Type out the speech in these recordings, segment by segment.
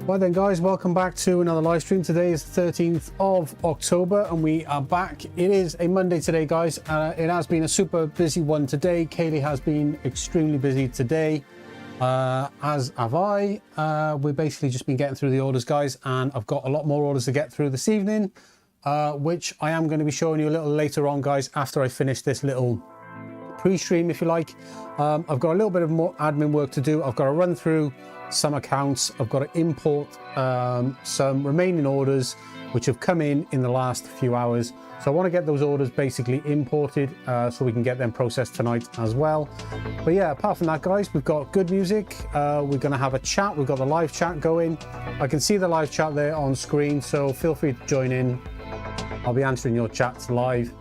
Right then guys, welcome back to another live stream. Today is the 13th of October and we are back. It is a Monday today guys. It has been a super busy one today. Kaylee has been extremely busy today, as have I. We've basically just been getting through the orders guys, and I've got a lot more orders to get through this evening, which I am going to be showing you a little later on guys, after I finish this little pre-stream if you like. I've got a little bit of more admin work to do. I've got to run through some accounts. I've got to import some remaining orders which have come in the last few hours, so I want to get those orders basically imported so we can get them processed tonight as well. But yeah, apart from that guys, we've got good music. We're going to have a chat. We've got the live chat going. I can see the live chat there on screen, so feel free to join in. I'll be answering your chats live.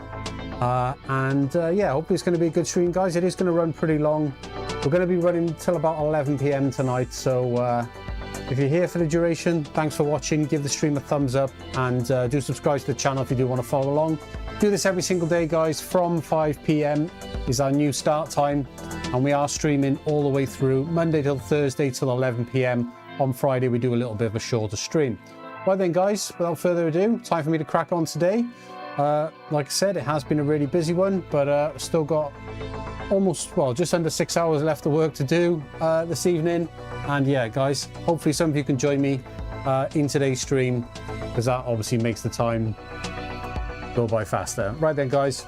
Yeah, hopefully it's going to be a good stream guys. It is going to run pretty long. We're going to be running till about 11 p.m. tonight, so if you're here for the duration, thanks for watching. Give the stream a thumbs up and do subscribe to the channel if you do want to follow along. Do this every single day guys. From 5 p.m. is our new start time, and we are streaming all the way through Monday till Thursday till 11 p.m. On Friday we do a little bit of a shorter stream. Right then guys, without further ado, time for me to crack on today. Like I said, it has been a really busy one, but still got almost, well, just under 6 hours left of work to do this evening. And yeah guys, hopefully some of you can join me in today's stream, because that obviously makes the time go by faster. Right then guys,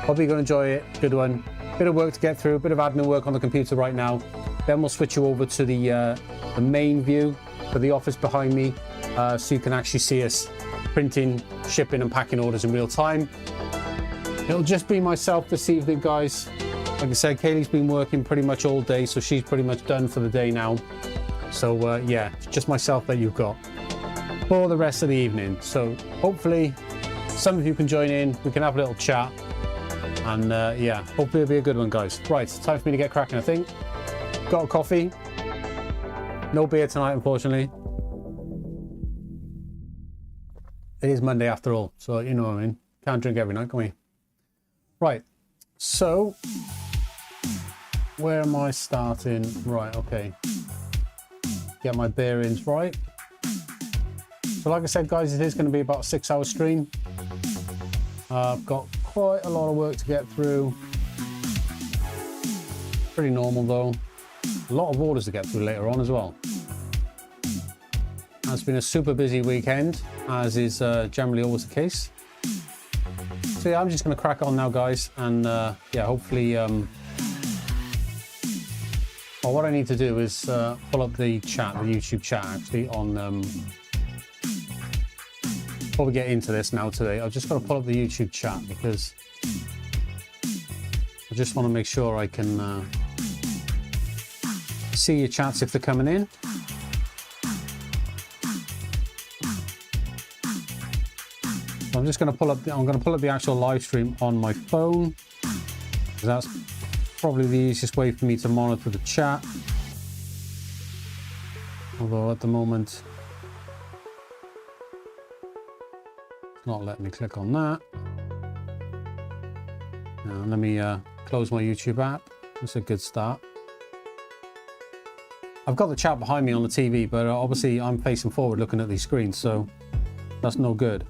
hope you're going to enjoy it. Good one. Bit of work to get through, a bit of admin work on the computer right now. Then we'll switch you over to the main view for the office behind me, so you can actually see us printing, shipping and packing orders in real time. It'll just be myself this evening guys. Like I said, Kaylee's been working pretty much all day, so she's pretty much done for the day now. So yeah, it's just myself that you've got for the rest of the evening. So hopefully some of you can join in, we can have a little chat, and yeah, hopefully it'll be a good one guys. Right, time for me to get cracking I think. Got a coffee. No beer tonight unfortunately. It is Monday after all, so you know what I mean. Can't drink every night, can we? Right, so where am I starting? Right, okay. Get my bearings right. So like I said guys, it is going to be about a 6 hour stream. I've got quite a lot of work to get through. Pretty normal though. A lot of orders to get through later on as well. It's been a super busy weekend, as is generally always the case. So yeah, I'm just going to crack on now guys, and yeah, hopefully well, what I need to do is pull up the chat, the YouTube chat actually on before we get into this now today. I've just got to pull up the YouTube chat because I just want to make sure I can see your chats if they're coming in. I'm just going to pull up the actual live stream on my phone, because that's probably the easiest way for me to monitor the chat. Although at the moment it's not letting me click on that. Now let me close my YouTube app. That's a good start. I've got the chat behind me on the TV, but obviously I'm facing forward looking at these screens, so that's no good.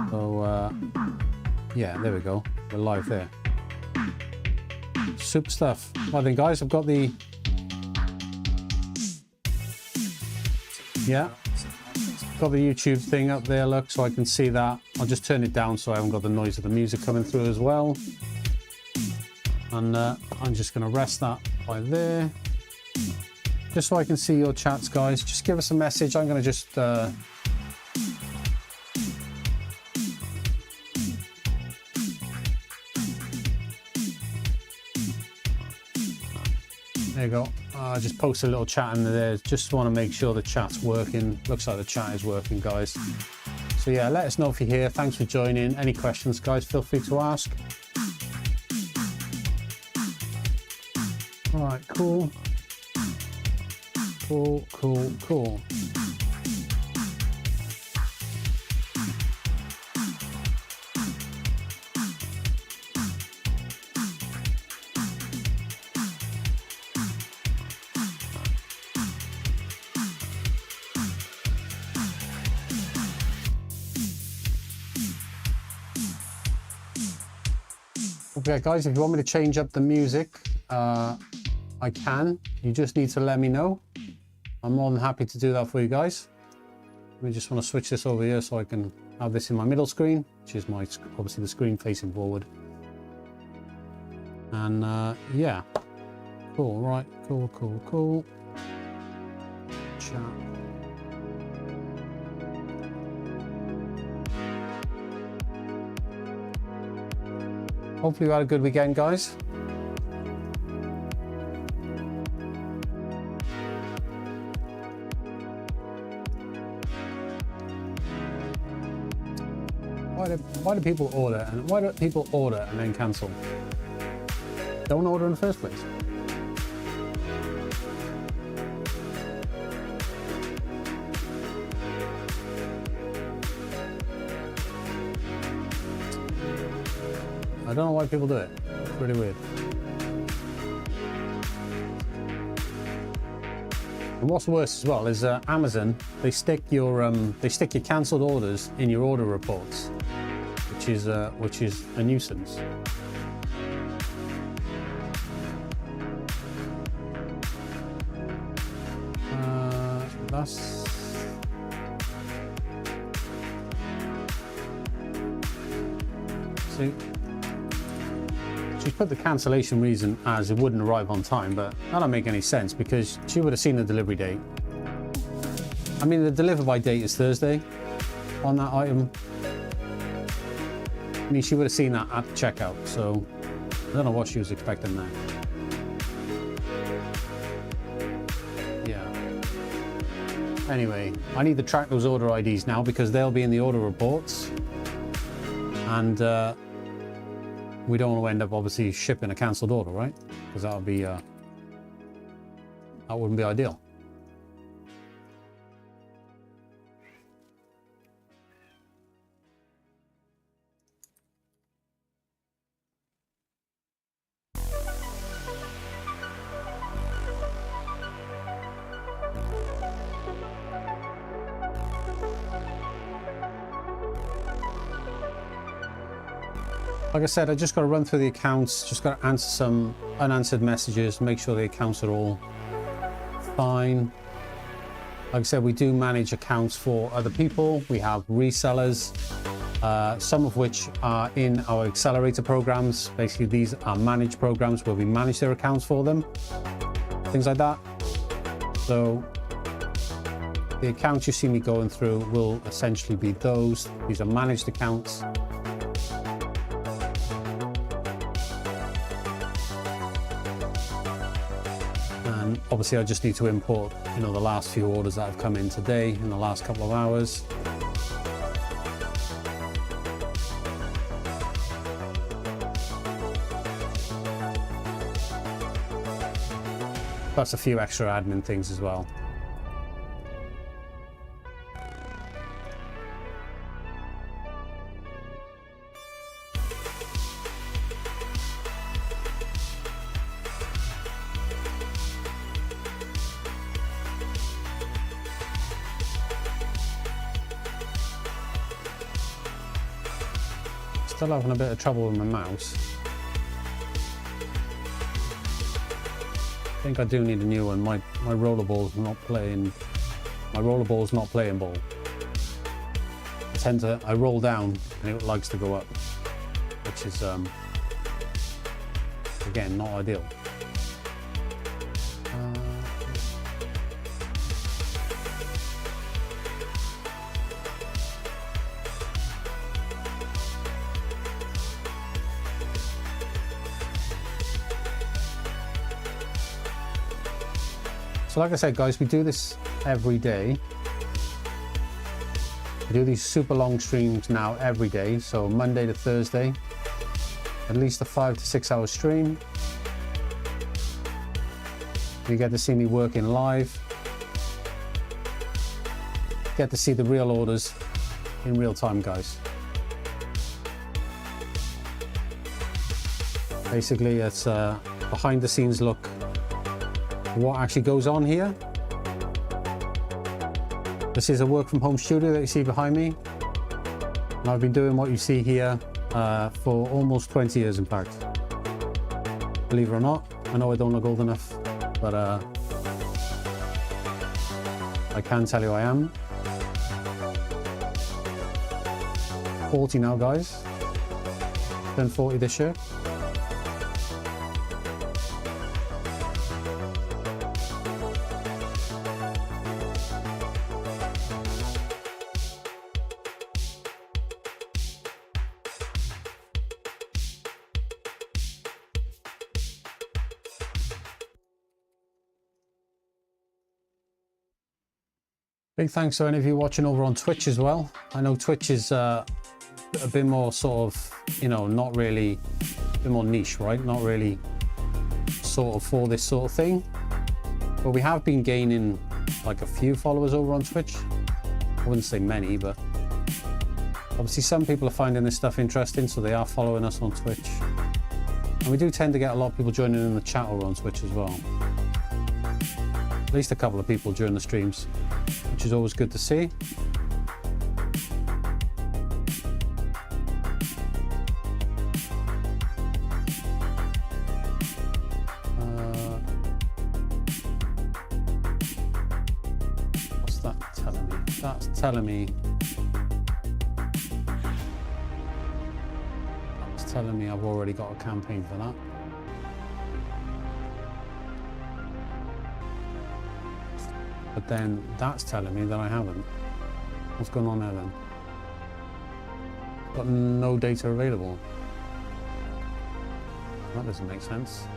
So yeah, there we go, we're live there. Super stuff. Well then guys, I've got the YouTube thing up there, look, so I can see that. I'll just turn it down so I haven't got the noise of the music coming through as well. And I'm just going to rest that by there, just so I can see your chats guys. Just give us a message. I'm going to just there you go. I just posted a little chat in there. Just want to make sure the chat's working. Looks like the chat is working, guys. So yeah, let us know if you're here. Thanks for joining. Any questions, guys, feel free to ask. All right, cool. Cool. forget, guys, if you want me to change up the music, I can. You just need to let me know. I'm more than happy to do that for you guys. We just want to switch this over here so I can have this in my middle screen, which is my, obviously, the screen facing forward. And yeah, cool, right, cool. Chat. Hopefully you had a good weekend, guys. Why do people order, and why do people order and then cancel? Don't order in the first place. I don't know why people do it. It's really weird. And what's worse as well is Amazon. They stick your cancelled orders in your order reports, which is a nuisance. That's. See. She's put the cancellation reason as it wouldn't arrive on time, but that don't make any sense because she would have seen the delivery date. I mean, the deliver by date is Thursday on that item. I mean, she would have seen that at the checkout, so I don't know what she was expecting there. Yeah. Anyway, I need to track those order IDs now because they'll be in the order reports. And we don't want to end up obviously shipping a cancelled order, right? Because that would be that wouldn't be ideal. Like I said, I just got to run through the accounts, just got to answer some unanswered messages, make sure the accounts are all fine. Like I said, we do manage accounts for other people. We have resellers, some of which are in our accelerator programs. Basically, these are managed programs where we manage their accounts for them, things like that. So the accounts you see me going through will essentially be those. These are managed accounts. Obviously, I just need to import, the last few orders that have come in today in the last couple of hours. Plus a few extra admin things as well. Still having a bit of trouble with my mouse. I think I do need a new one. My rollerball's not playing. My rollerball's not playing ball. I roll down and it likes to go up, which is again not ideal. So like I said, guys, we do this every day. We do these super long streams now every day. So Monday to Thursday, at least a 5 to 6 hour stream. You get to see me working live. Get to see the real orders in real time, guys. Basically, it's a behind the scenes look what actually goes on here. This is a work from home studio that you see behind me. And I've been doing what you see here for almost 20 years, in fact. believe it or not. I know I don't look old enough, but I can tell you I am. 40 now, guys. Turned 40 this year. Big thanks to any of you watching over on Twitch as well. I know Twitch is a bit more sort of, you know, not really, a bit more niche, right? Not really sort of for this sort of thing. But we have been gaining like a few followers over on Twitch. I wouldn't say many, but obviously some people are finding this stuff interesting, so they are following us on Twitch. And we do tend to get a lot of people joining in the chat over on Twitch as well. At least a couple of people during the streams, which is always good to see. What's that telling me? That's telling me... That's telling me I've already got a campaign for that. But then that's telling me that I haven't. What's going on there then? Got no data available. That doesn't make sense.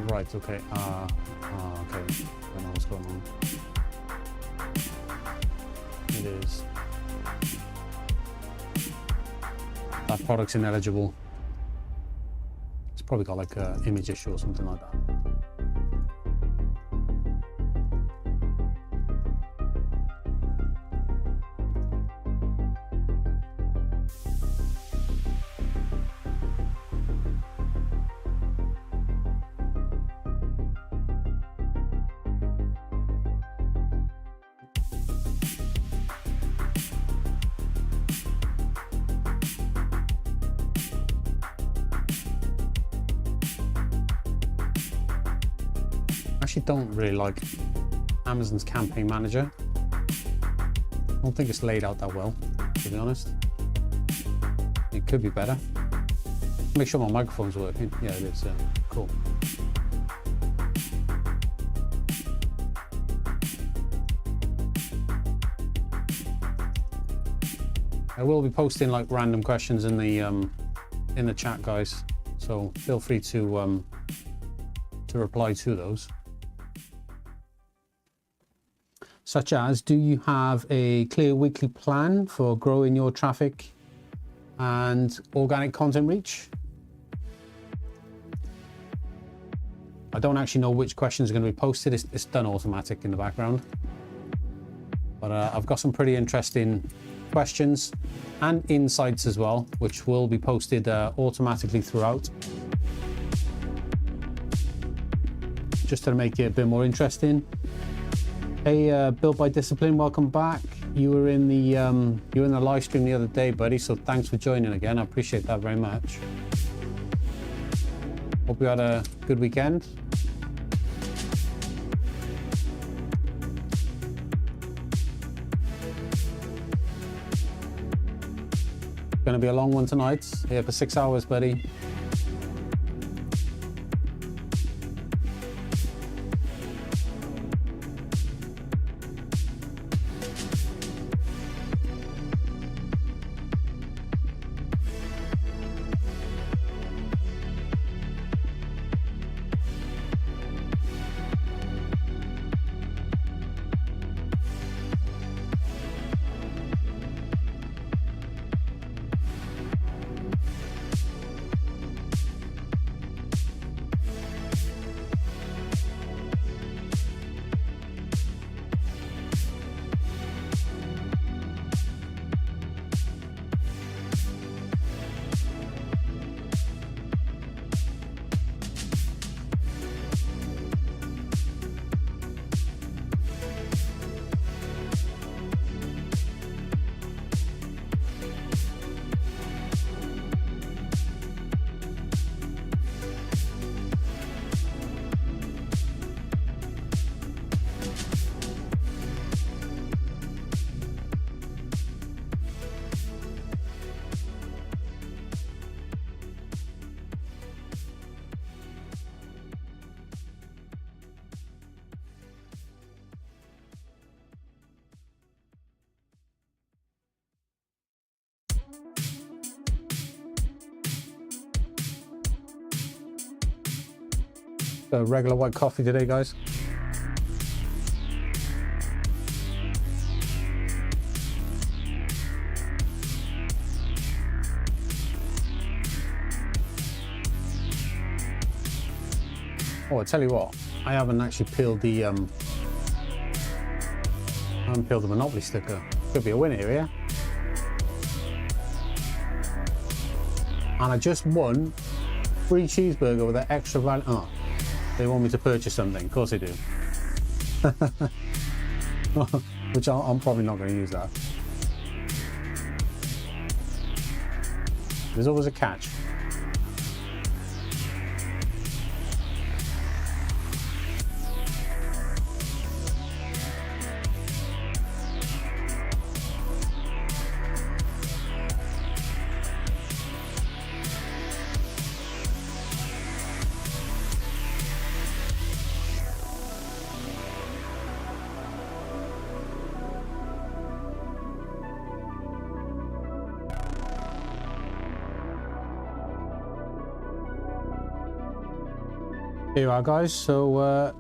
Right, okay. Okay. I don't know what's going on. It is. That product's ineligible. It's probably got like an image issue or something like that. Don't really like Amazon's campaign manager. I don't think it's laid out that well, to be honest. It could be better. Make sure my microphone's working. Yeah, it is. Cool. I will be posting like random questions in the chat, guys. So feel free to reply to those. Such as, do you have a clear weekly plan for growing your traffic and organic content reach? I don't actually know which questions are going to be posted. It's done automatic in the background. But I've got some pretty interesting questions and insights as well, which will be posted automatically throughout. Just to make it a bit more interesting. Hey, Built by Discipline, welcome back. You were in the live stream the other day, buddy. So thanks for joining again. I appreciate that very much. Hope you had a good weekend. Gonna be a long one tonight. Here for 6 hours, buddy. a regular white coffee today, guys. Oh, I tell you what, I haven't actually peeled the Monopoly sticker. Could be a winner here, yeah? And I just won free cheeseburger with an extra value. Oh, they want me to purchase something. Of course they do. Which I'm probably not going to use that. There's always a catch. Here you are, guys. So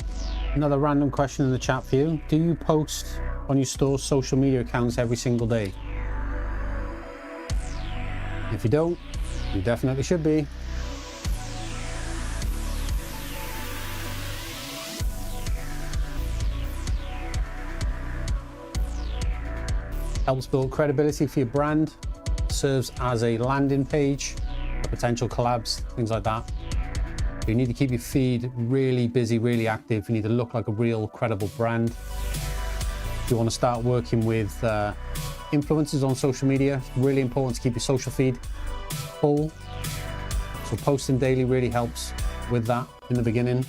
another random question in the chat for you. Do you post on your store's social media accounts every single day? If you don't, you definitely should be. Helps build credibility for your brand, serves as a landing page for potential collabs, things like that. You need to keep your feed really busy, really active. You need to look like a real credible brand. If you want to start working with influencers on social media, it's really important to keep your social feed full. So posting daily really helps with that in the beginning.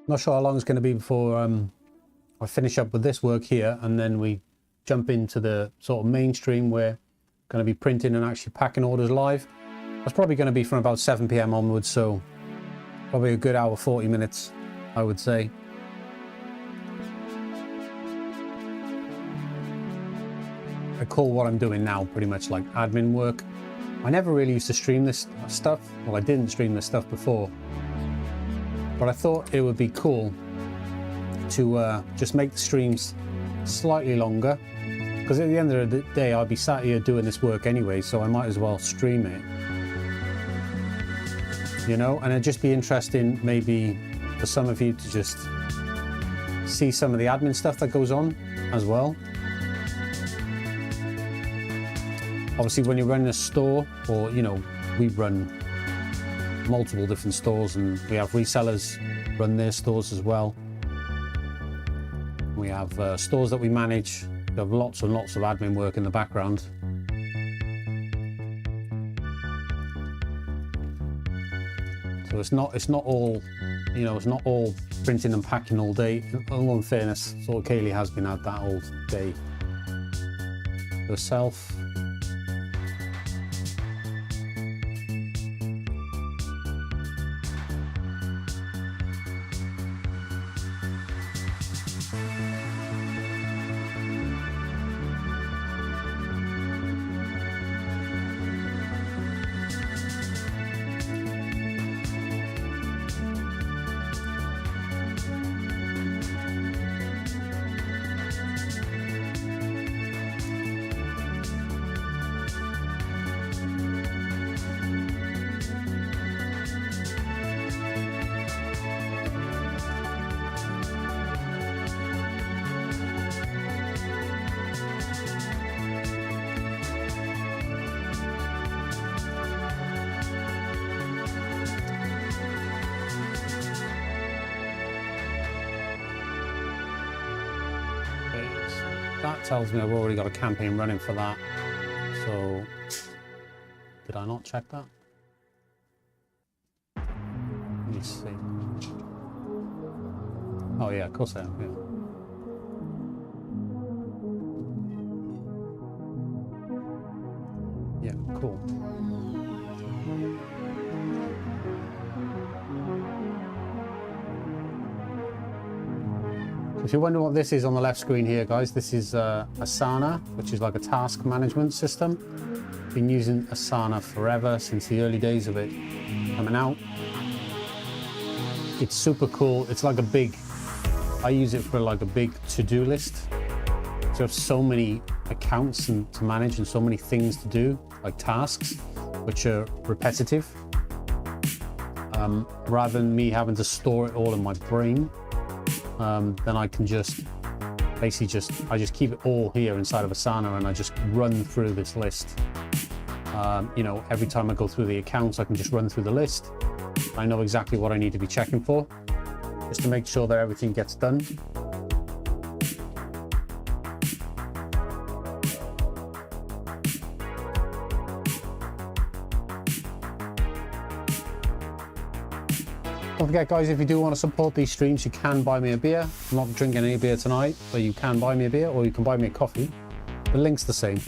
Not sure how long it's going to be before I finish up with this work here, and then we jump into the sort of mainstream where we're going to be printing and actually packing orders live. That's probably going to be from about 7 p.m. onwards, so probably a good hour, 40 minutes, I would say. I call what I'm doing now pretty much like admin work. I never really used to stream this stuff. Well, I didn't stream this stuff before. But I thought it would be cool to just make the streams slightly longer, because at the end of the day I'll be sat here doing this work anyway, so I might as well stream it, you know. And it'd just be interesting maybe for some of you to just see some of the admin stuff that goes on as well. Obviously when you're running a store, or you know, we run multiple different stores and we have resellers run their stores as well. We have stores that we manage. We have lots and lots of admin work in the background. So it's not all, you know, it's not all printing and packing all day. In fairness, sort of Kaylee has been at that all day herself. that tells me I've already got a campaign running for that. So, did I not check that? Let me see. Oh yeah, of course I am, yeah. Yeah, cool. So if you're wondering what this is on the left screen here, guys, this is Asana, which is like a task management system. Been using Asana forever, since the early days of it coming out. It's super cool. It's like a big, I use it for like a big to-do list. So I have so many accounts to manage and so many things to do, like tasks, which are repetitive. Rather than me having to store it all in my brain, then I can just basically I just keep it all here inside of Asana, and I just run through this list. You know, every time I go through the accounts, I can just run through the list. I know exactly what I need to be checking for, just to make sure that everything gets done. Don't forget, guys, if you do want to support these streams, you can buy me a beer. I'm not drinking any beer tonight, but you can buy me a beer, or you can buy me a coffee. The link's the same.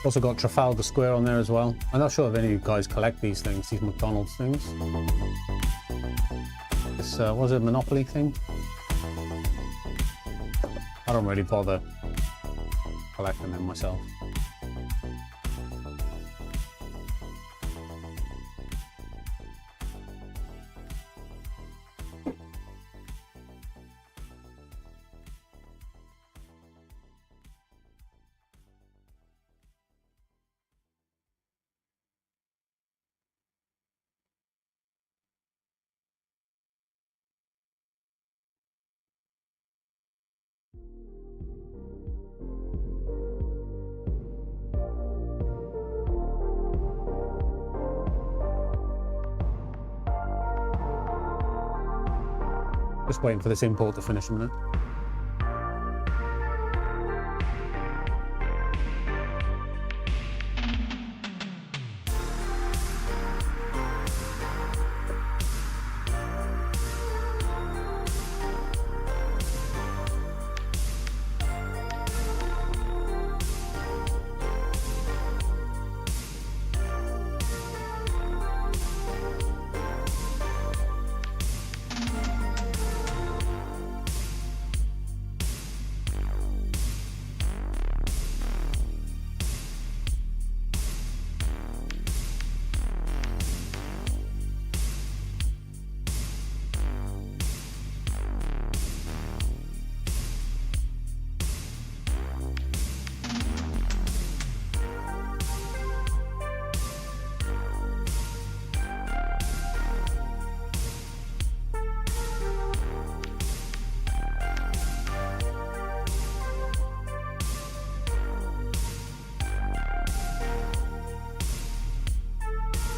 Also got Trafalgar Square on there as well. I'm not sure if any of you guys collect these things, these McDonald's things. This, was it a Monopoly thing? I don't really bother collecting them myself. Just waiting for this import to finish a minute.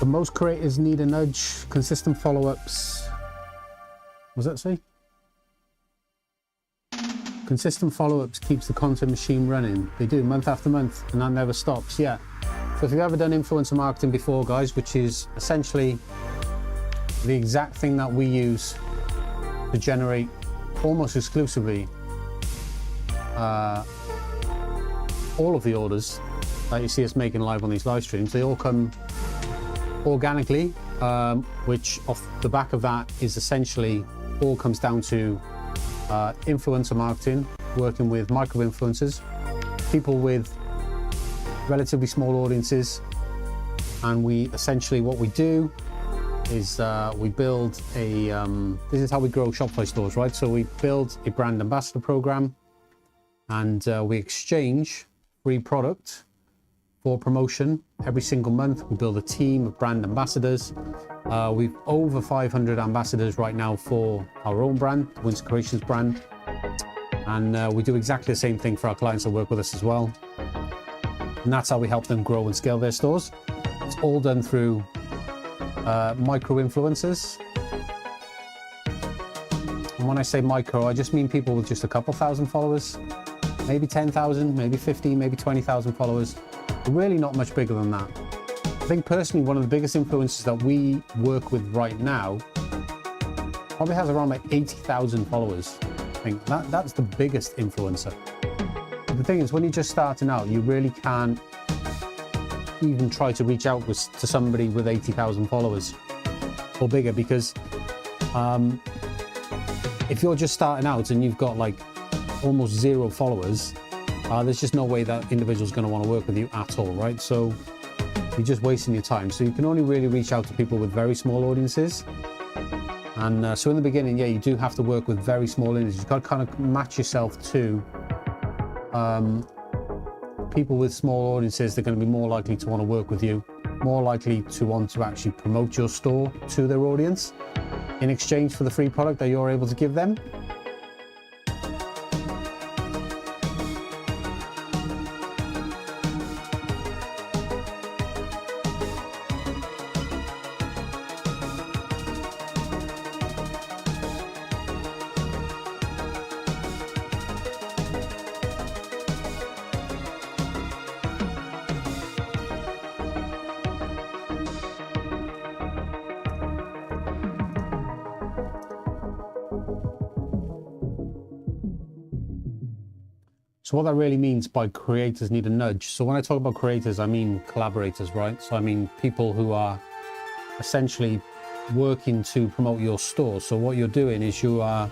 But most creators need a nudge, consistent follow-ups. What does that say? Consistent follow-ups keeps the content machine running. They do month after month, and that never stops. Yeah. So if you've ever done influencer marketing before, guys, which is essentially the exact thing that we use to generate almost exclusively all of the orders that you see us making live on these live streams, they all come organically, which off the back of that is essentially all comes down to influencer marketing, working with micro influencers, people with relatively small audiences, and we essentially what we do is we build a this is how we grow Shopify stores, right? So we build a brand ambassador program, and we exchange free product for promotion every single month. We build a team of brand ambassadors. We've over 500 ambassadors right now for our own brand, Winter Creations brand, and we do exactly the same thing for our clients that work with us as well. And that's how we help them grow and scale their stores. It's all done through micro influencers. And when I say micro, I just mean people with just a couple thousand followers, maybe 10,000, maybe 15, maybe 20,000 followers. Really not much bigger than that. I think personally one of the biggest influencers that we work with right now probably has around like 80,000 followers. I think that's the biggest influencer. But the thing is, when you're just starting out, you really can't even try to reach out to somebody with 80,000 followers or bigger, because if you're just starting out and you've got like almost 0 followers, there's just no way that individual's going to want to work with you at all, right? So you're just wasting your time. So you can only really reach out to people with very small audiences. And so in the beginning, yeah, you do have to work with very small audiences. You've got to kind of match yourself to people with small audiences. They're going to be more likely to want to work with you, more likely to want to actually promote your store to their audience in exchange for the free product that you're able to give them. So what that really means by creators need a nudge. So when I talk about creators, I mean collaborators, right? So I mean people who are essentially working to promote your store. So what you're doing is you are,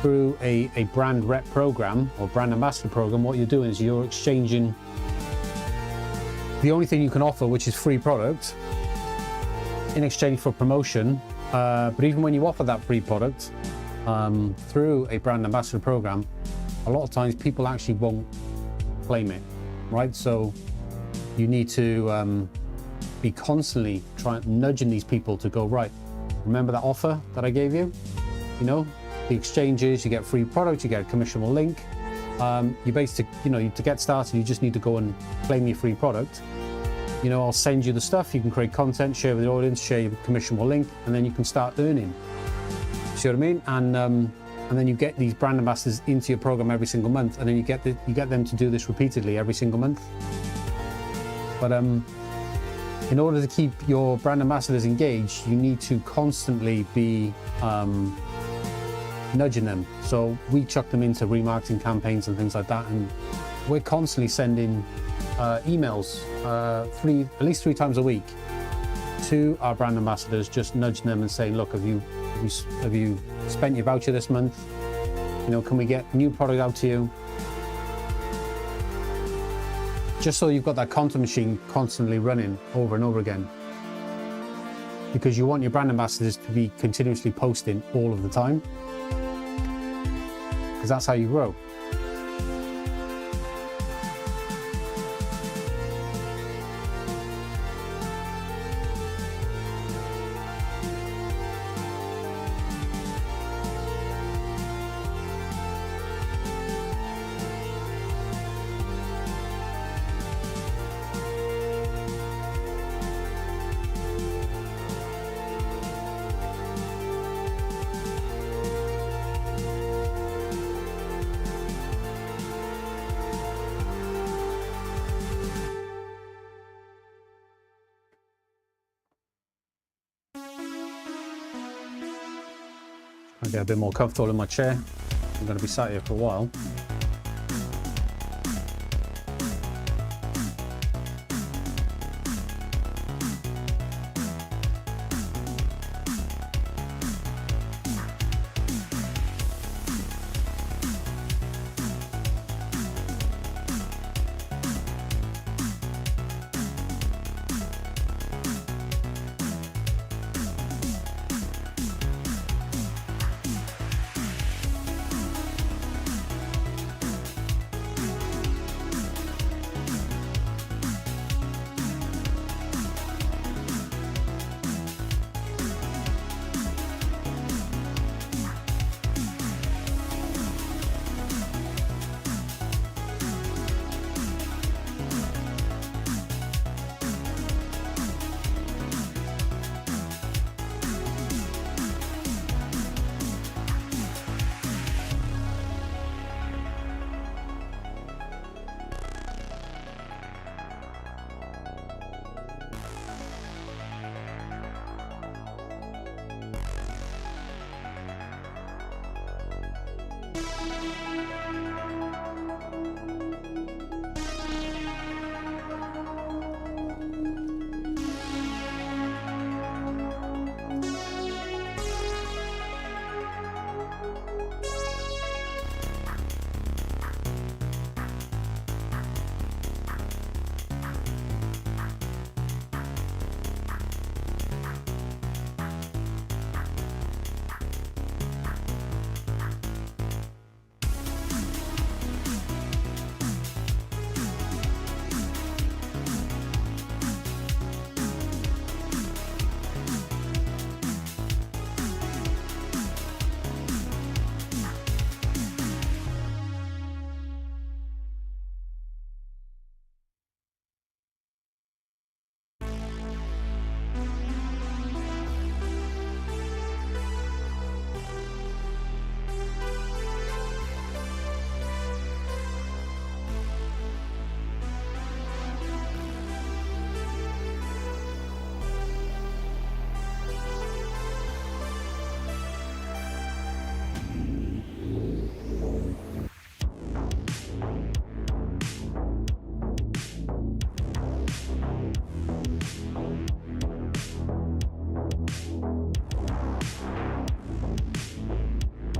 through a brand rep program or brand ambassador program, what you're doing is you're exchanging the only thing you can offer, which is free product, in exchange for promotion. But even when you offer that free product through a brand ambassador program, a lot of times people actually won't claim it, right? So you need to be constantly nudging these people to go, right, remember that offer that I gave you? You know, the exchanges, you get free product, you get a commissionable link. You basically, you know, to get started, you just need to go and claim your free product. You know, I'll send you the stuff, you can create content, share with the audience, share your commissionable link, and then you can start earning. See what I mean? And then you get these brand ambassadors into your program every single month, and then you get them to do this repeatedly every single month. But in order to keep your brand ambassadors engaged, you need to constantly be nudging them. So we chuck them into remarketing campaigns and things like that, and we're constantly sending emails at least three times a week to our brand ambassadors, just nudging them and saying, look, have you spent your voucher this month? You know, can we get new product out to you? Just so you've got that content machine constantly running over and over again. Because you want your brand ambassadors to be continuously posting all of the time. Because that's how you grow. I get a bit more comfortable in my chair. I'm going to be sat here for a while.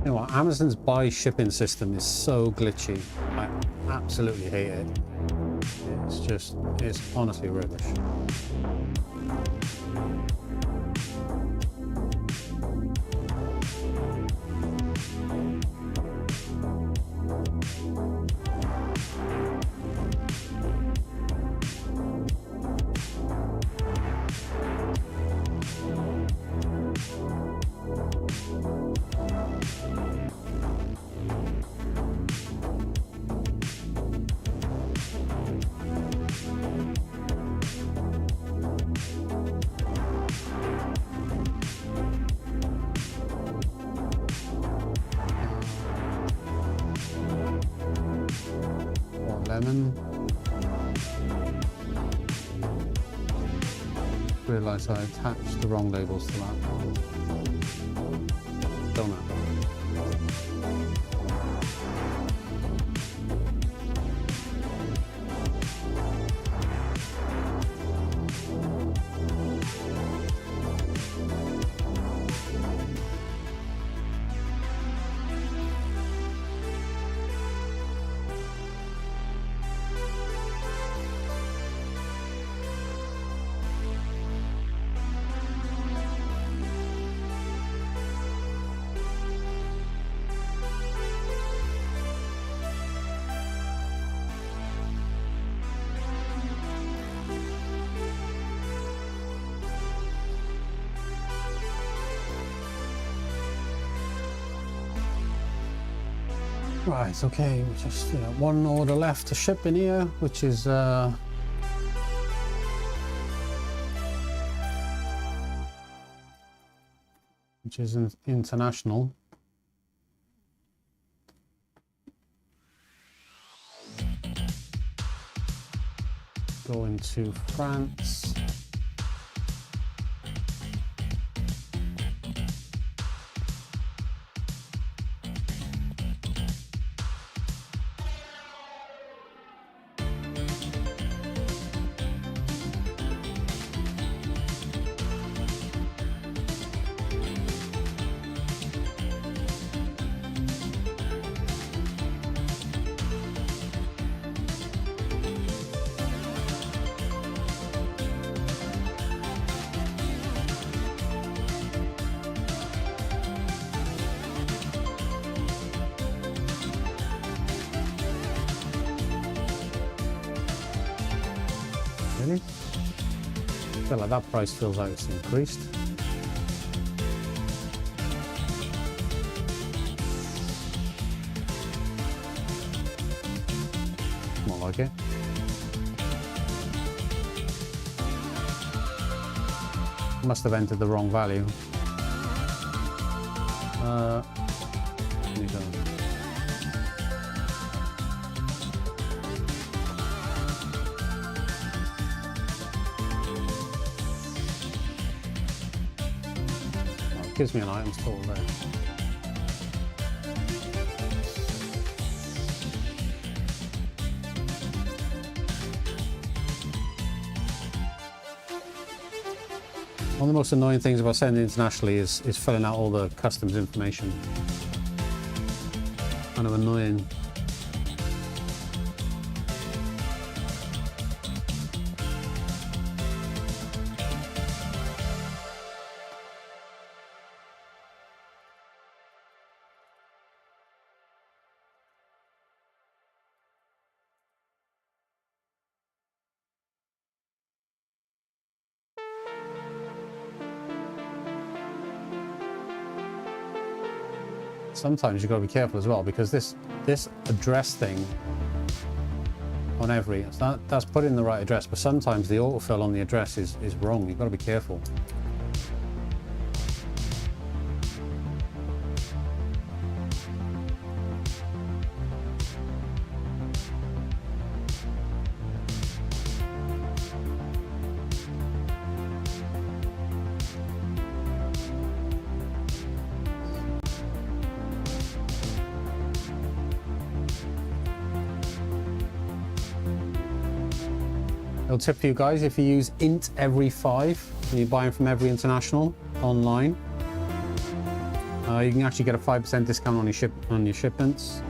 You know what, Amazon's buy shipping system is so glitchy. I absolutely hate it. It's honestly rubbish. Lemon. Realised I attached the wrong labels to that. Donut. Right, okay, just one order left to ship in here, which is international. Going to France. Really? I feel like that price feels like it's increased. More like it. Must have entered the wrong value. Here you go. Gives me an items total there. One of the most annoying things about sending internationally is filling out all the customs information. Kind of annoying. Sometimes you've got to be careful as well, because this address thing on every, that's put in the right address, but sometimes the autofill on the address is wrong. You've got to be careful. Little tip for you guys: if you use int every 5 and you're buying from every international online, You can actually get a 5% discount on your shipments.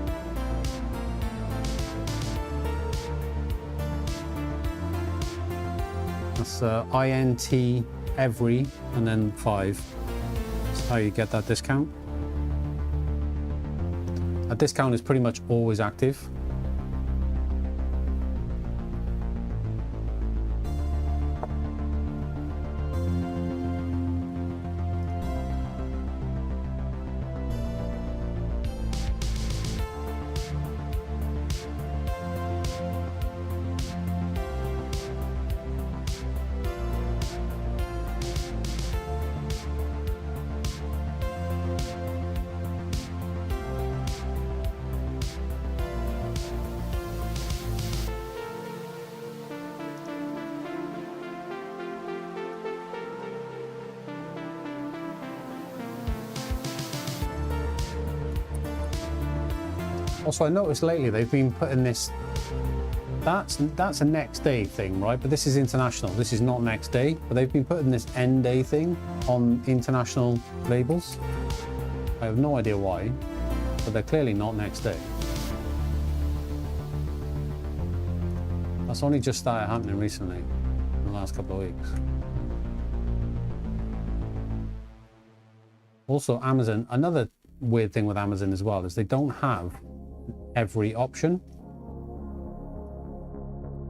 That's INT every and then 5. That's how you get that discount. That discount is pretty much always active. Also, I noticed lately they've been putting this, that's a next day thing, right? But this is international. This is not next day, but they've been putting this end day thing on international labels. I have no idea why, but they're clearly not next day. That's only just started happening recently, in the last couple of weeks. Also, Amazon, another weird thing with Amazon as well is they don't have every option.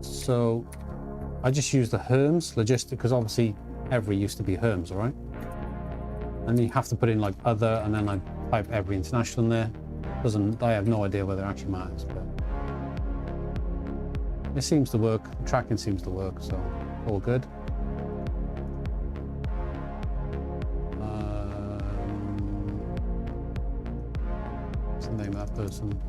So I just use the Hermes logistic, because obviously every used to be Hermes, all right? And you have to put in like other, and then I type every international in there. I have no idea whether it actually matters, but it seems to work. The tracking seems to work, so all good. What's the name of that person?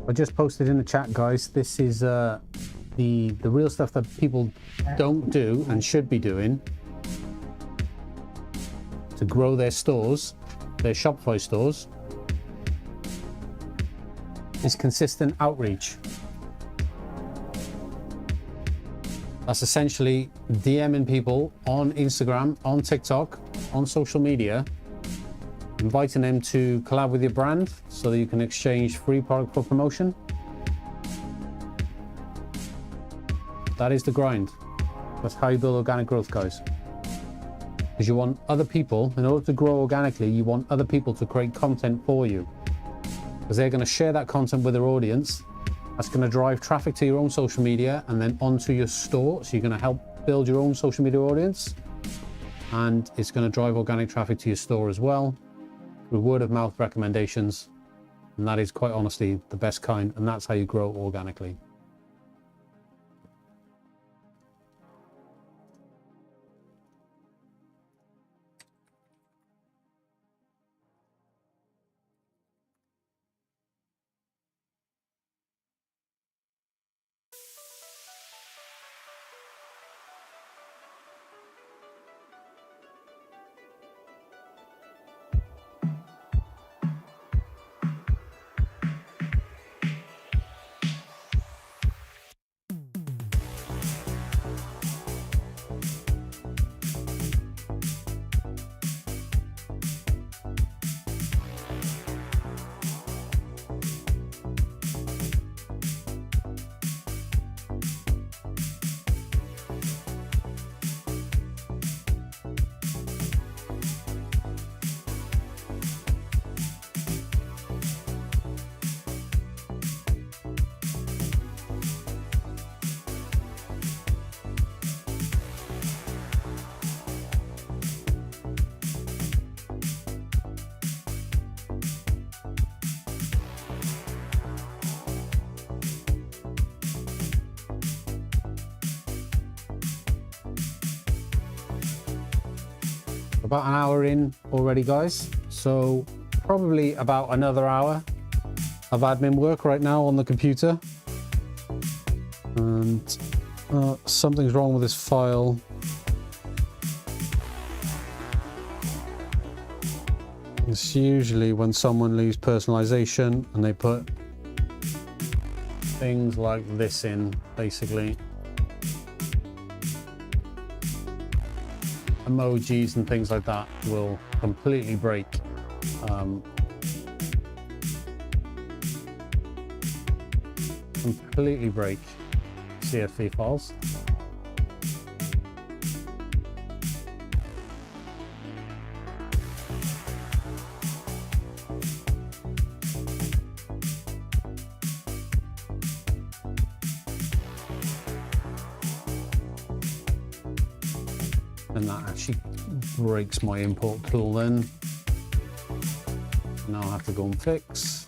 I just posted in the chat, guys. This is the real stuff that people don't do and should be doing to grow their stores, their Shopify stores, is consistent outreach. That's essentially DMing people on Instagram, on TikTok, on social media, inviting them to collab with your brand so that you can exchange free product for promotion. That is the grind. That's how you build organic growth, guys. Because you want other people, in order to grow organically, you want other people to create content for you. Because they're going to share that content with their audience. That's going to drive traffic to your own social media and then onto your store. So you're going to help build your own social media audience. And it's going to drive organic traffic to your store as well, through word of mouth recommendations. And that is quite honestly the best kind. And that's how you grow organically. About an hour in already, guys. So probably about another hour of admin work right now on the computer. And something's wrong with this file. It's usually when someone leaves personalization and they put things like this in, basically. Emojis and things like that will completely break CSV files. And that actually breaks my import tool then. Now I have to go and fix.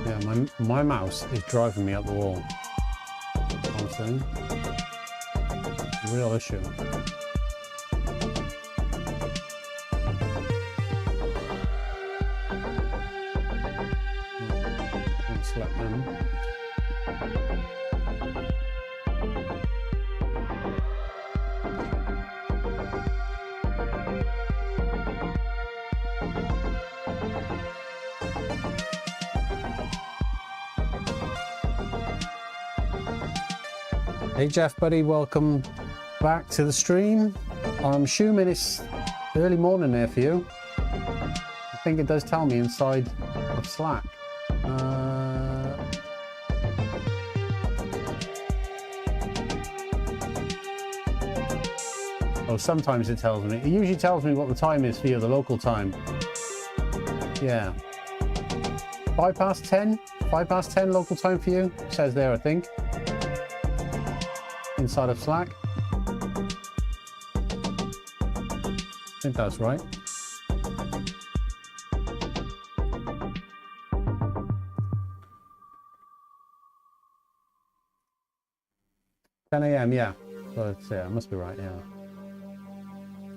Yeah, my mouse is driving me up the wall. Honestly. Real issue. I'll select them. Hey Jeff, buddy, welcome back to the stream. I'm assuming it's early morning there for you. I think it does tell me inside of Slack. Oh, sometimes it tells me. It usually tells me what the time is for you, the local time. Yeah. 10:05? 10:05 local time for you? It says there, I think. Inside of Slack. I think that's right. $10 a.m. yeah. So it's, yeah, it must be right, yeah.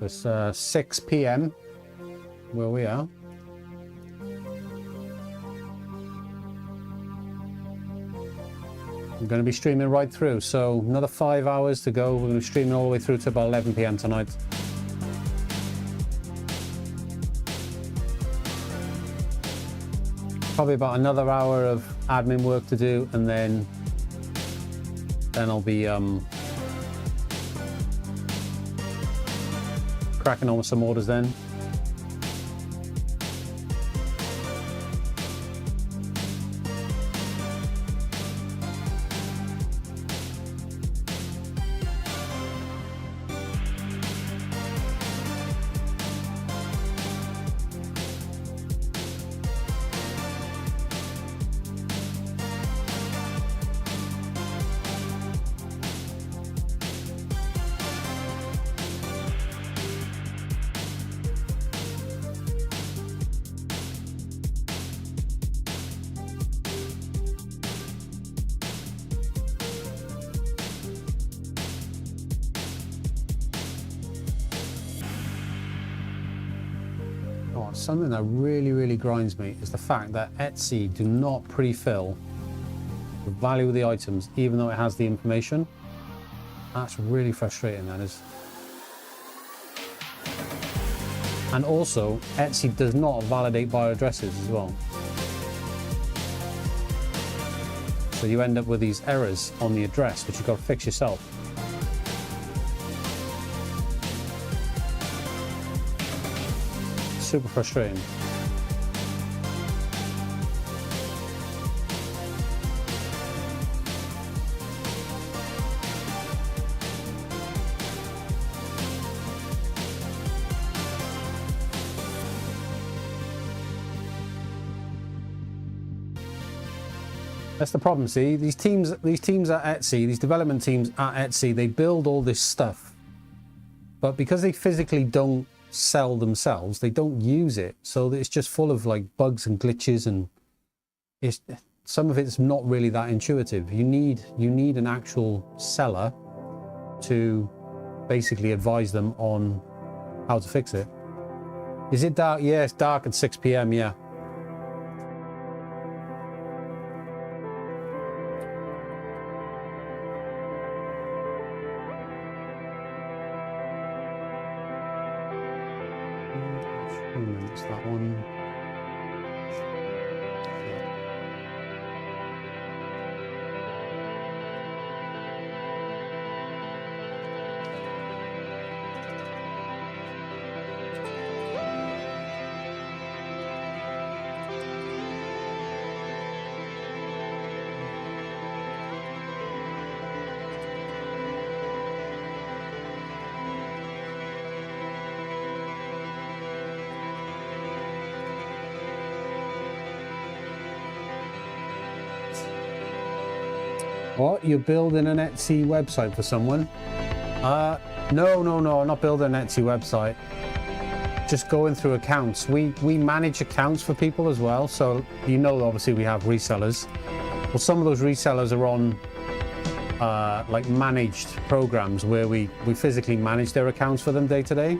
So it's 6 p.m. where we are. I'm going to be streaming right through, so another 5 hours to go. We're going to be streaming all the way through to about 11 p.m. tonight. Probably about another hour of admin work to do, and then I'll be cracking on with some orders then. Something that really grinds me is the fact that Etsy do not pre-fill the value of the items, even though it has the information. That's really frustrating, that is. And also, Etsy does not validate buyer addresses as well. So you end up with these errors on the address, which you've got to fix yourself. Super frustrating. That's the problem, see? These teams at Etsy, these development teams at Etsy, they build all this stuff. But because they physically don't sell themselves, they don't use it, so it's just full of like bugs and glitches, and some of it's not really that intuitive. You need an actual seller to basically advise them on how to fix it. Is it dark? Yeah, it's dark at 6 p.m. yeah. It's that one. What? You're building an Etsy website for someone? No, I'm not building an Etsy website. Just going through accounts. We manage accounts for people as well. So you know, obviously we have resellers. Well, some of those resellers are on like managed programs where we physically manage their accounts for them day to day.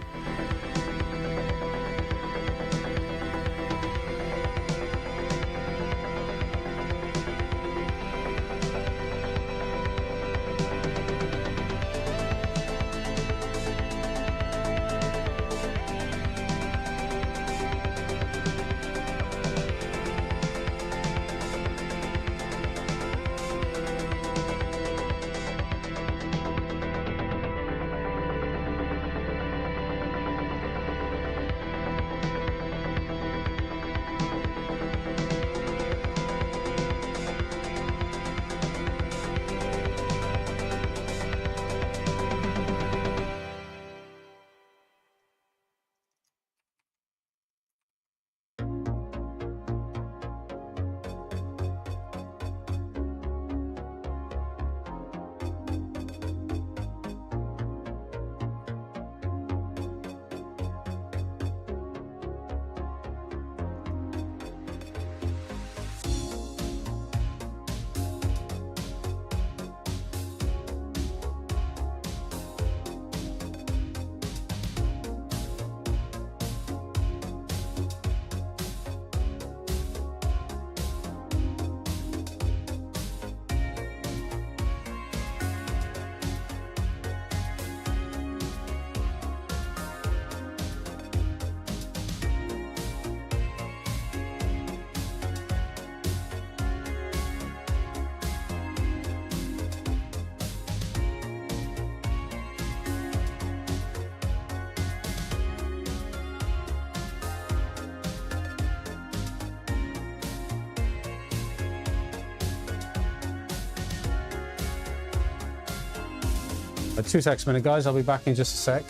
Two seconds a minute, guys. I'll be back in just a sec.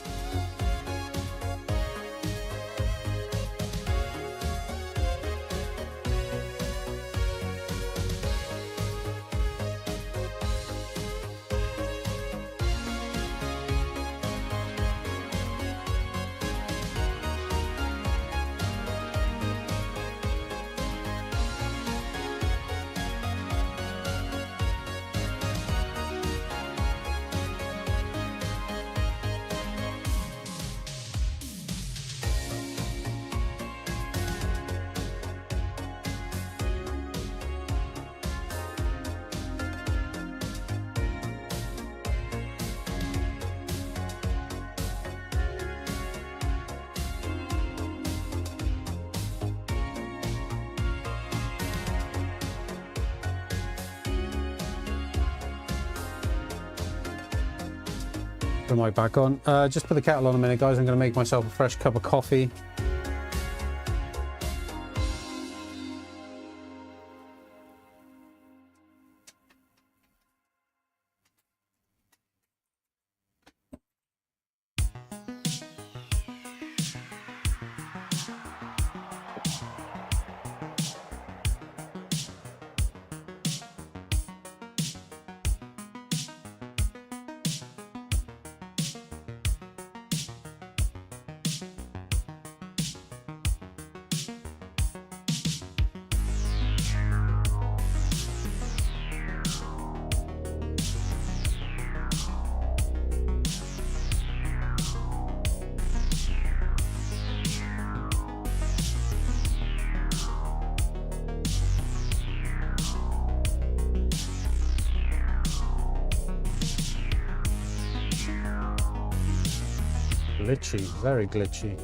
Put my mic back on. Just put the kettle on a minute, guys. I'm going to make myself a fresh cup of coffee. Glitchy, very glitchy.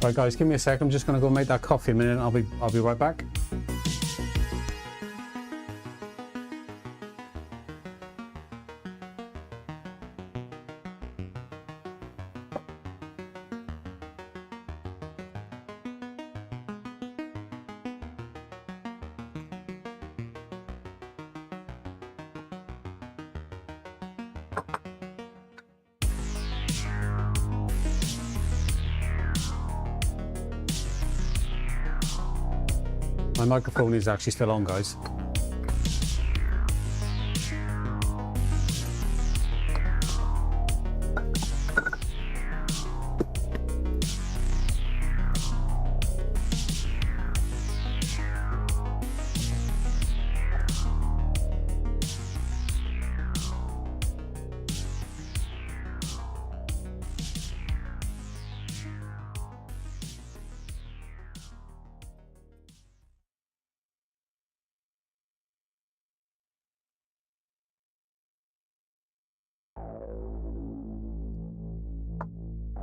Right, guys, give me a sec. I'm just going to go make that coffee a minute. I'll be right back. My microphone is actually still on, guys.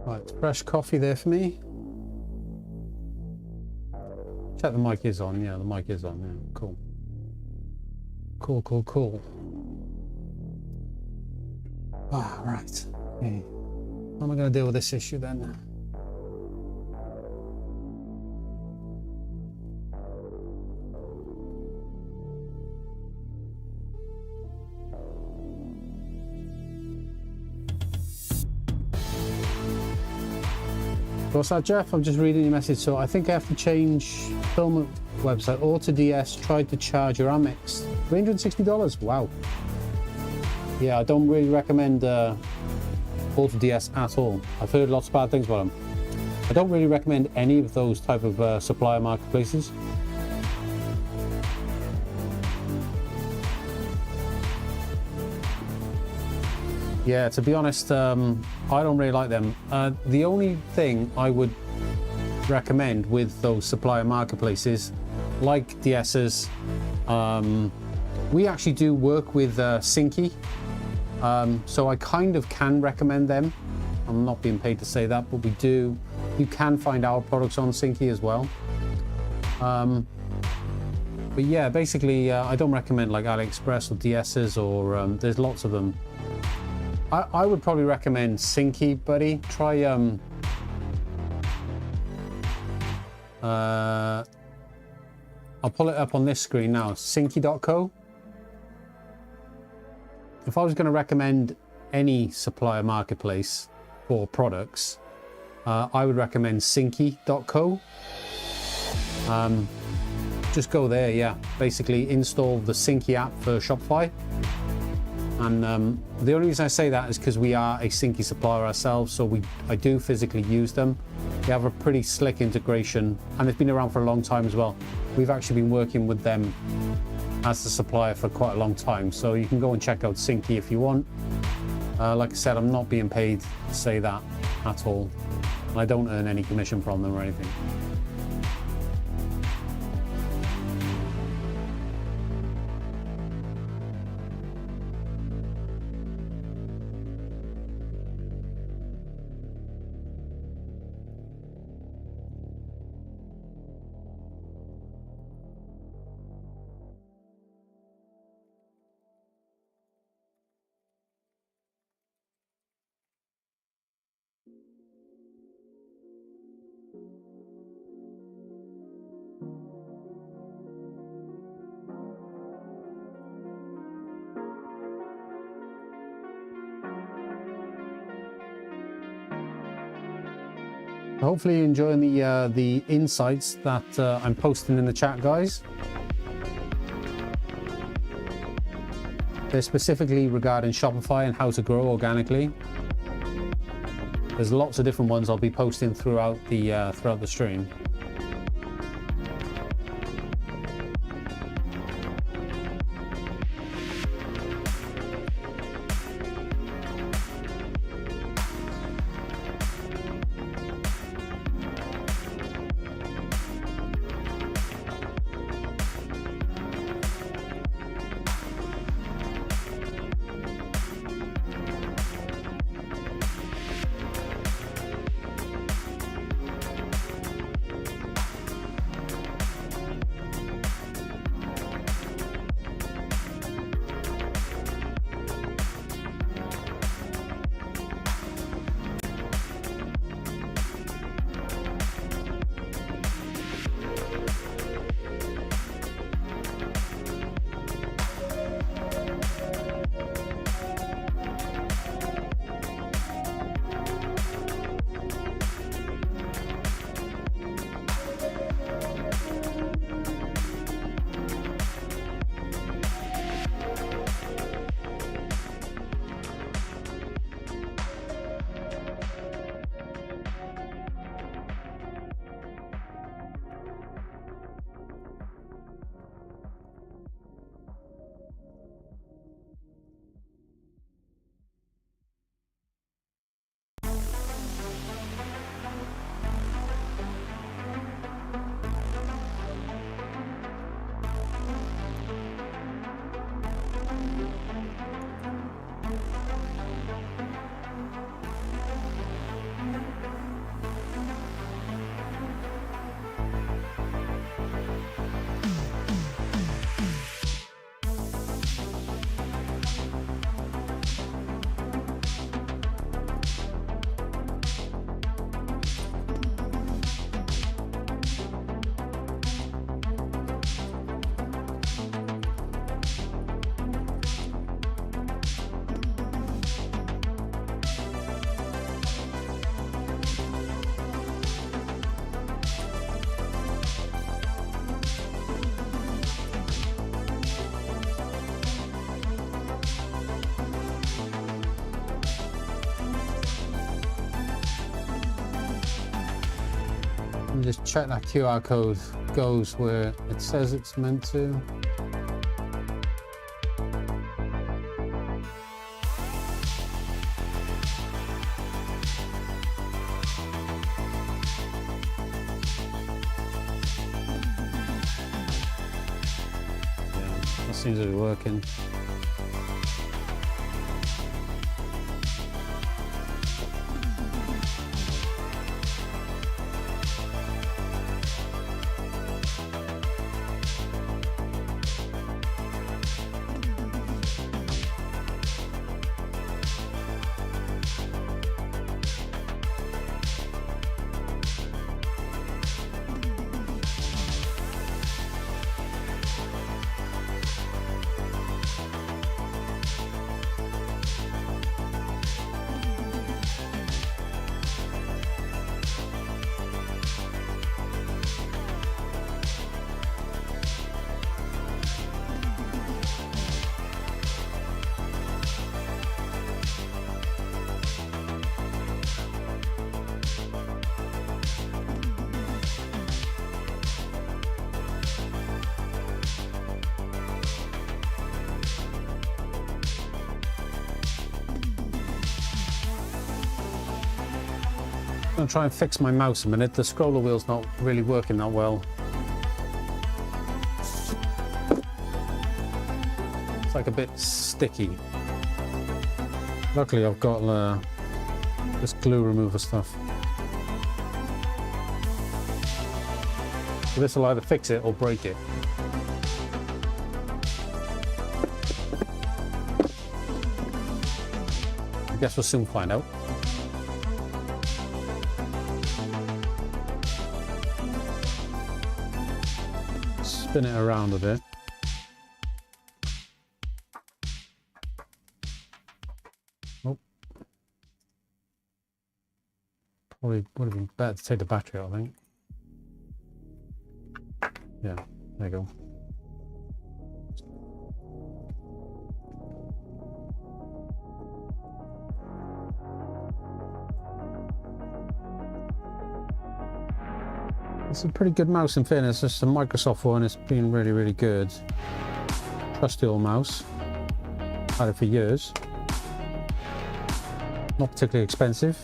Right, fresh coffee there for me. Check the mic is on. Yeah, the mic is on. Yeah, cool. Cool. Ah, right. Okay. How am I going to deal with this issue then? What's that, Jeff? I'm just reading your message. So I think I have to change film website. AutoDS tried to charge your Amex $360. Wow. Yeah, I don't really recommend AutoDS at all. I've heard lots of bad things about them. I don't really recommend any of those type of supplier marketplaces. Yeah, to be honest, I don't really like them. The only thing I would recommend with those supplier marketplaces, like DS's, we actually do work with Synchy, so I kind of can recommend them. I'm not being paid to say that, but we do. You can find our products on Synchy as well. But yeah, basically, I don't recommend like AliExpress or DS's or there's lots of them. I would probably recommend Synchy, buddy. Try I'll pull it up on this screen now. Synchy.co. If I was going to recommend any supplier marketplace for products, I would recommend Synchy.co. Just go there, yeah. Basically install the Synchy app for Shopify. And the only reason I say that is because we are a Synchy supplier ourselves, so I do physically use them. They have a pretty slick integration, and it's been around for a long time as well. We've actually been working with them as the supplier for quite a long time, so you can go and check out Synchy if you want. Like I said, I'm not being paid to say that at all, and I don't earn any commission from them or anything. Hopefully you're enjoying the insights that I'm posting in the chat, guys. They're specifically regarding Shopify and how to grow organically. There's lots of different ones I'll be posting throughout the stream. me just check that QR code goes where it says it's meant to. Yeah, that seems to be working. I'm going to try and fix my mouse a minute. The scroller wheel's not really working that well. It's like a bit sticky. Luckily I've got this glue remover stuff. So this will either fix it or break it. I guess we'll soon find out. Spin it around a bit. Oh. Probably would have been better to take the battery out, I think. Yeah, there you go. It's a pretty good mouse in fairness. It's a Microsoft one. It's been really, really good. Trusty old mouse. Had it for years. Not particularly expensive.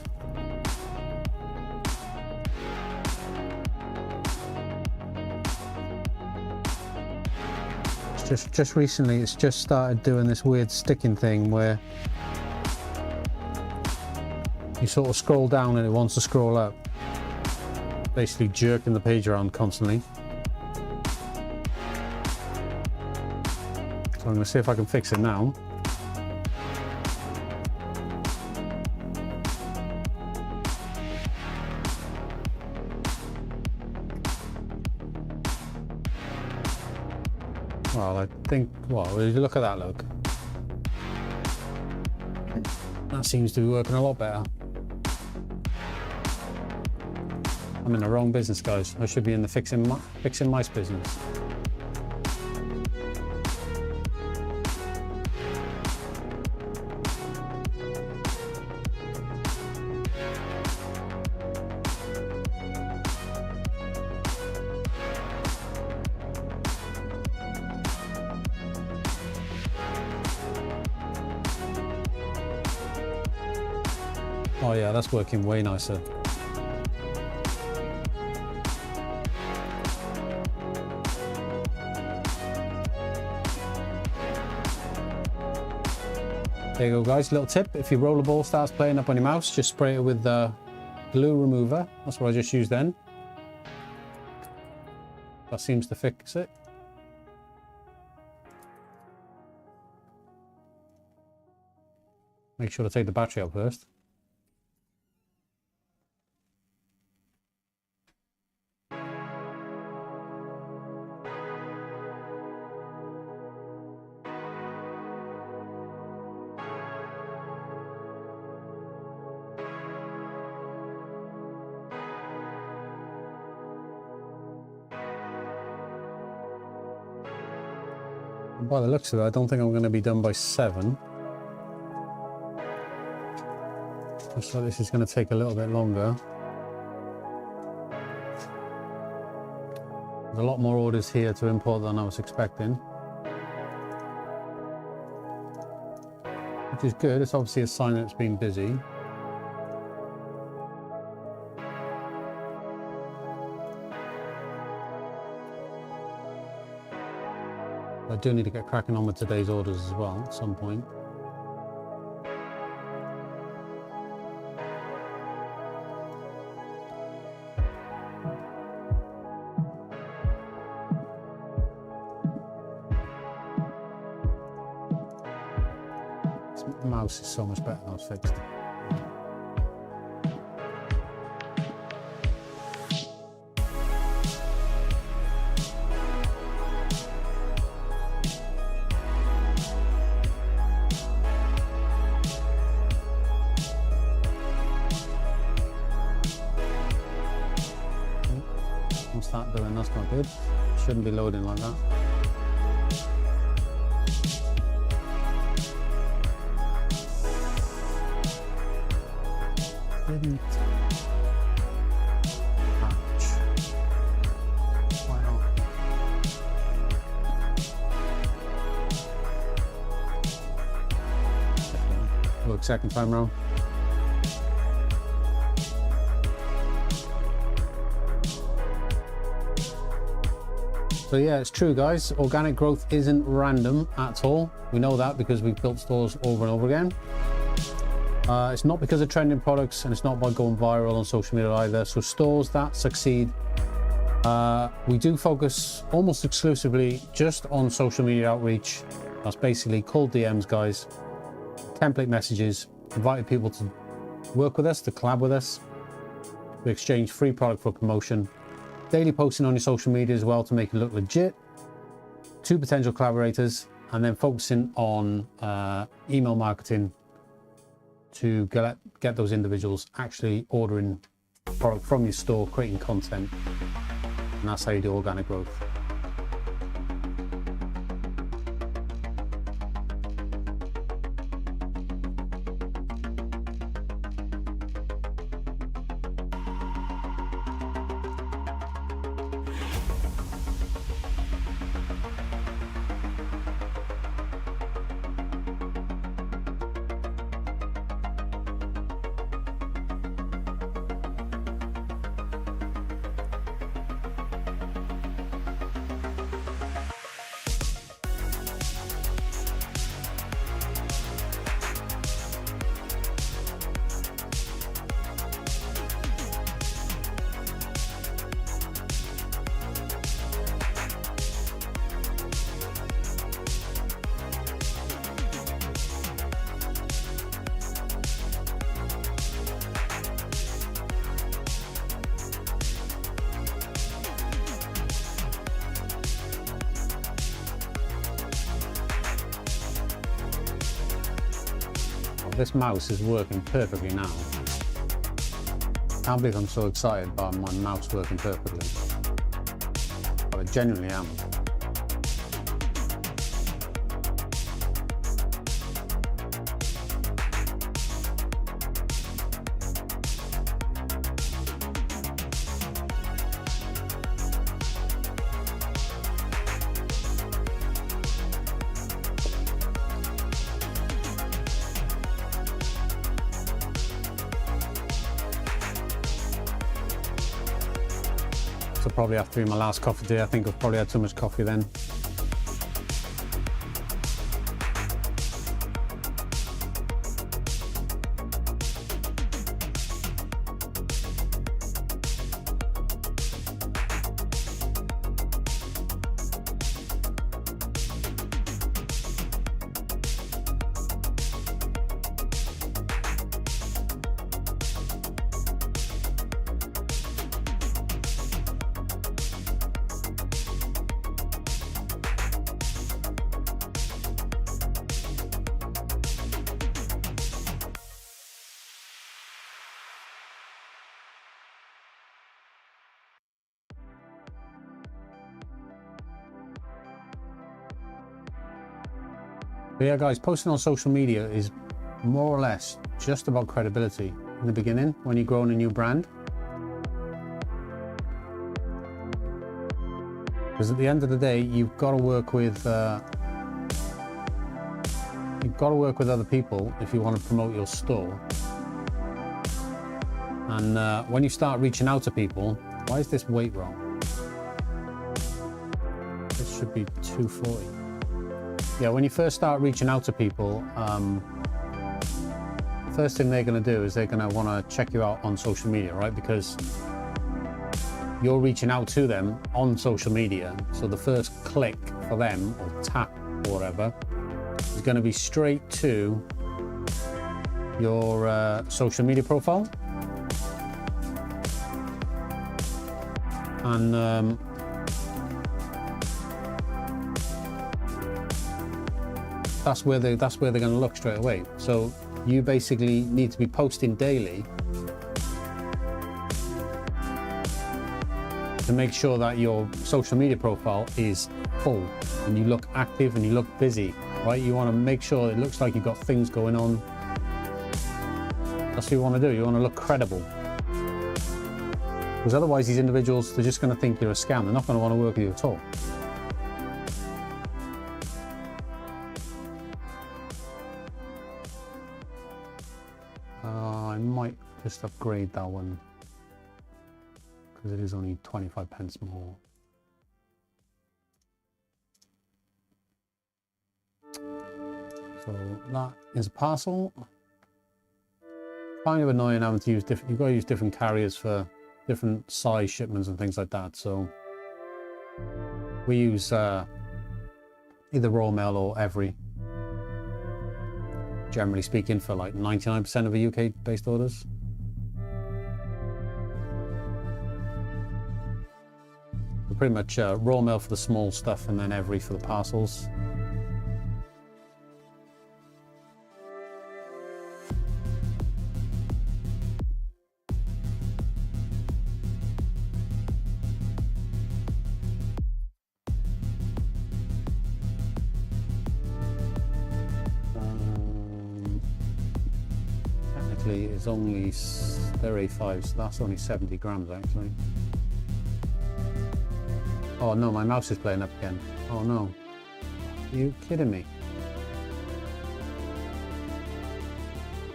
It's just recently it's just started doing this weird sticking thing where you sort of scroll down and it wants to scroll up. Basically jerking the page around constantly. So I'm going to see if I can fix it now. Well, I think, well, look at that, look. That seems to be working a lot better. I'm in the wrong business, guys. I should be in the fixing mice business. Oh yeah, that's working way nicer. There you go, guys. Little tip: if your rollerball starts playing up on your mouse, just spray it with the glue remover. That's what I just used then. That seems to fix it. Make sure to take the battery out first. By the looks of it, I don't think I'm going to be done by 7. Looks like this is going to take a little bit longer. There's a lot more orders here to import than I was expecting, which is good. It's obviously a sign that it's been busy. I do need to get cracking on with today's orders as well at some point. This mouse is so much better now it's fixed. What's that doing? That's not good. Shouldn't be loading like that. Didn't patch. Why not? Look, second time round. So yeah, it's true guys, organic growth isn't random at all. We know that because we've built stores over and over again. It's not because of trending products, and it's not by going viral on social media either. So stores that succeed, we do focus almost exclusively just on social media outreach. That's basically cold DMs guys, template messages, inviting people to work with us, to collab with us, to exchange free product for promotion. Daily posting on your social media as well to make it look legit, 2 potential collaborators, and then focusing on email marketing to get those individuals actually ordering product from your store, creating content, and that's how you do organic growth. This mouse is working perfectly now. Can't believe I'm so excited by my mouse working perfectly. But I genuinely am. So probably after my last coffee day, I think I've probably had too much coffee then. But yeah guys, posting on social media is more or less just about credibility in the beginning when you're growing a new brand. Because at the end of the day, you've got to work with other people if you want to promote your store. And when you start reaching out to people, why is this weight wrong? This should be 240. Yeah, when you first start reaching out to people, first thing they're going to do is they're going to want to check you out on social media, right? Because you're reaching out to them on social media. So the first click for them, or tap or whatever, is going to be straight to your social media profile. And that's where they're going to look straight away. So you basically need to be posting daily to make sure that your social media profile is full and you look active and you look busy, right? You want to make sure it looks like you've got things going on. That's what you want to do. You want to look credible. Because otherwise these individuals, they're just going to think you're a scam. They're not going to want to work with you at all. I might just upgrade that one because it is only 25 pence more. So that is a parcel. Kind of annoying having to use different, you've got to use different carriers for different size shipments and things like that. So we use either Royal Mail or Every, generally speaking, for like 99% of the UK based orders. So pretty much Royal Mail for the small stuff and then Every for the parcels. It's only, they're A5, so that's only 70 grams actually. Oh no, my mouse is playing up again. Oh no. Are you kidding me?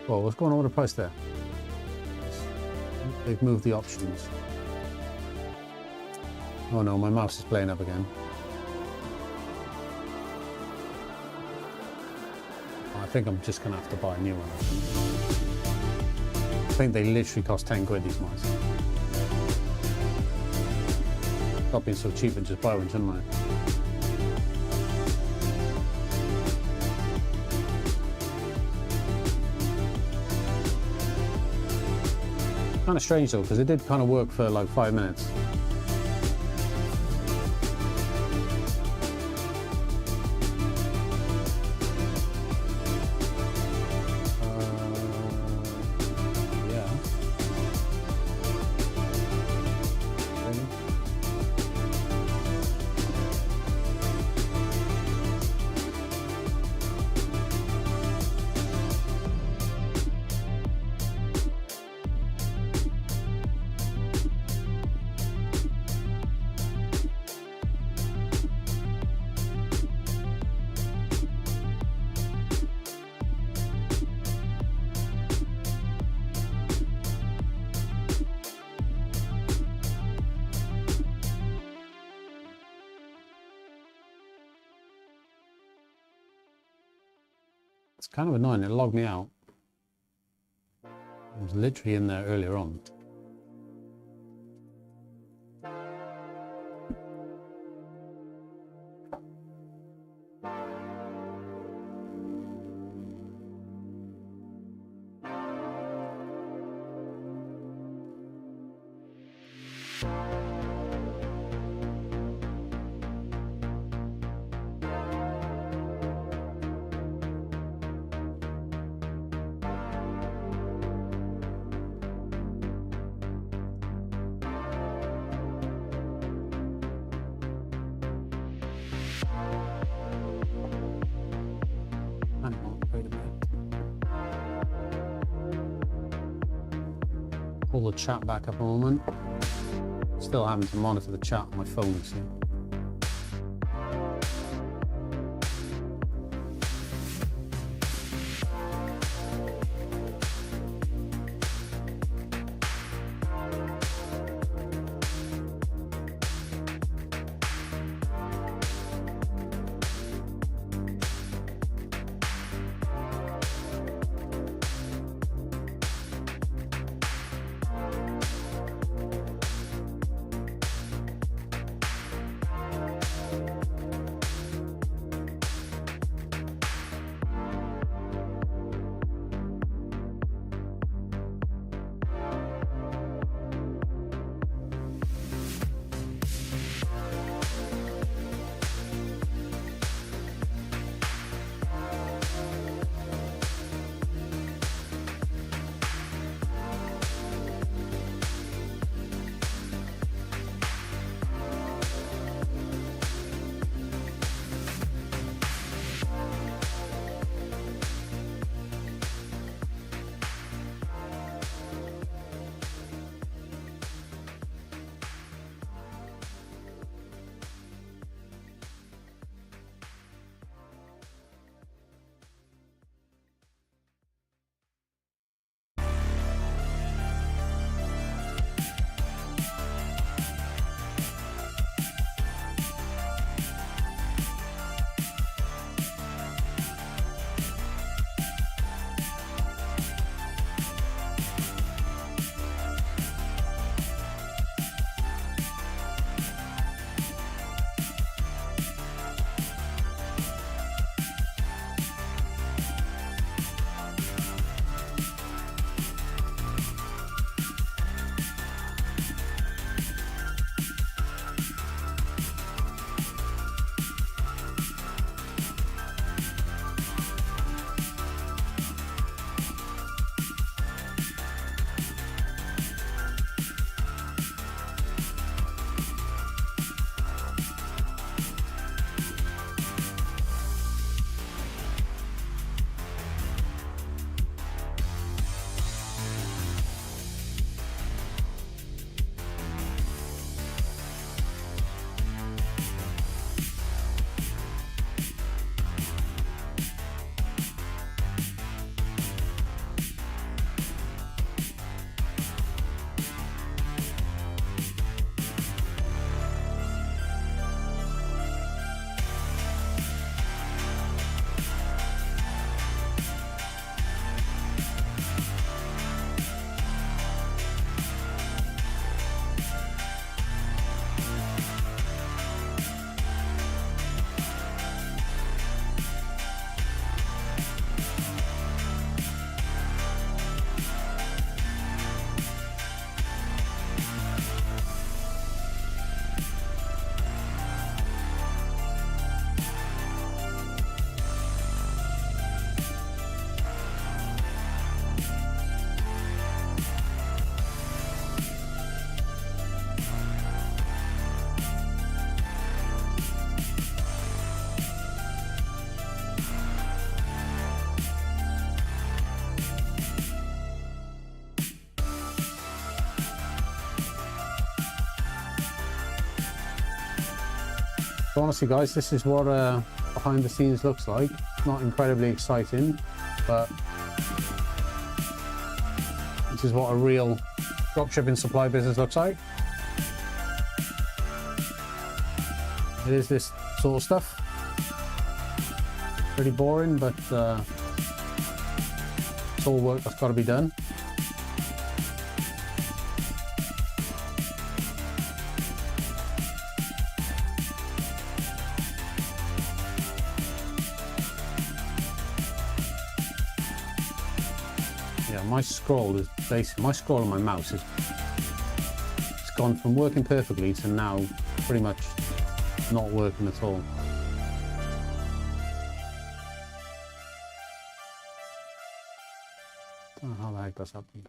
Whoa, what's going on with the price there? They've moved the options. Oh no, my mouse is playing up again. I think I'm just gonna have to buy a new one. I think they literally cost 10 quid, these mice. Stop being so cheap and just buy one, shouldn't I? Kind of strange though, because it did kind of work for like 5 minutes. It's kind of annoying, it logged me out. I was literally in there earlier on. Pull the chat back up a moment. Still having to monitor the chat on my phone, see. So honestly guys, this is what behind the scenes looks like. Not incredibly exciting, but this is what a real dropshipping supply business looks like. It is this sort of stuff. Pretty boring, but it's all work that's got to be done. Yeah, my scroll is basically, my scroll on my mouse is, it's gone from working perfectly to now pretty much not working at all. I don't know how the heck that's happened.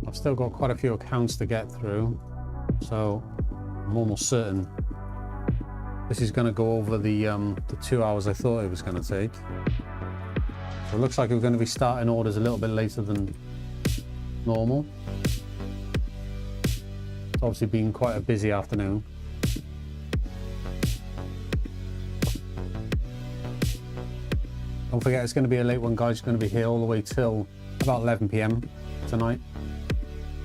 I've still got quite a few accounts to get through, so I'm almost certain this is going to go over the 2 hours I thought it was going to take. So it looks like we're going to be starting orders a little bit later than normal. It's obviously been quite a busy afternoon. Don't forget it's going to be a late one, guys. It's going to be here all the way till about 11 PM tonight.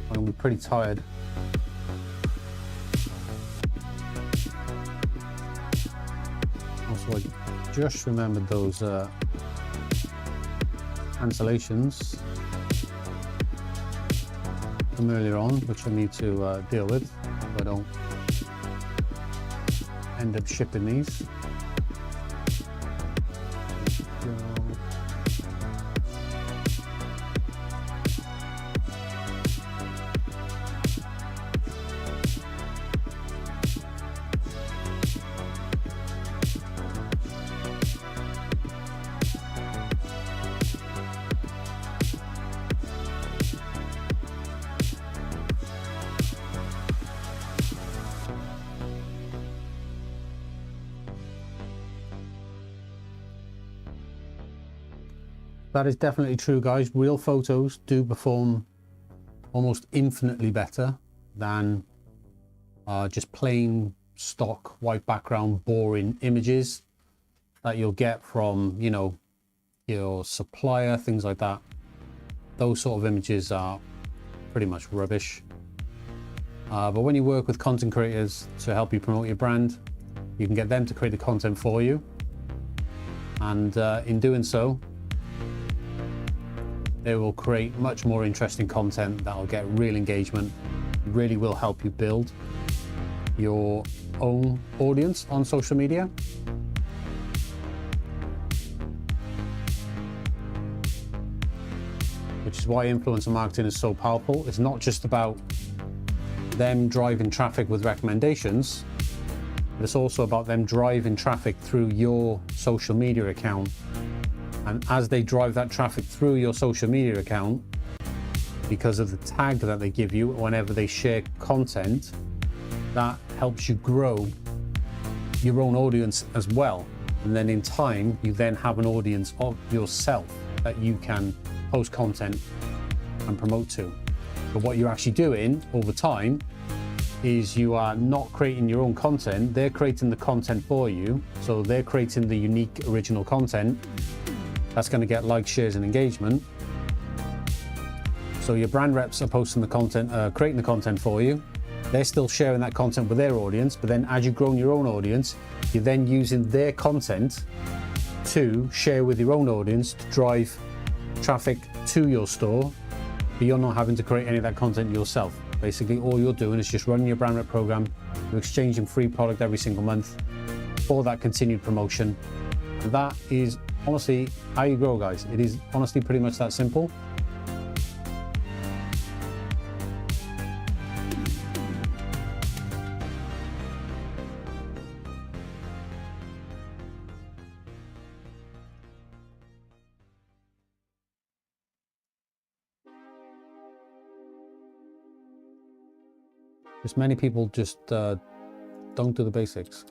I'm going to be pretty tired. Also, I just remembered those cancellations from earlier on, which I need to deal with if I don't end up shipping these. That is definitely true, guys. Real photos do perform almost infinitely better than just plain stock white background boring images that you'll get from, you know, your supplier, things like that. Those sort of images are pretty much rubbish. But when you work with content creators to help you promote your brand, you can get them to create the content for you. And in doing so, they will create much more interesting content that will get real engagement, really will help you build your own audience on social media. Which is why influencer marketing is so powerful. It's not just about them driving traffic with recommendations, but it's also about them driving traffic through your social media account. And as they drive that traffic through your social media account, because of the tag that they give you whenever they share content, that helps you grow your own audience as well. And then in time, you then have an audience of yourself that you can post content and promote to. But what you're actually doing over time is you are not creating your own content, they're creating the content for you. So they're creating the unique original content that's going to get likes, shares, and engagement. So your brand reps are posting the content, creating the content for you. They're still sharing that content with their audience, but then as you've grown your own audience, you're then using their content to share with your own audience to drive traffic to your store, but you're not having to create any of that content yourself. Basically, all you're doing is just running your brand rep program, you're exchanging free product every single month for that continued promotion. And that is honestly how you grow, guys. It is honestly pretty much that simple. Just many people just don't do the basics.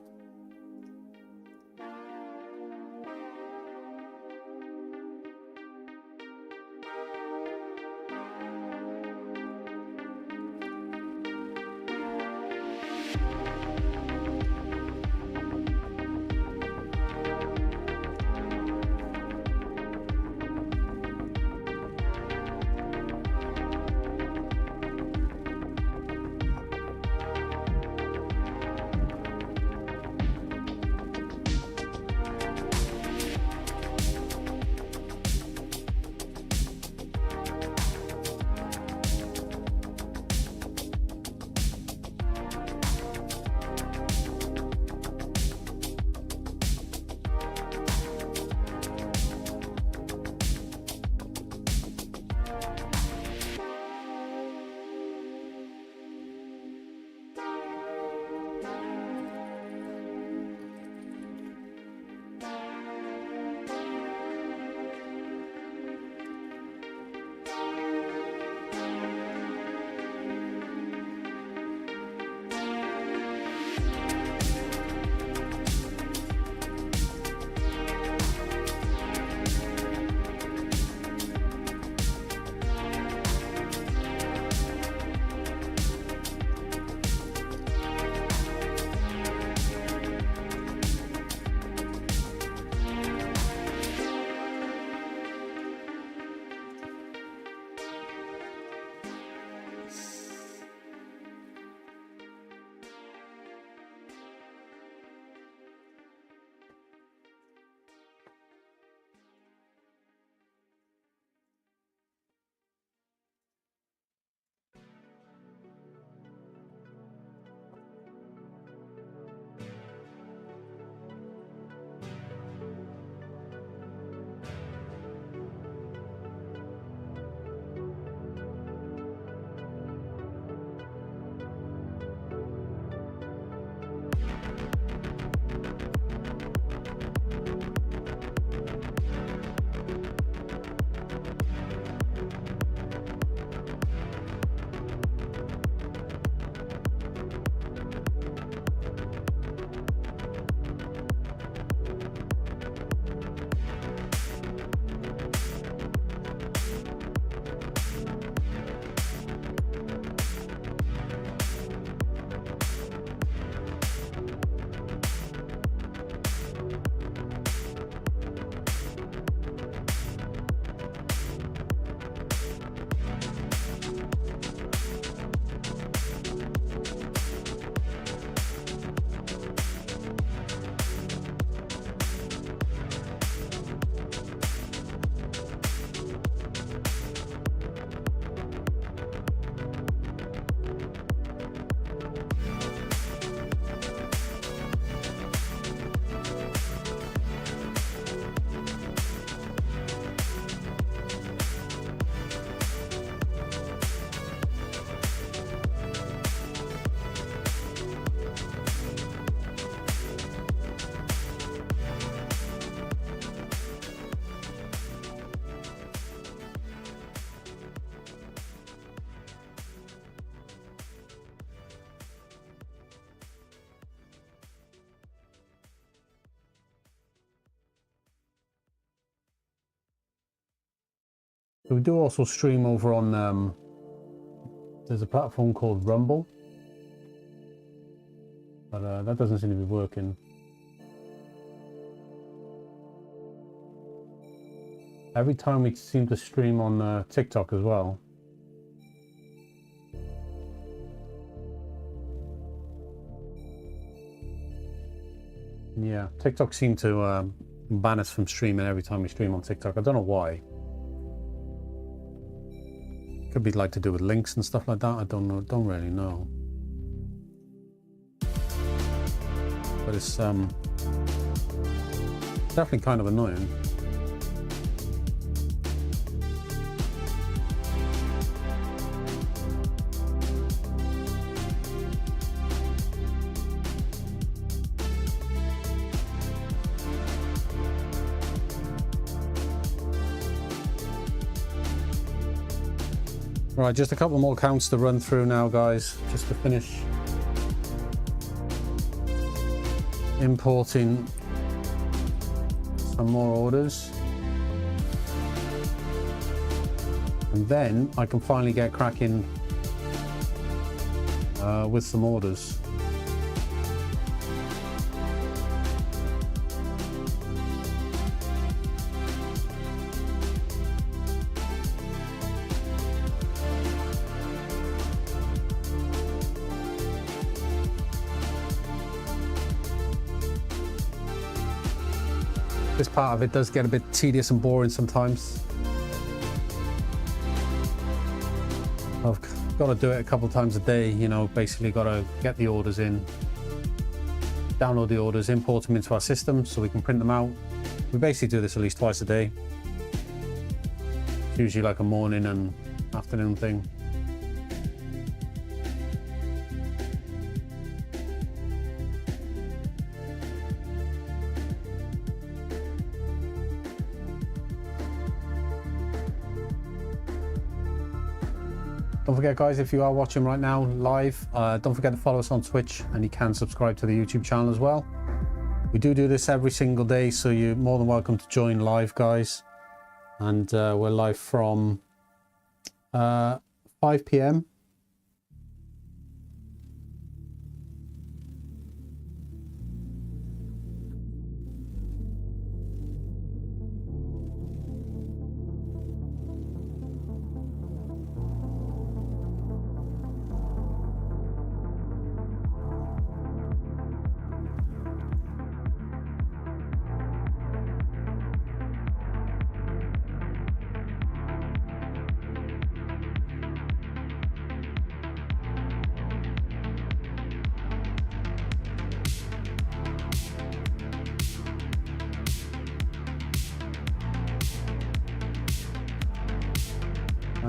We do also stream over on, there's a platform called Rumble, but that doesn't seem to be working. Every time we seem to stream on TikTok as well. Yeah, TikTok seemed to ban us from streaming every time we stream on TikTok. I don't know why. Could be like to do with links and stuff like that. I don't know. Don't really know. But it's definitely kind of annoying. Right, just a couple more accounts to run through now, guys, just to finish importing some more orders. And then I can finally get cracking with some orders. This part of it does get a bit tedious and boring sometimes. I've got to do it a couple times a day, you know, basically got to get the orders in, download the orders, import them into our system so we can print them out. We basically do this at least twice a day. It's usually like a morning and afternoon thing. Don't forget, guys, if you are watching right now live, don't forget to follow us on Twitch, and you can subscribe to the YouTube channel as well. We do this every single day, so you're more than welcome to join live, guys. And we're live from 5 p.m.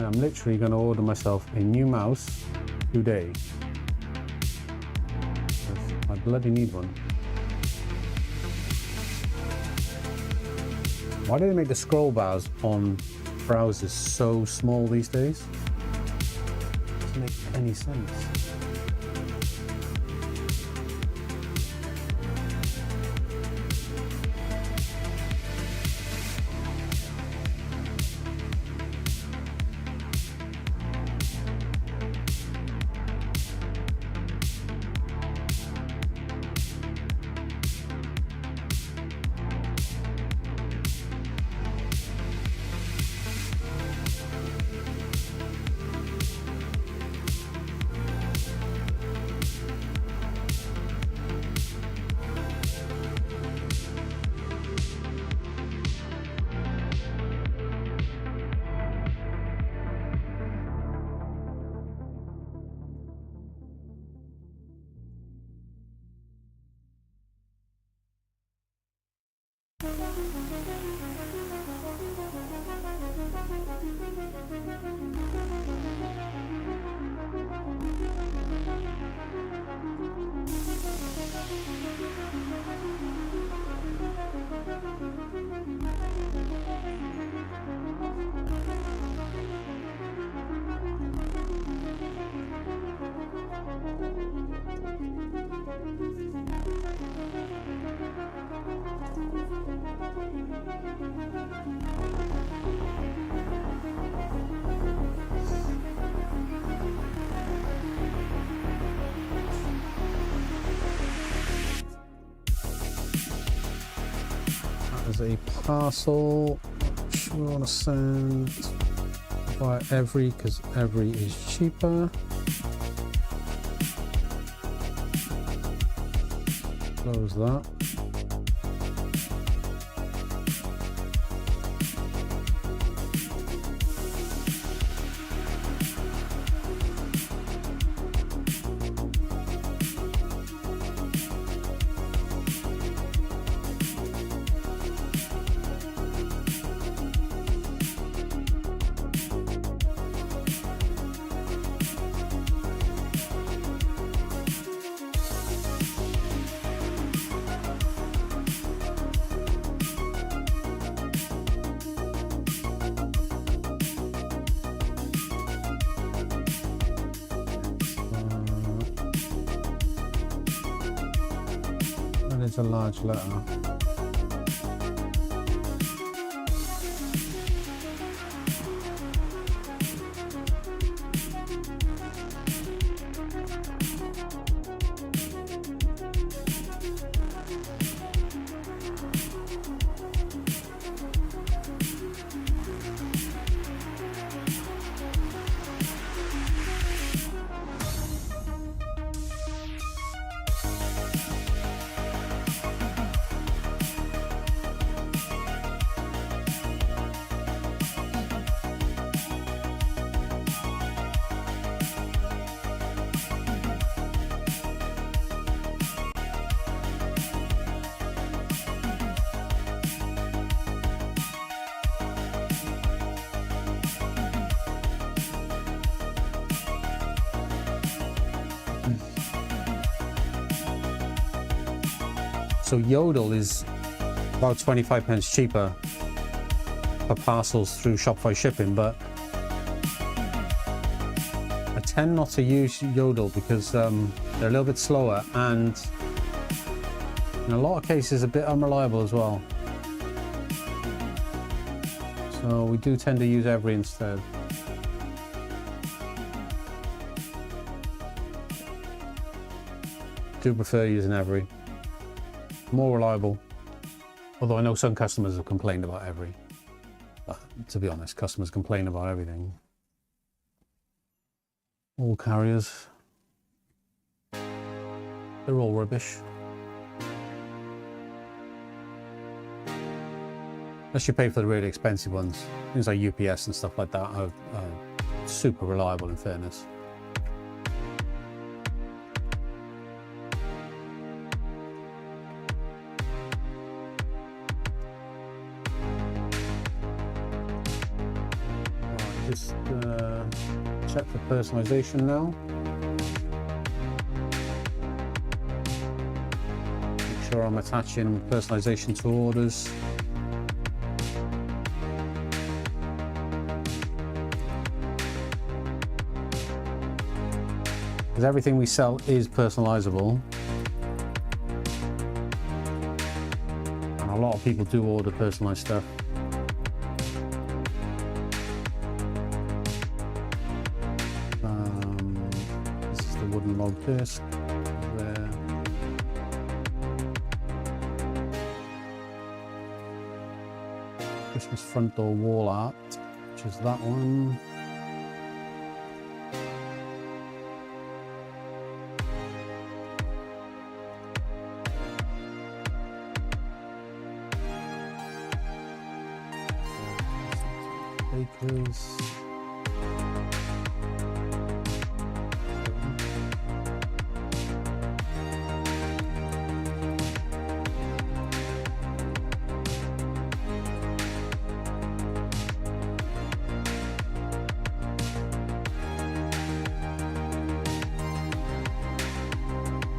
I'm literally going to order myself a new mouse today. I bloody need one. Why do they make the scroll bars on browsers so small these days? Doesn't make any sense. parcel, which we want to send via Every because Every is cheaper. Close that. That is a large letter. So Yodel is about 25 pence cheaper for parcels through Shopify shipping, but I tend not to use Yodel because they're a little bit slower and in a lot of cases a bit unreliable as well. So we do tend to use Every instead. Do prefer using Every. More reliable. Although I know some customers have complained about Every. But to be honest, customers complain about everything. All carriers. They're all rubbish. Unless you pay for the really expensive ones. Things like UPS and stuff like that are super reliable in fairness. Just check for personalization now. Make sure I'm attaching personalization to orders. Because everything we sell is personalizable. And a lot of people do order personalized stuff. Wooden log disc there. Christmas front door wall art, which is that one. Bakers.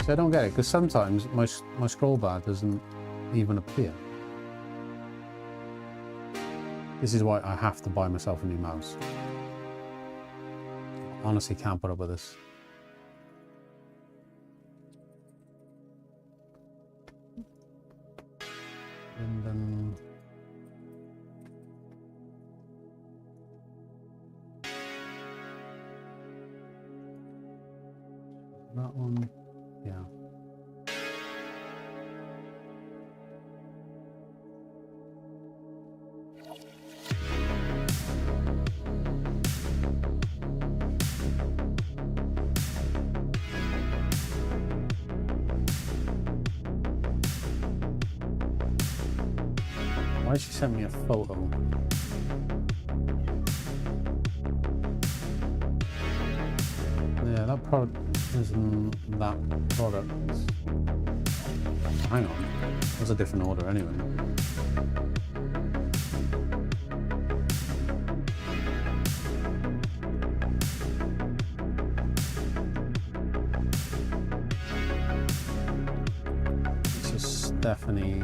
I don't get it because sometimes my scroll bar doesn't even appear. This is why I have to buy myself a new mouse. Honestly, can't put up with this. And then that one. Yeah. Why did she send me a photo? Yeah, that product isn't that product. Hang on, that's a different order anyway. This is Stephanie.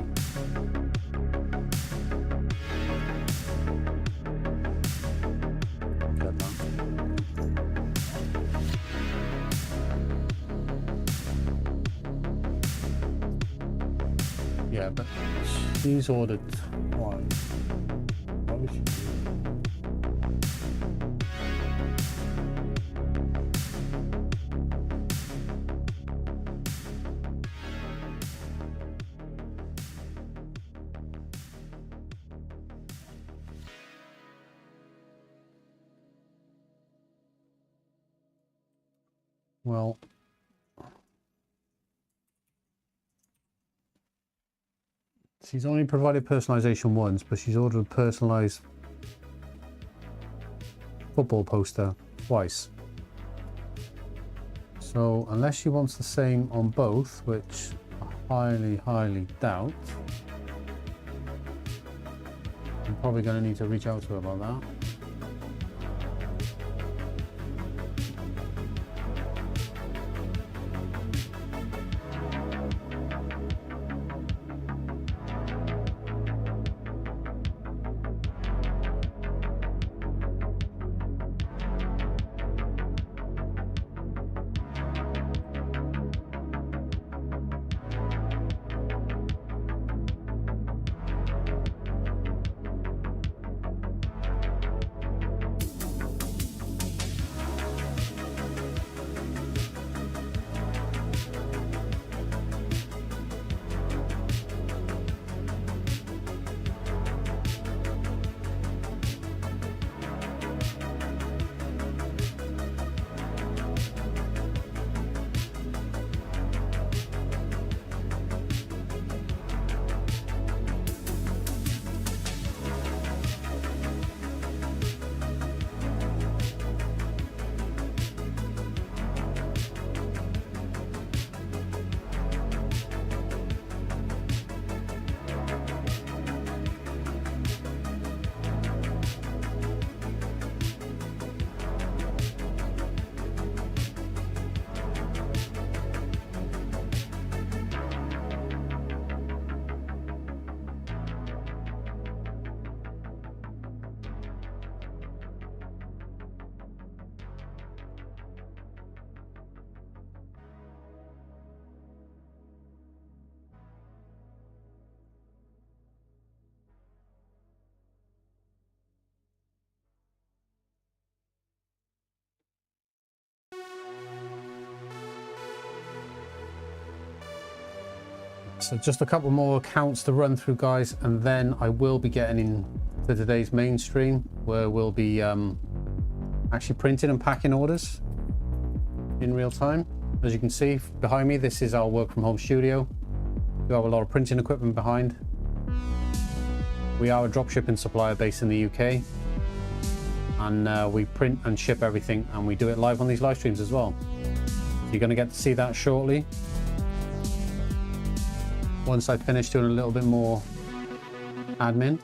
Get that. Yeah, but she's ordered twice. Why would she do that? Well, she's only provided personalization once, but she's ordered a personalized football poster twice. So unless she wants the same on both, which I highly doubt, I'm probably going to need to reach out to her about that. So just a couple more accounts to run through, guys, and then I will be getting into today's main stream where we'll be actually printing and packing orders in real time. As you can see behind me, this is our work from home studio. We have a lot of printing equipment behind. We are a dropshipping supplier based in the UK, and we print and ship everything, and we do it live on these live streams as well. So you're going to get to see that shortly. Once I finish doing a little bit more admin.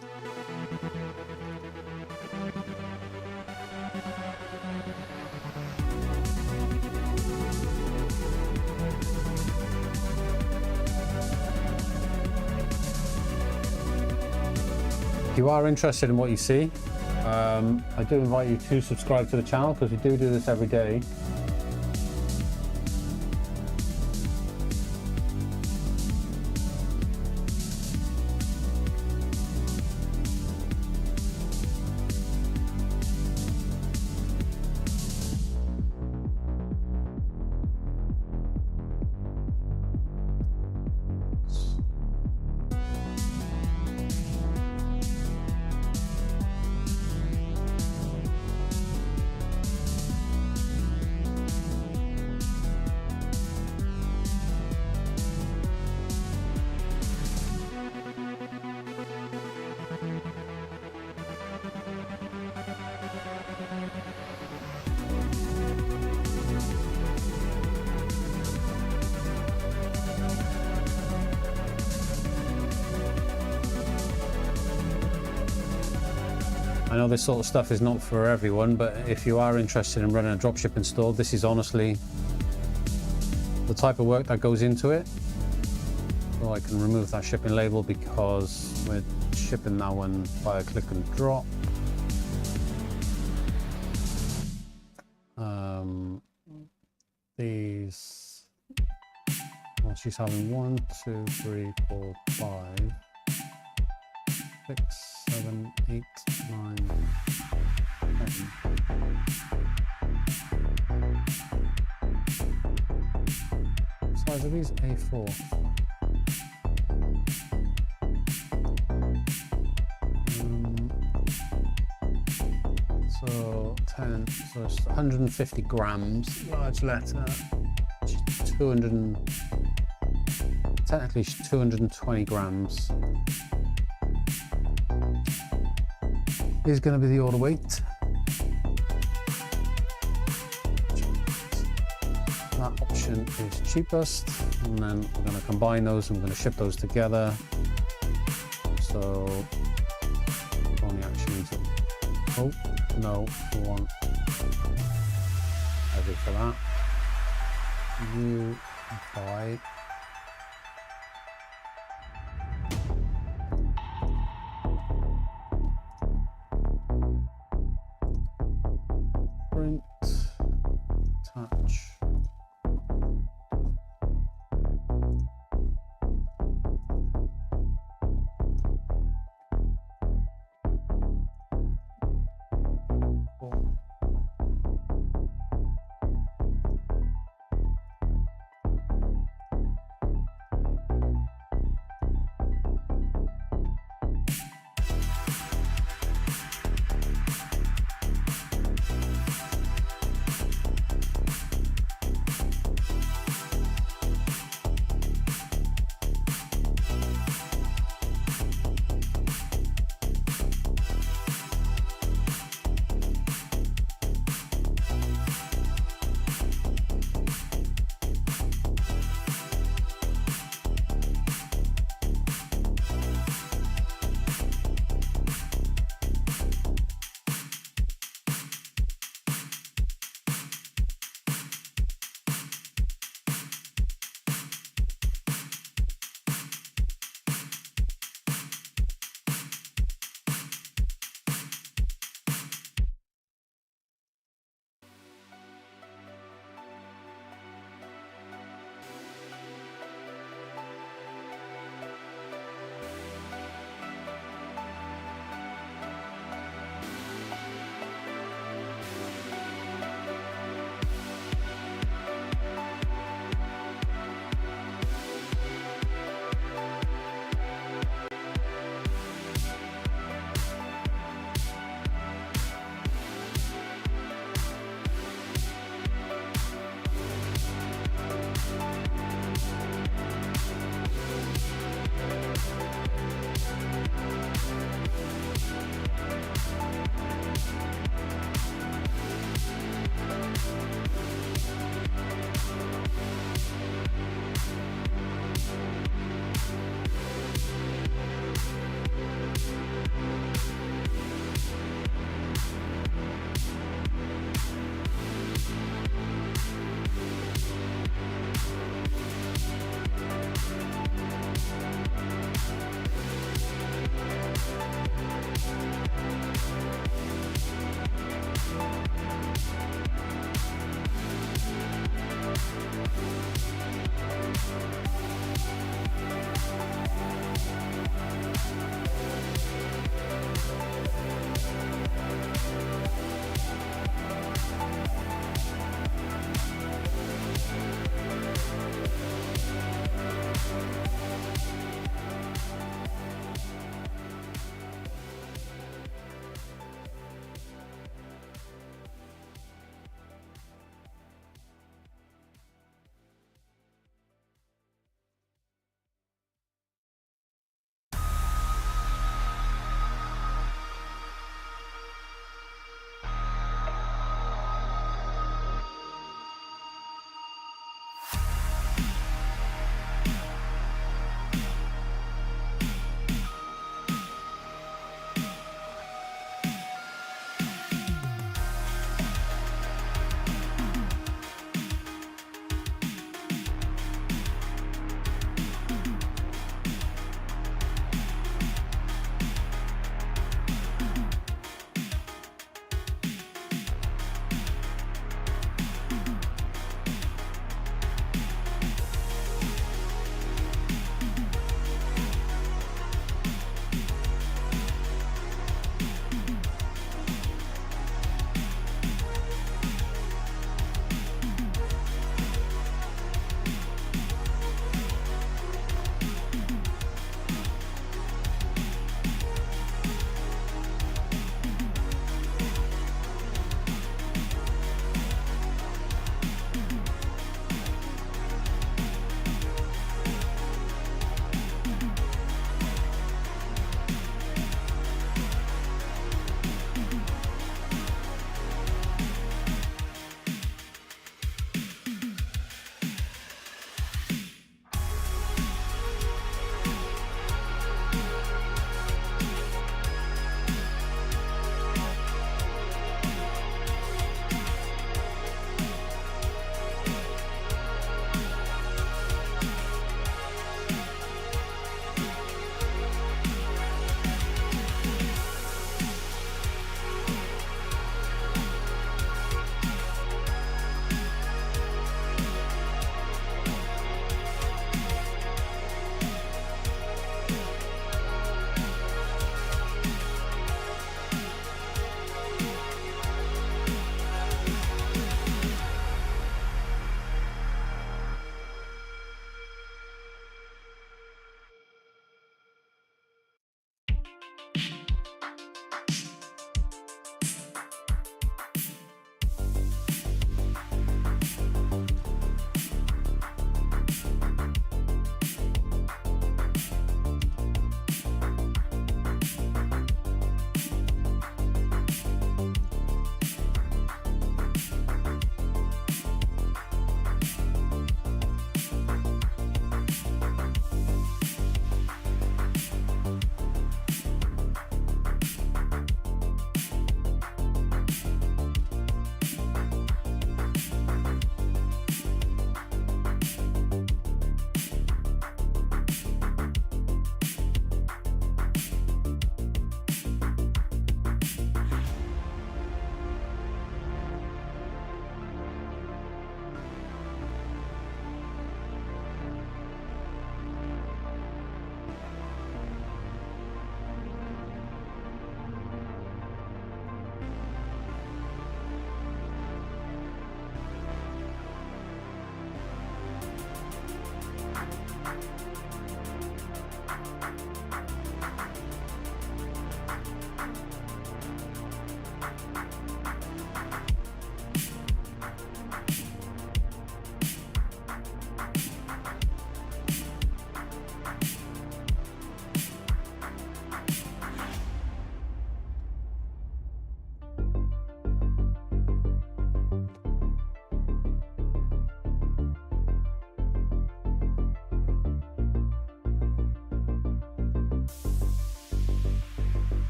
If you are interested in what you see, I do invite you to subscribe to the channel because we do this every day. I know this sort of stuff is not for everyone, but if you are interested in running a dropshipping store, this is honestly the type of work that goes into it. So I can remove that shipping label because we're shipping that one via click and drop. These, well, she's having 1, 2, 3, 4, 5, 6, 7, 8, 9, 10. What size are these? A4. So 10, so it's 150 grams, large letter, 200, technically 220 grams is going to be the order weight. That option is cheapest, and then we're going to combine those and we're going to ship those together. So only actually need to, oh no, we want heavy for that. You buy print, touch.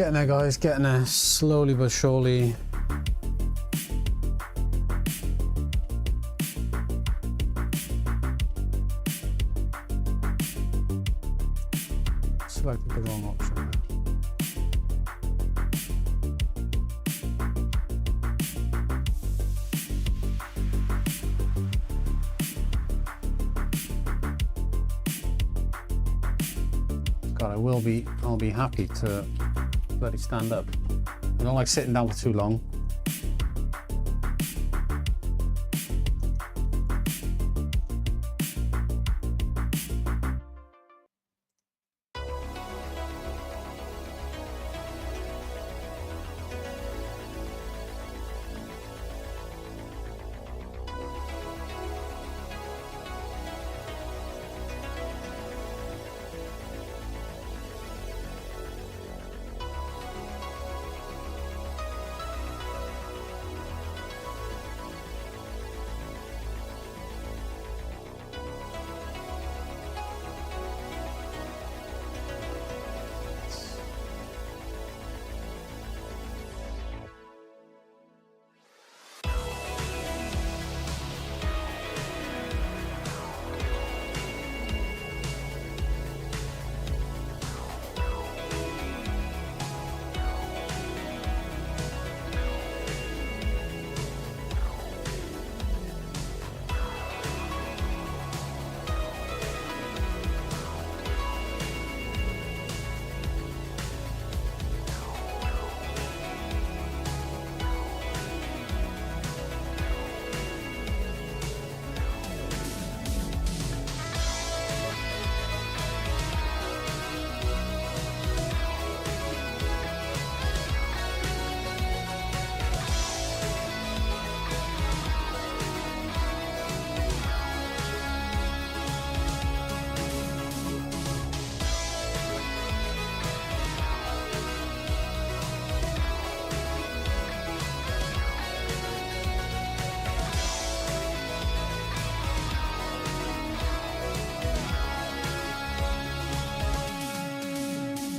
Getting there, guys, getting there, slowly but surely. Selected the wrong option there. God, I'll be happy to let it stand up. I don't like sitting down for too long.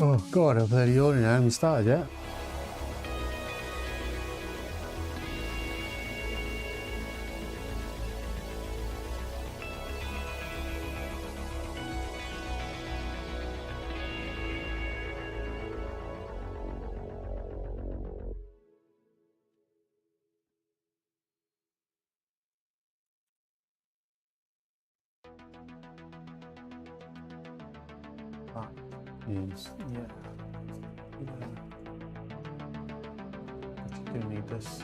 Oh God, I've bloody yawning, I haven't even started yet. Is, yeah. Actually do need this.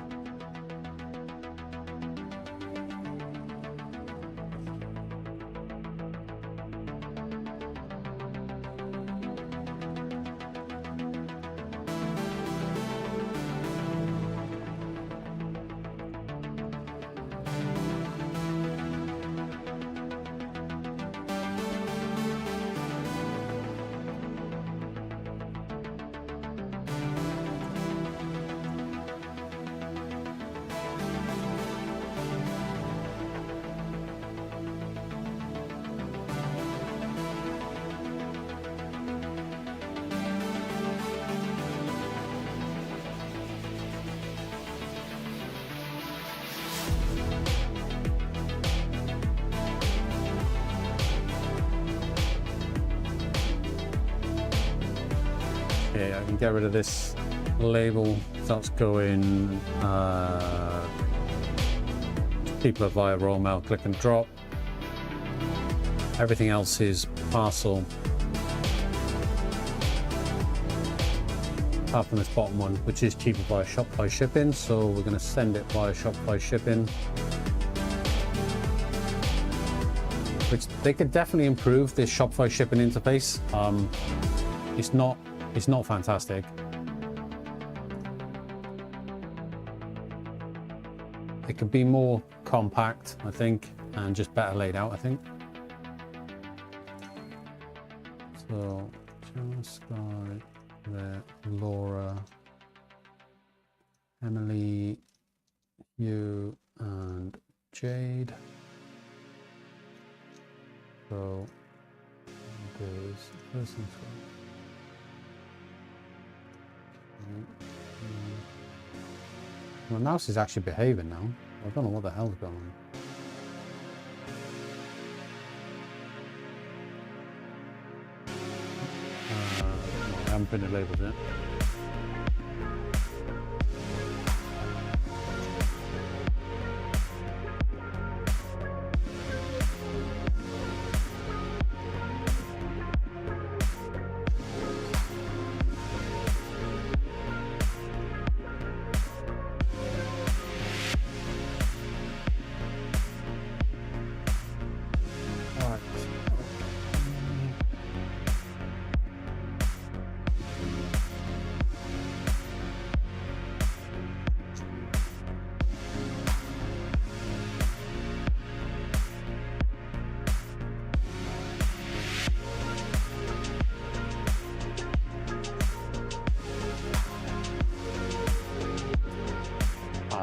Okay, I can get rid of this label. That's going people are via raw mail, click and drop. Everything else is parcel. Apart from this bottom one, which is cheaper via Shopify shipping, so we're going to send it via Shopify shipping. Which they could definitely improve this Shopify shipping interface. It's not fantastic. It could be more compact, I think, and just better laid out, I think. So, just like there, Laura, Emily, you, and Jade. So, there's person. My mouse is actually behaving now. I don't know what the hell's going on. I haven't printed labels yet.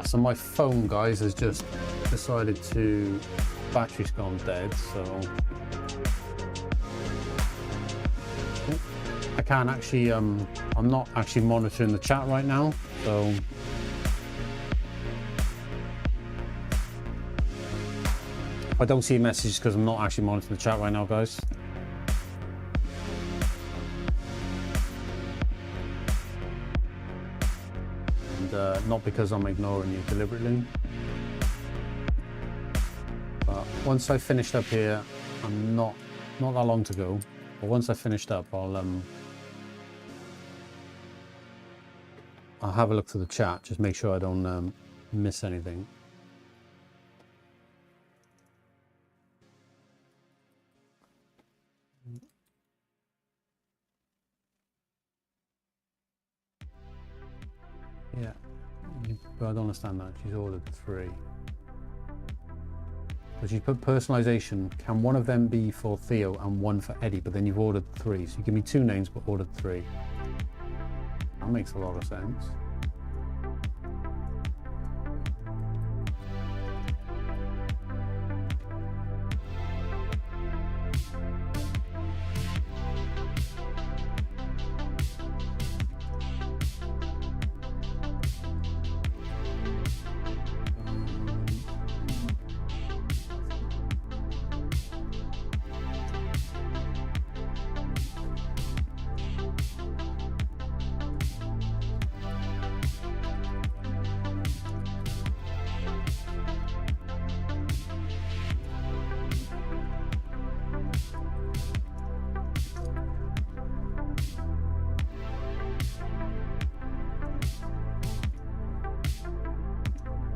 So my phone, guys, has just decided to, battery's gone dead, so I can't actually, I'm not actually monitoring the chat right now, so if I don't see a message because I'm not actually monitoring the chat right now, guys. Not because I'm ignoring you deliberately, but once I finished up here, I'm not that long to go, but once I finished up, I'll have a look through the chat, just make sure I don't miss anything. Yeah. But I don't understand that. She's ordered 3. But she put personalization. Can one of them be for Theo and one for Eddie? But then you've ordered 3. So you give me 2 names but ordered 3. That makes a lot of sense.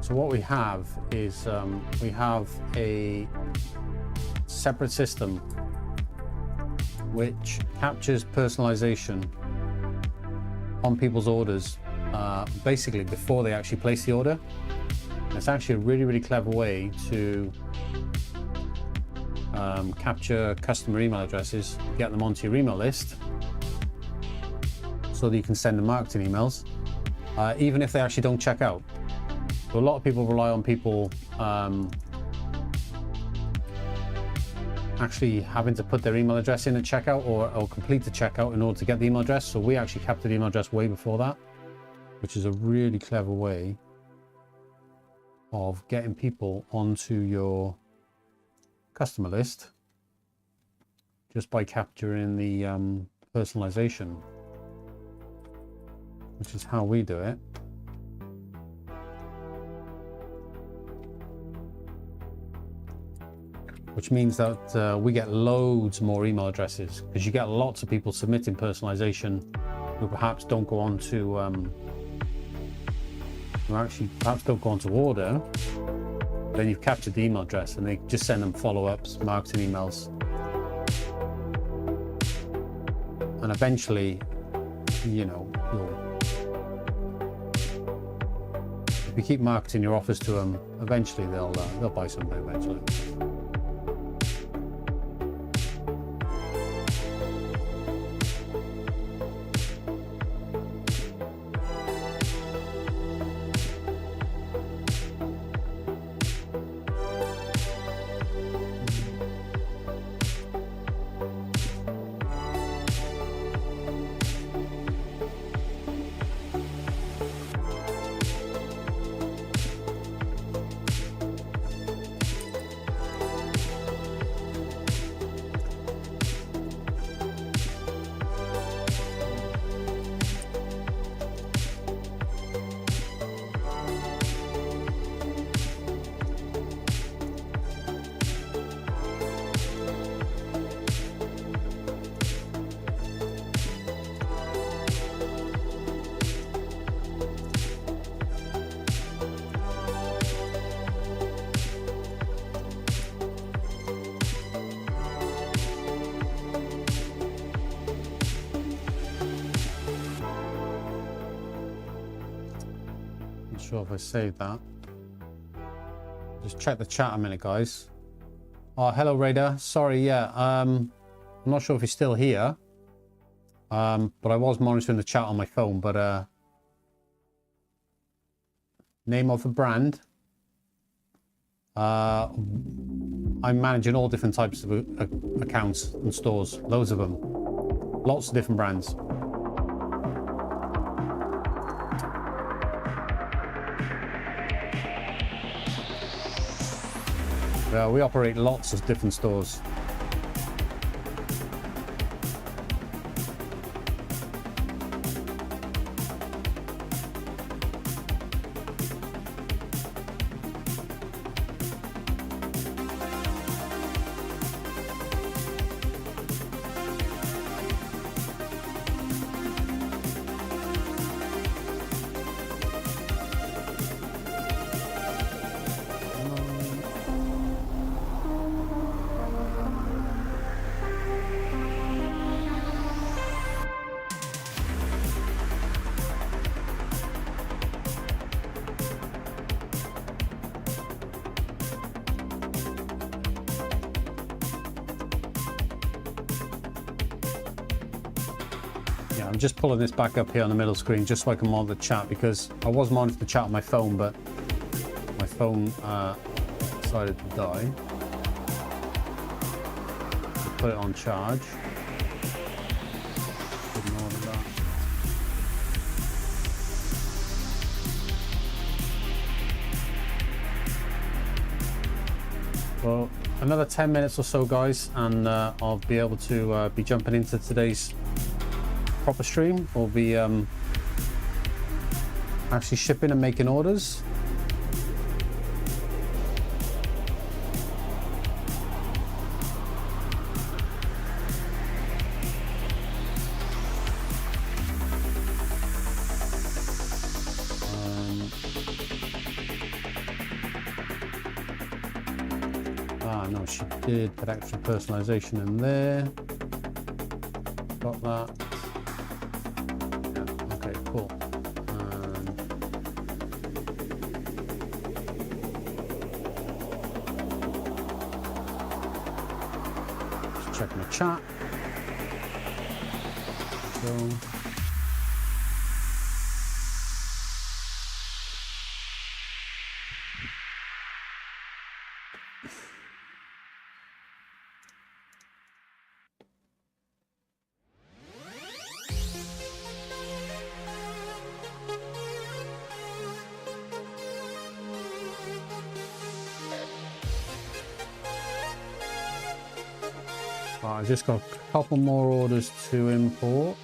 So what we have is we have a separate system which captures personalization on people's orders basically before they actually place the order. And it's actually a really clever way to capture customer email addresses, get them onto your email list so that you can send them marketing emails even if they actually don't check out. So a lot of people rely on people actually having to put their email address in at checkout or complete the checkout in order to get the email address. So we actually capture the email address way before that, which is a really clever way of getting people onto your customer list just by capturing the personalization, which is how we do it. Which means that we get loads more email addresses because you get lots of people submitting personalization who perhaps don't go on to perhaps don't go on to order. Then you've captured the email address and they just send them follow-ups, marketing emails, and eventually, you know, if you keep marketing your offers to them, eventually they'll buy something eventually. sure if I saved that. Just check the chat a minute, guys. Oh, hello, Raider. Sorry, yeah. I'm not sure if he's still here. But I was monitoring the chat on my phone. But name of the brand. I'm managing all different types of accounts and stores. Loads of them. Lots of different brands. We operate lots of different stores. I'm just pulling this back up here on the middle screen just so I can monitor the chat, because I was monitoring the chat on my phone, but my phone decided to die. I'll put it on charge. Ignore that. Well, another 10 minutes or so, guys, and I'll be able to be jumping into today's proper stream. We'll be actually shipping and making orders. No, she did put extra personalization in there. Got that. Cool. Just check my chat. So. I just got a couple more orders to import.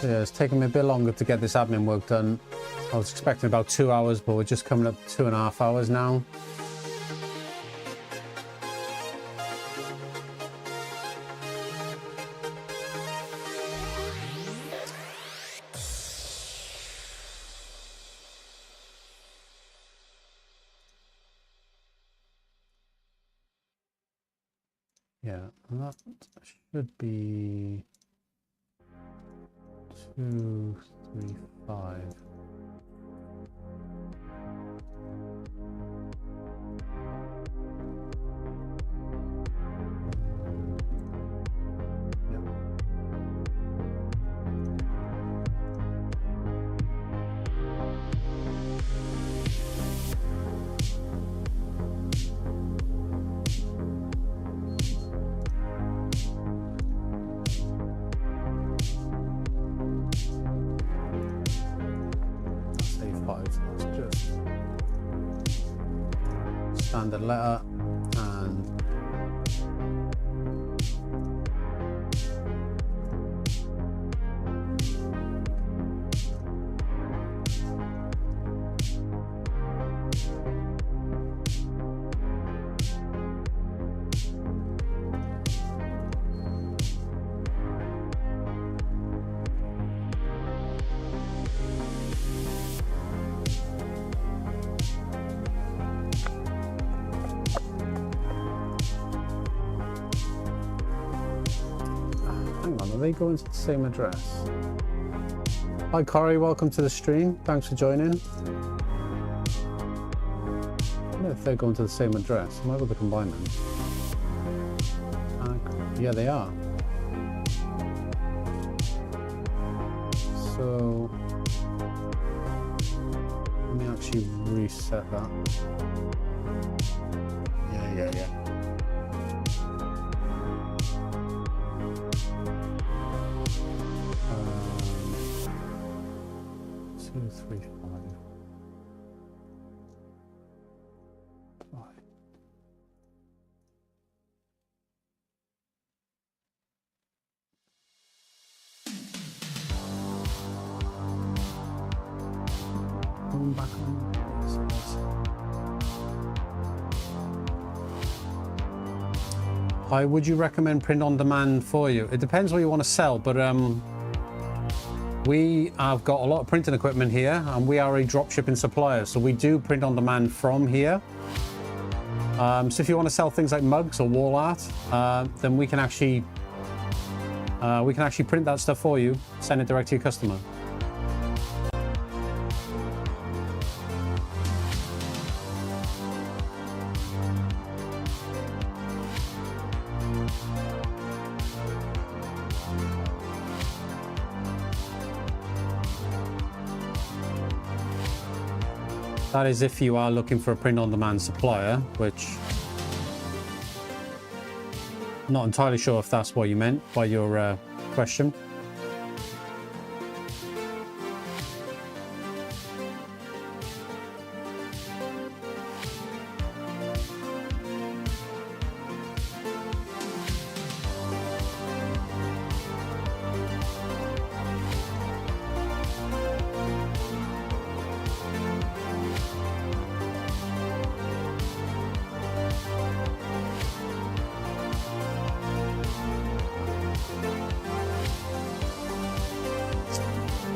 Yeah, it's taken me a bit longer to get this admin work done. I was expecting about 2 hours, but we're just coming up 2.5 hours now. Yeah, and that should be 235. Standard letter and hang on, are they going to the same address? Hi Corey, welcome to the stream. Thanks for joining. I wonder if they're going to the same address. I might be able to combine them. Yeah, they are. So let me actually reset that. Yeah. 235. Going back on. Hi, would you recommend print on demand for you? It depends what you want to sell, but we have got a lot of printing equipment here and we are a drop shipping supplier, so we do print on demand from here. So if you want to sell things like mugs or wall art, then we can actually print that stuff for you, send it direct to your customer. That is if you are looking for a print-on-demand supplier, which I'm not entirely sure if that's what you meant by your question.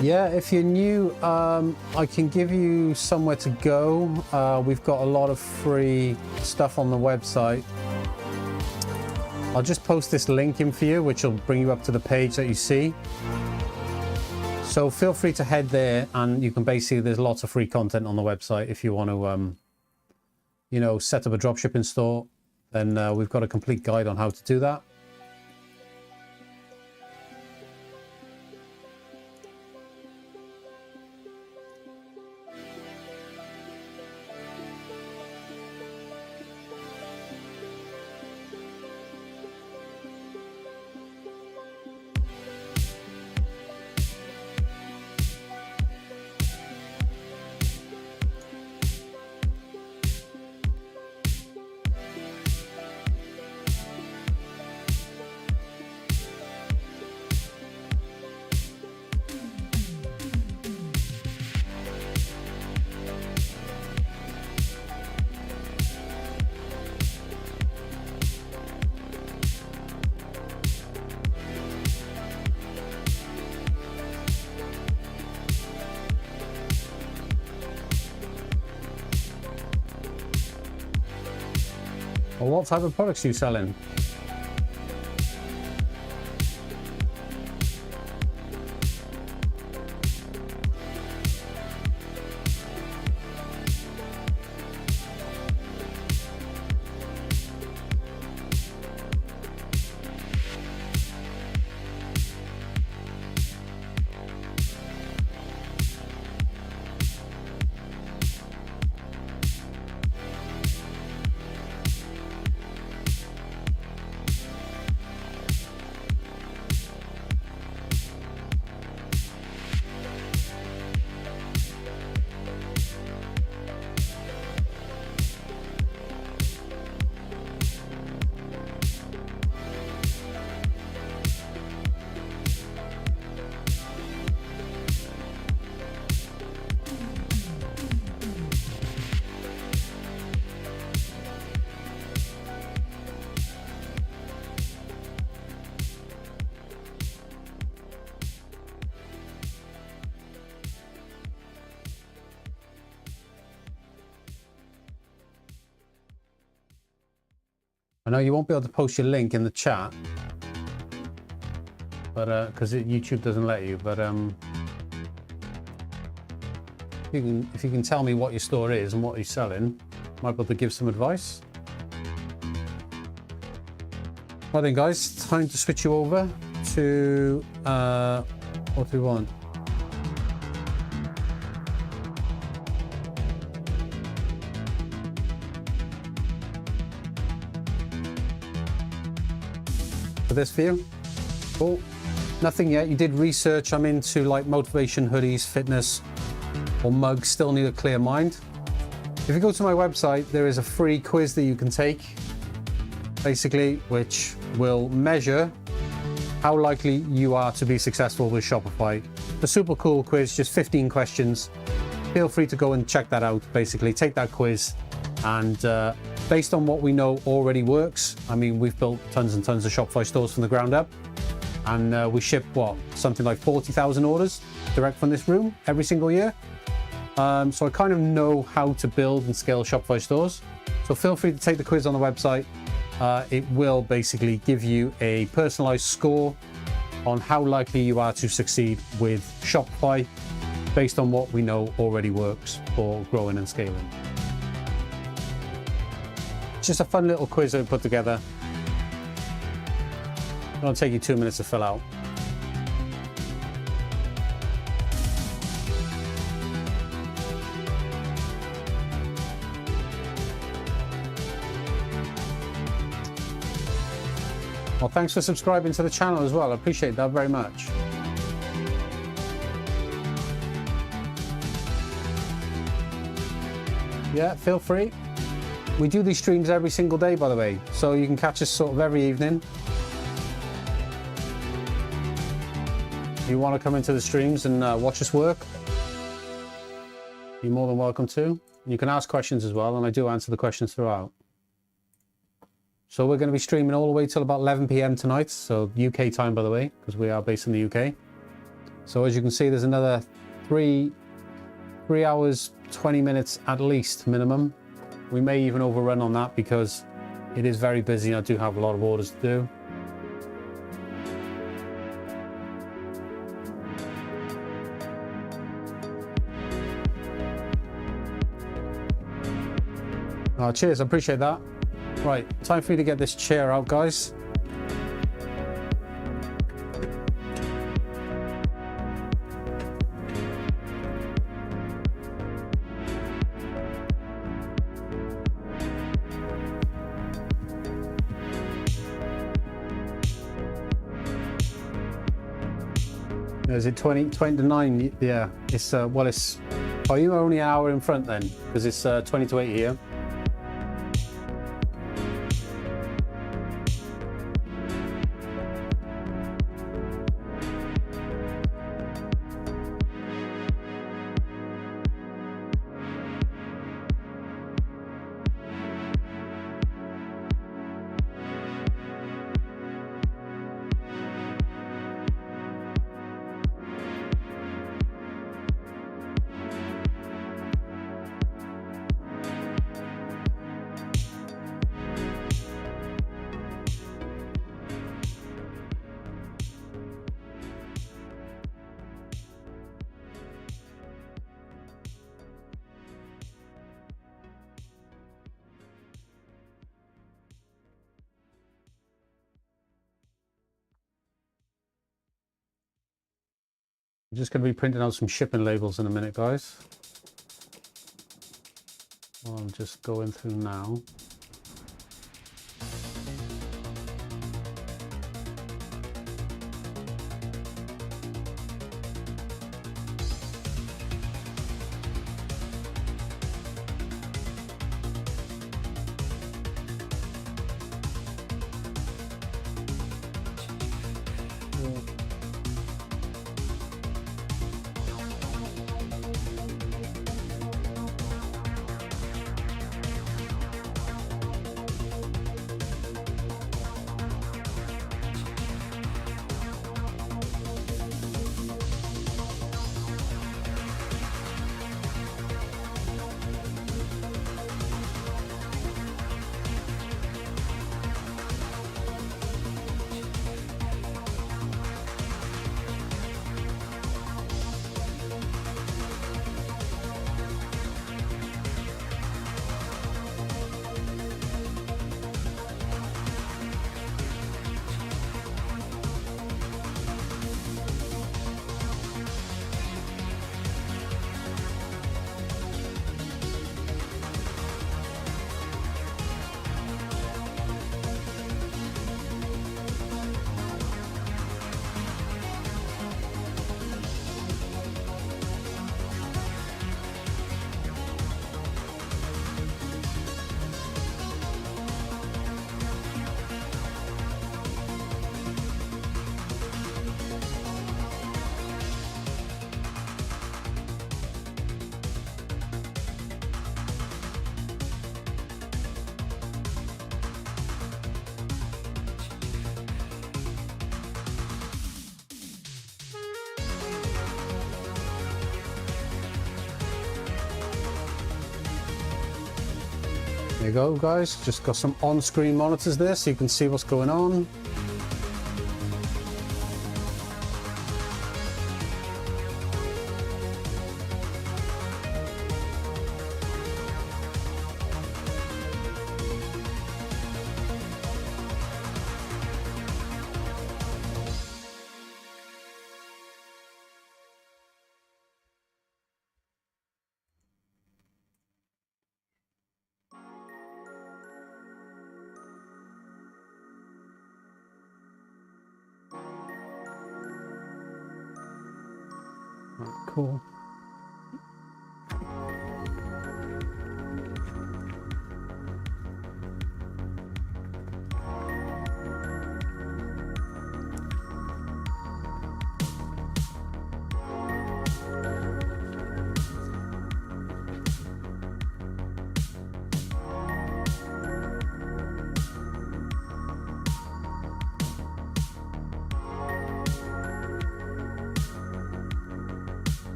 Yeah, if you're new, I can give you somewhere to go. We've got a lot of free stuff on the website. I'll just post this link in for you, which will bring you up to the page that you see. So feel free to head there, and you can basically, there's lots of free content on the website if you want to, you know, set up a dropshipping store. Then we've got a complete guide on how to do that. Well, what type of products are you selling? I know you won't be able to post your link in the chat, but because YouTube doesn't let you. But if you can tell me what your store is and what you're selling, I might be able to give some advice. Right then, guys, time to switch you over to what do we want? For this view. Oh, nothing yet. You did research. I'm into like motivation hoodies, fitness, or mugs. Still need a clear mind. If you go to my website, there is a free quiz that you can take, basically, which will measure how likely you are to be successful with Shopify. A super cool quiz, just 15 questions. Feel free to go and check that out. Basically, take that quiz, and based on what we know already works. I mean, we've built tons and tons of Shopify stores from the ground up, and we ship something like 40,000 orders direct from this room every single year. So I kind of know how to build and scale Shopify stores. So feel free to take the quiz on the website. It will basically give you a personalized score on how likely you are to succeed with Shopify based on what we know already works for growing and scaling. It's just a fun little quiz that we put together. It'll take you 2 minutes to fill out. Well, thanks for subscribing to the channel as well. I appreciate that very much. Yeah, feel free. We do these streams every single day, by the way, so you can catch us sort of every evening. If you want to come into the streams and watch us work, you're more than welcome to. You can ask questions as well, and I do answer the questions throughout. So we're going to be streaming all the way till about 11 p.m. tonight, so UK time, by the way, because we are based in the UK. So as you can see, there's another 3 hours, 20 minutes at least minimum. We may even overrun on that because it is very busy. I do have a lot of orders to do. Oh, cheers, I appreciate that. Right, time for you to get this chair out, guys. Is it 20 to 9? Yeah, it's well, it's. Oh, you're only an hour in front then, because it's 20 to 8 here. I'm just going to be printing out some shipping labels in a minute, guys. I'm just going through now. you go, guys. Just got some on-screen monitors there so you can see what's going on. Cool.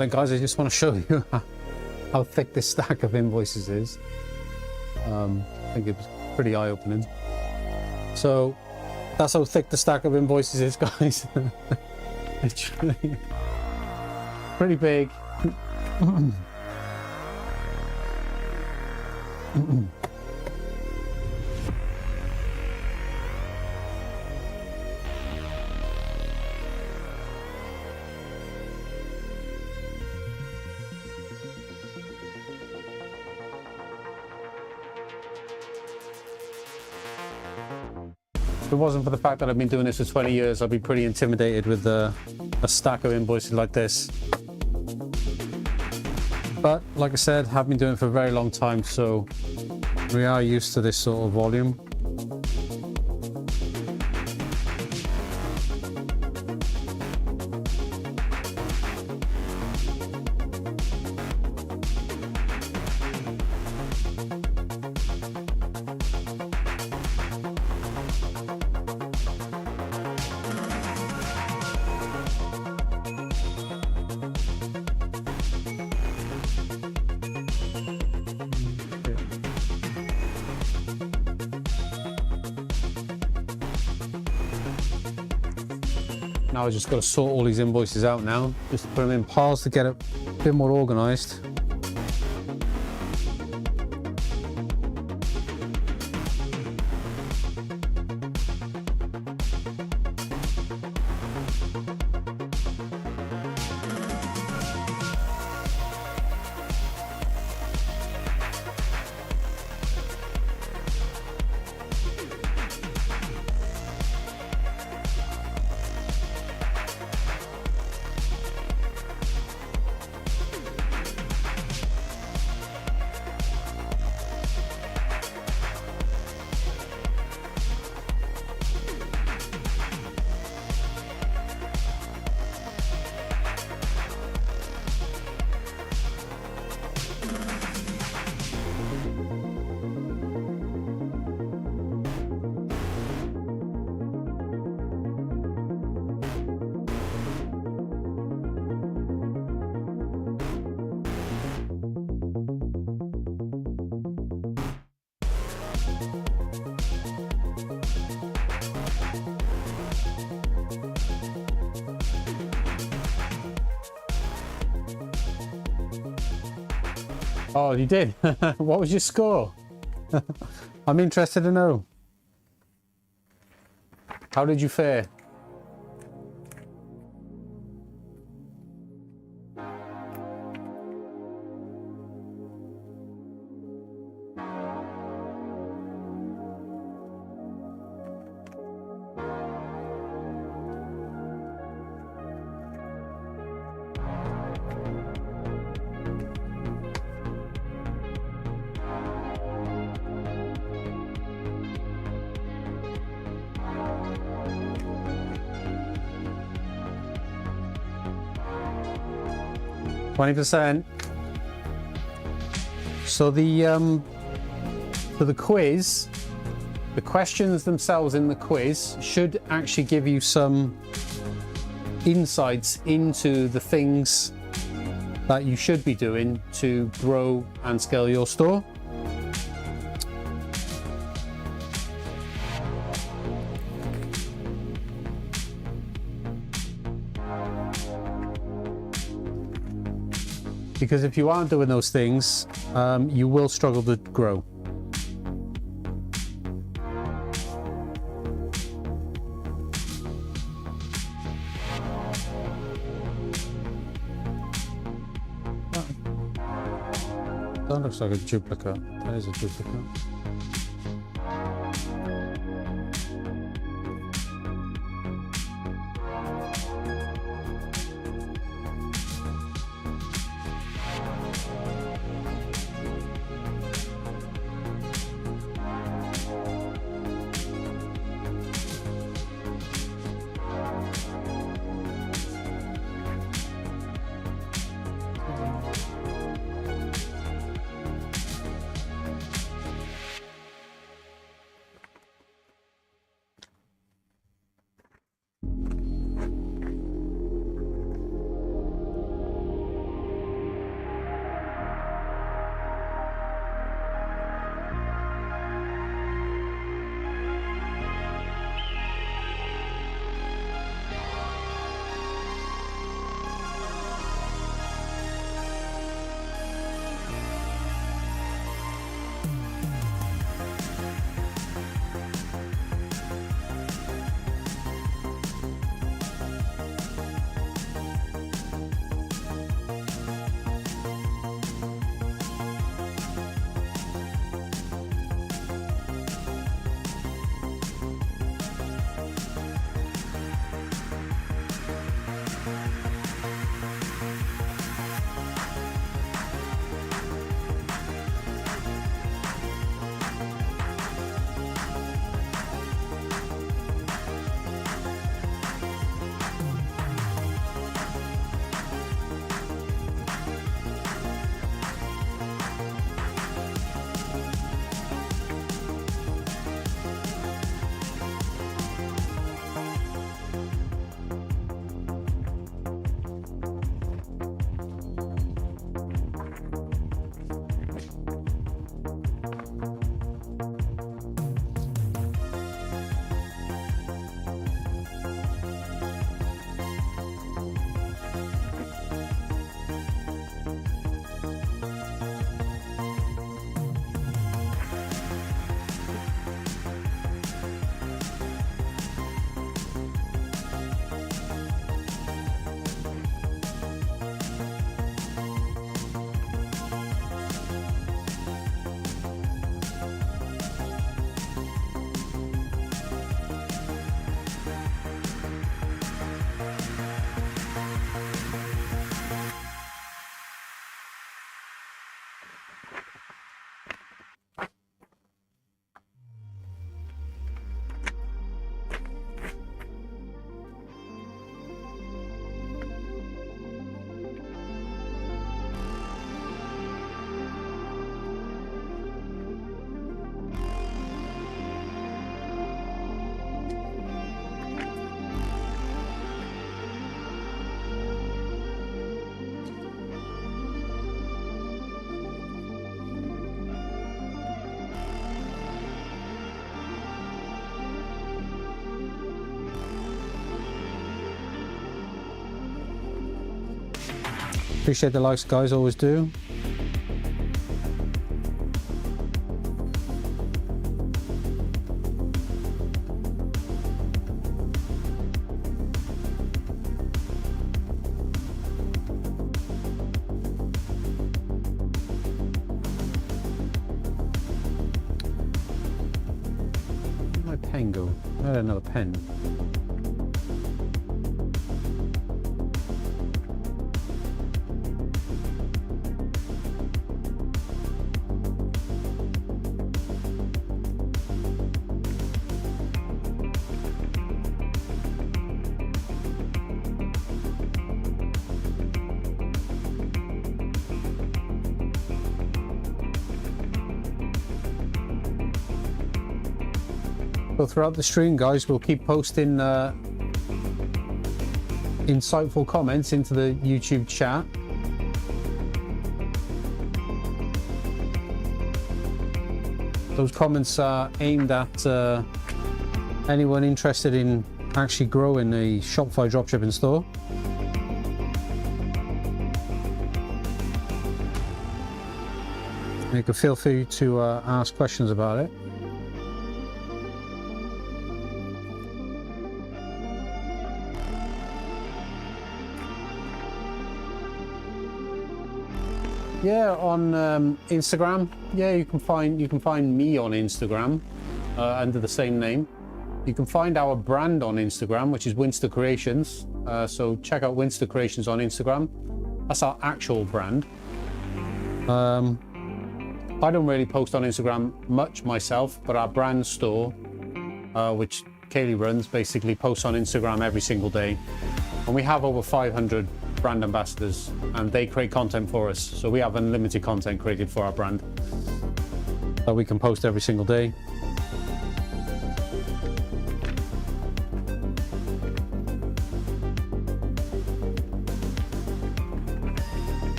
then guys, I just want to show you how thick this stack of invoices is. I think it was pretty eye-opening. So that's how thick the stack of invoices is, guys. Literally pretty big. If it wasn't for the fact that I've been doing this for 20 years, I'd be pretty intimidated with a stack of invoices like this. But like I said, have been doing it for a very long time, so we are used to this sort of volume. Now I just got to sort all these invoices out now, just put them in piles to get it a bit more organized. Oh, you did? What was your score? I'm interested to know. How did you fare? %. So the quiz, the questions themselves in the quiz should actually give you some insights into the things that you should be doing to grow and scale your store. Because if you aren't doing those things, you will struggle to grow. That looks like a duplicate. That is a duplicate. Appreciate the likes, guys, always do. Where'd my pen go? I had another pen. So throughout the stream, guys, we'll keep posting insightful comments into the YouTube chat. Those comments are aimed at anyone interested in actually growing a Shopify dropshipping store. You can feel free to ask questions about it. Yeah, on Instagram. Yeah, you can find me on Instagram under the same name. You can find our brand on Instagram, which is Winster Creations. So check out Winster Creations on Instagram. That's our actual brand. I don't really post on Instagram much myself, but our brand store, which Kaylee runs, basically posts on Instagram every single day. And we have over 500 brand ambassadors, and they create content for us. So we have unlimited content created for our brand that we can post every single day.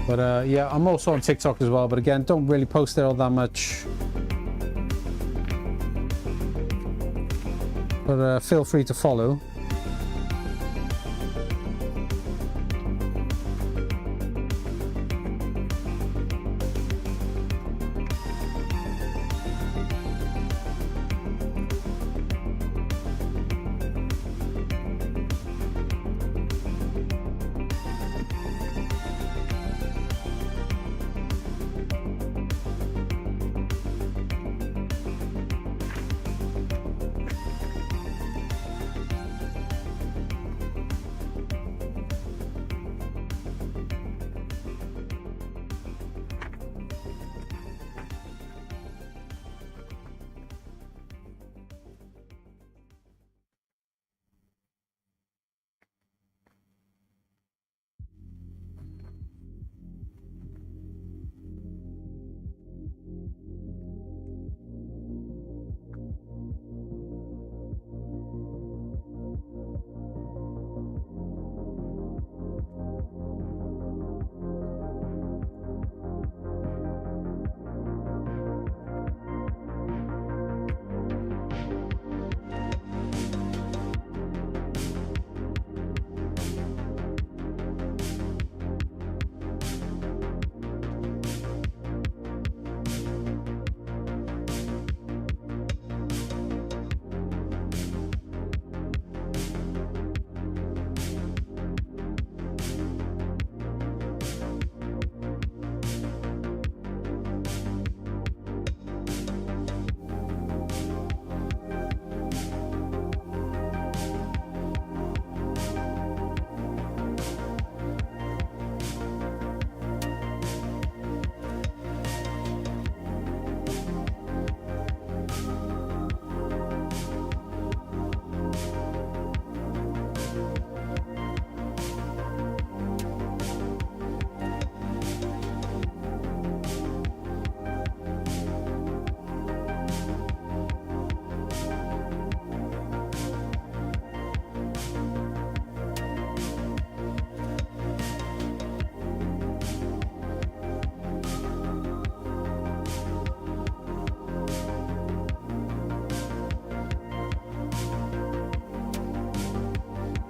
But yeah, I'm also on TikTok as well, but again, don't really post there all that much. But feel free to follow.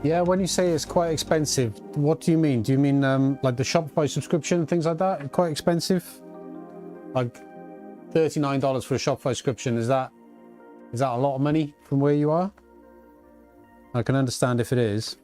Yeah, when you say it's quite expensive, what do you mean? Do you mean like the Shopify subscription and things like that? Quite expensive? Like $39 for a Shopify subscription, is that a lot of money from where you are? I can understand if it is.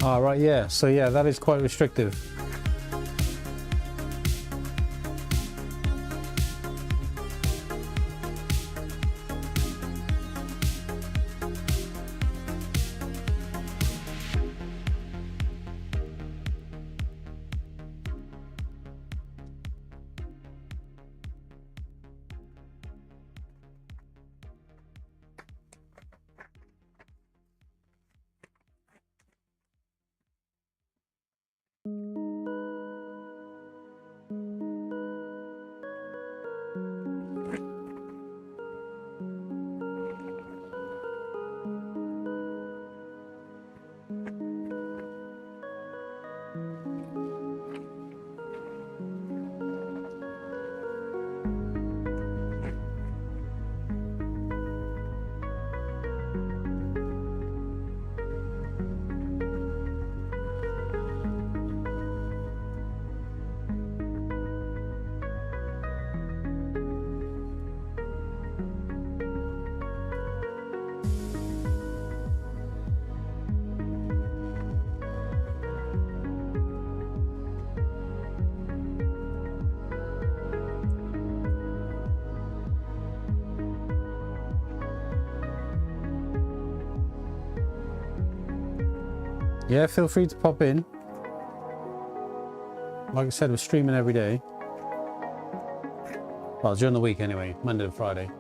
Oh, right, yeah. So yeah, that is quite restrictive. Yeah, feel free to pop in. Like I said, we're streaming every day. Well, during the week anyway, Monday to Friday.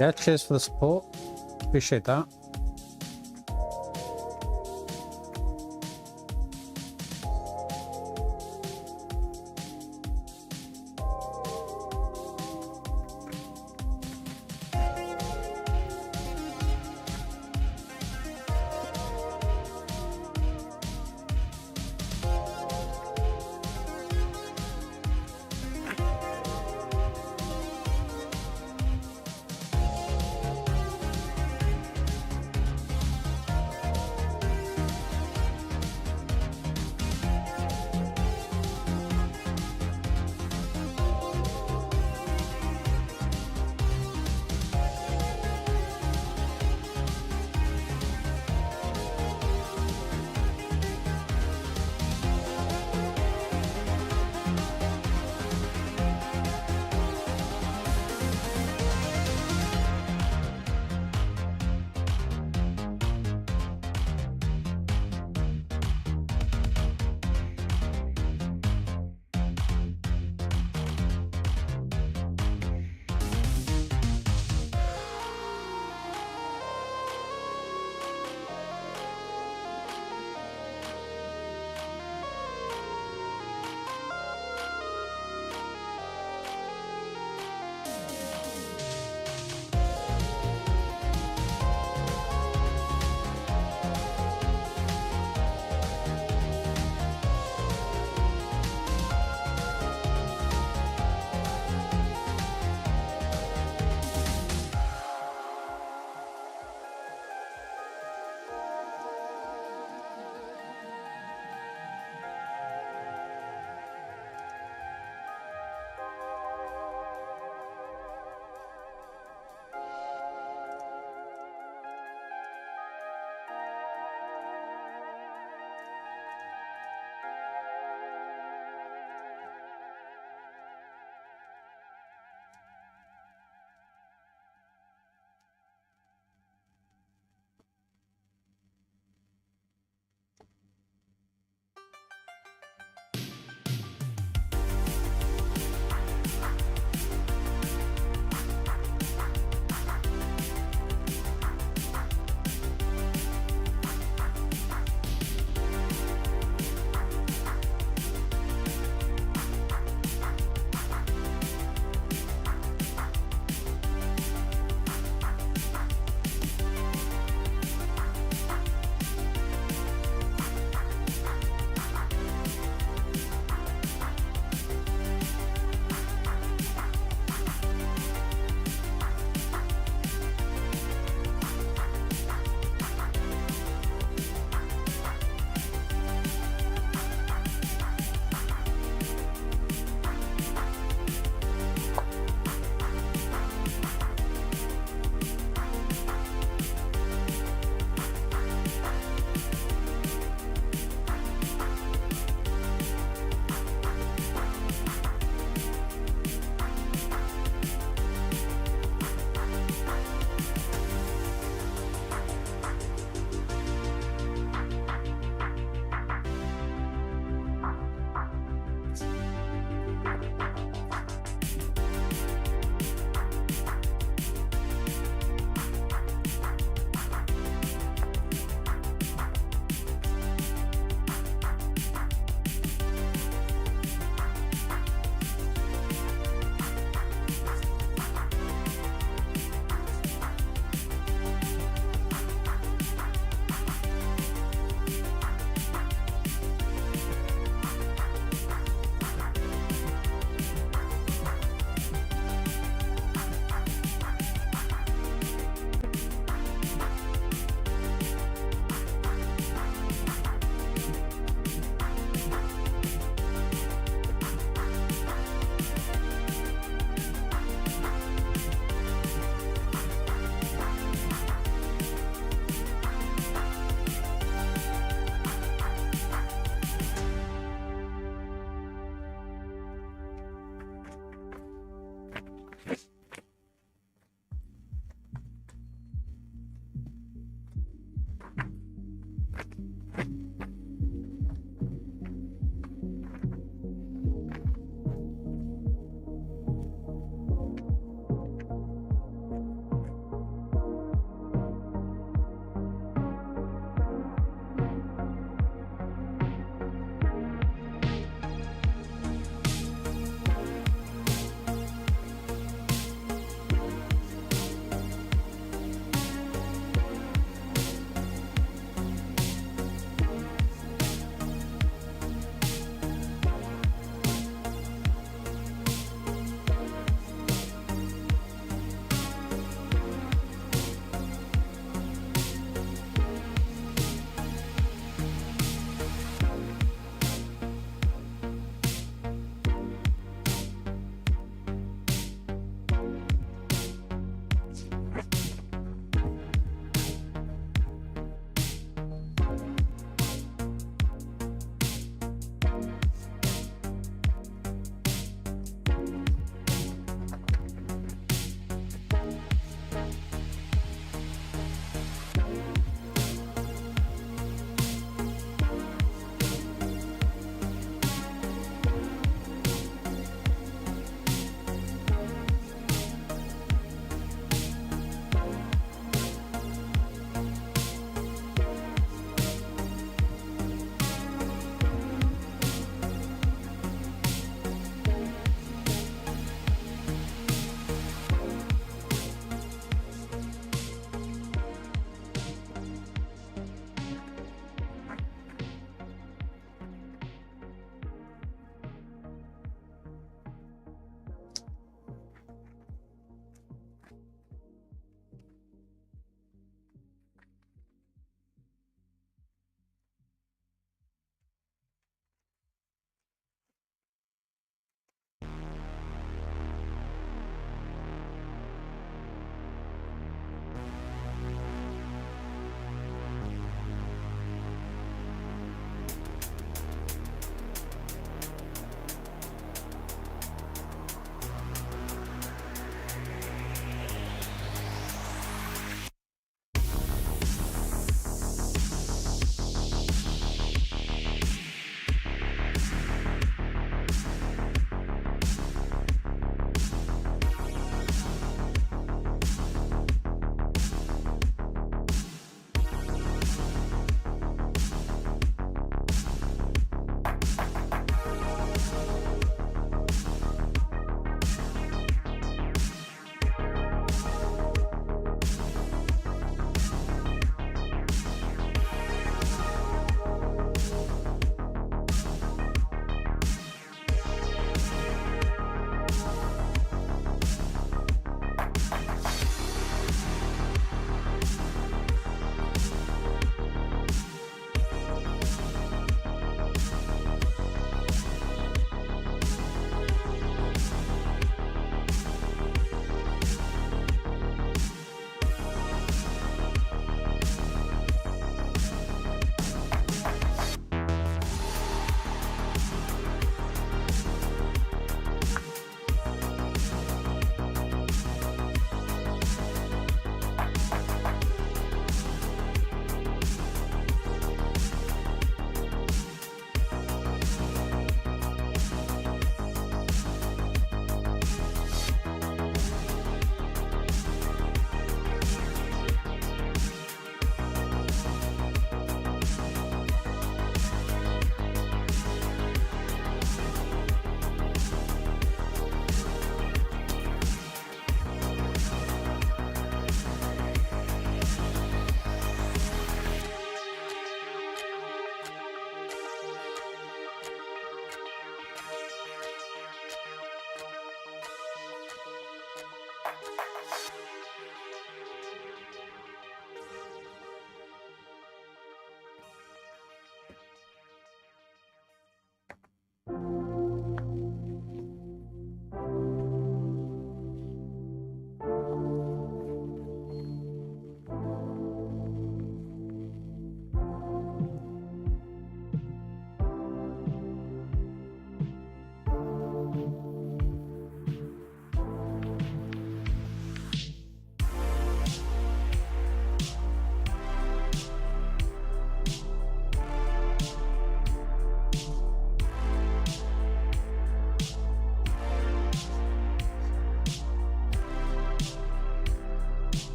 Yeah, cheers for the support. Appreciate that.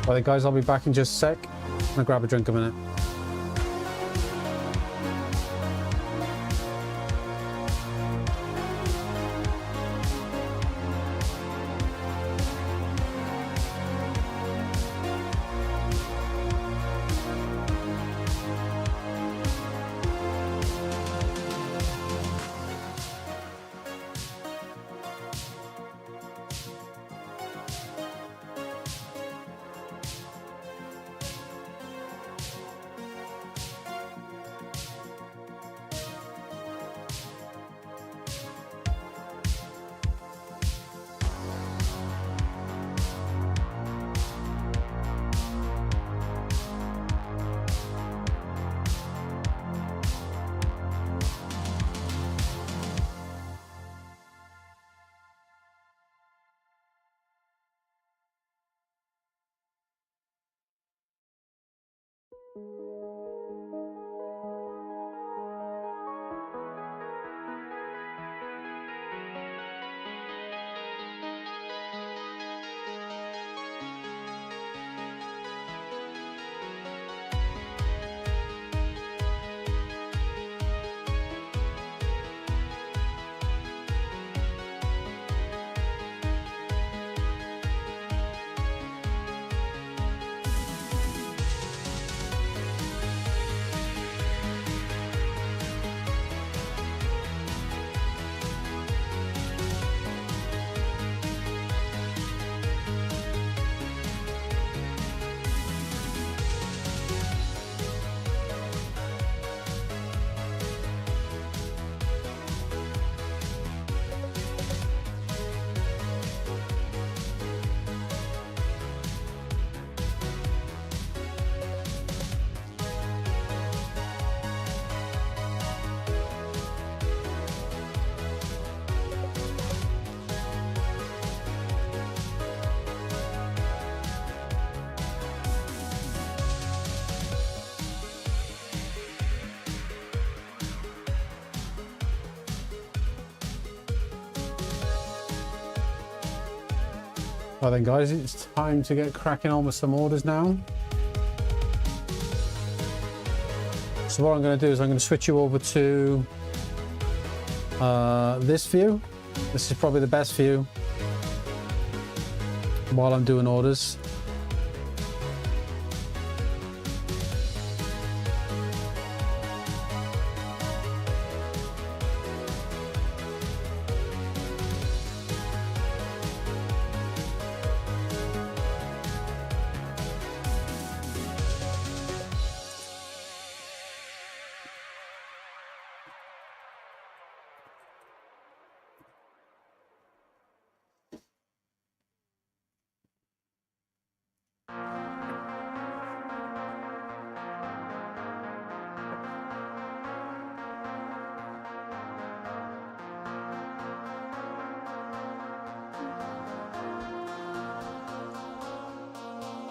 Right, guys, I'll be back in just a sec. I'm gonna grab a drink a minute. Well then guys, it's time to get cracking on with some orders now. So what I'm going to do is I'm going to switch you over to this view. This is probably the best view while I'm doing orders.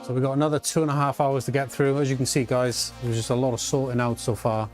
So we've got another 2.5 hours to get through. As you can see guys, there's just a lot of sorting out so far.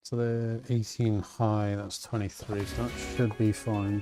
So the 18 high, that's 23, so that should be fine.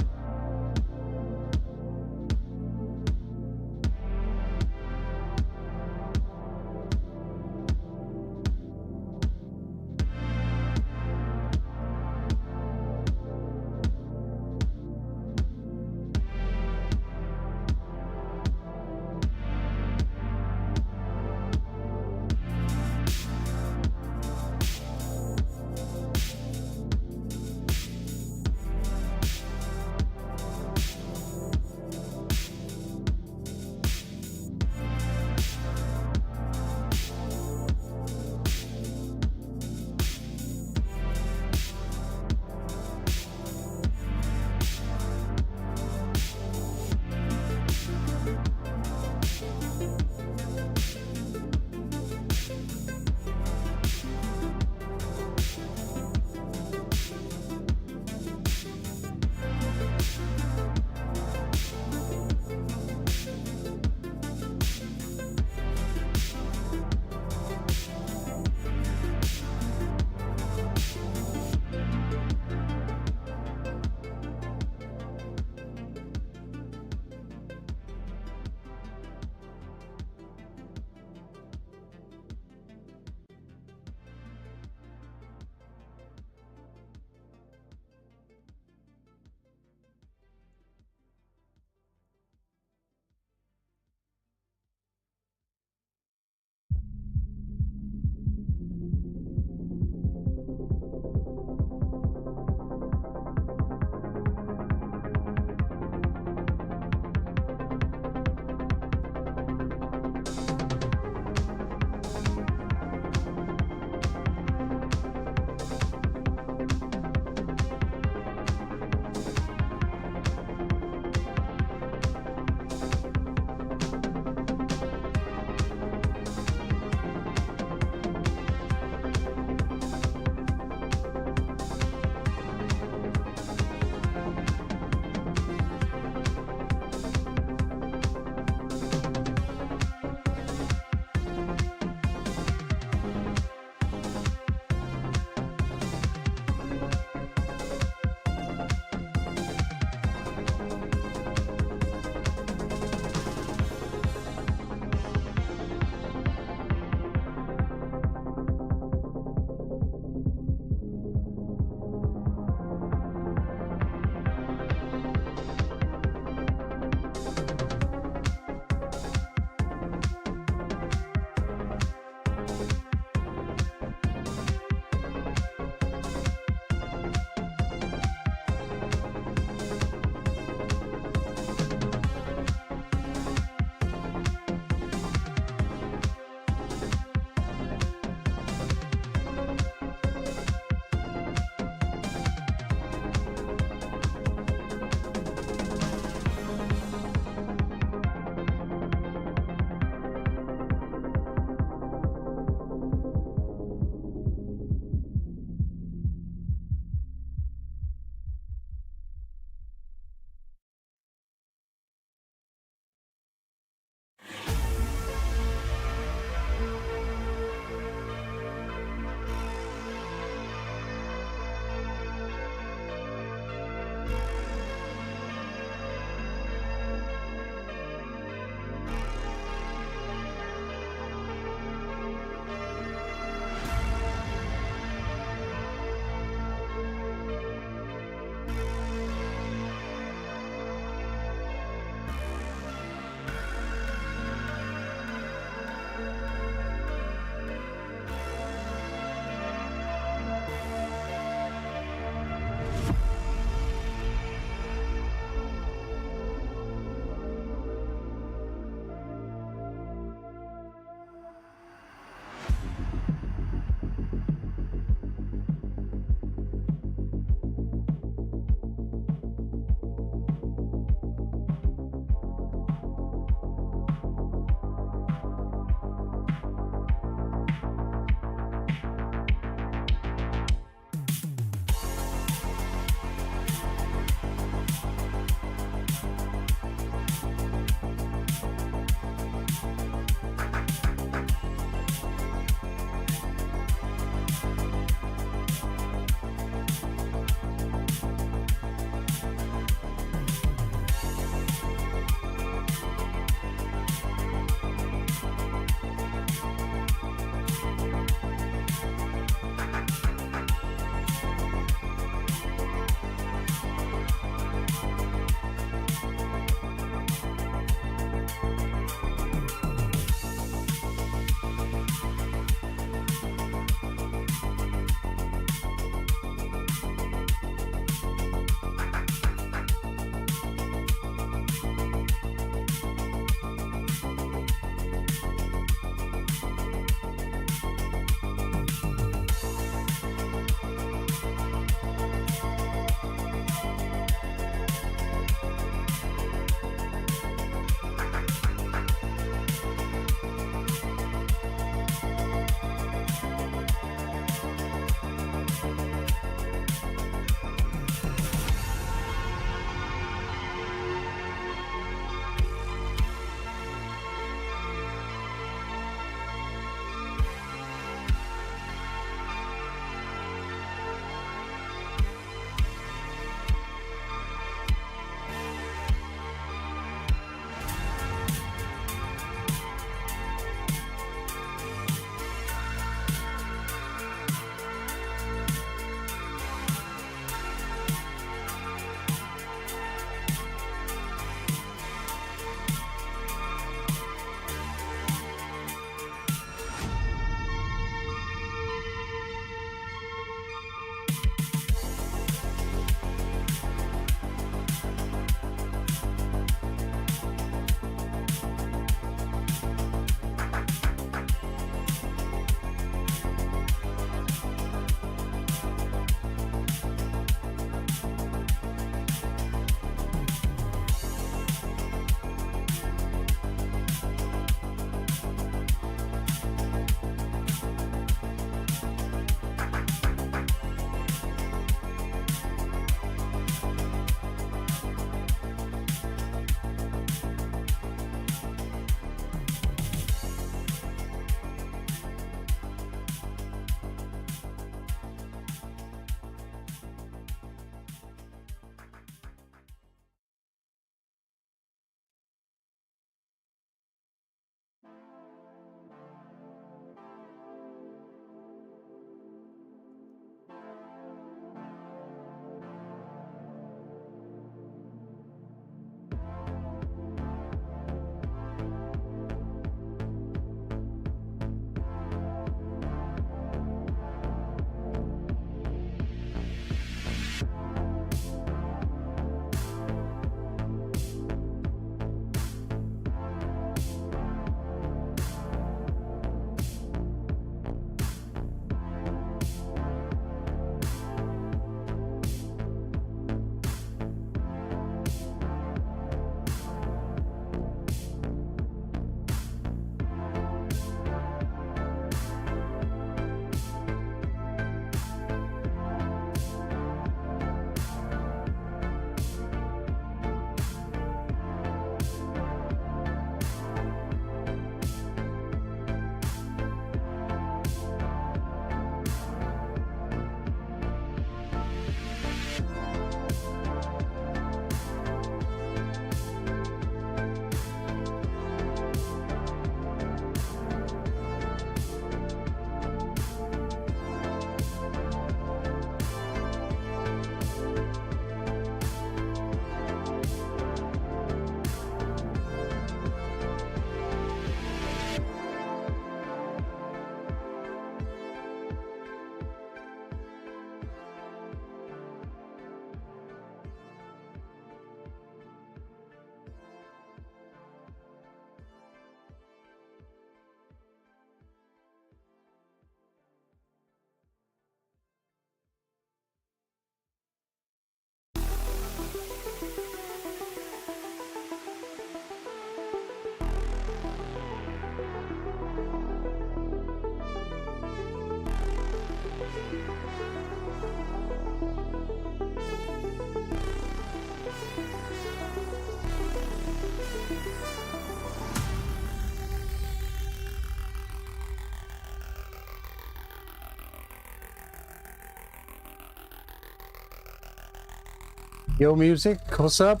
Yo Music, what's up?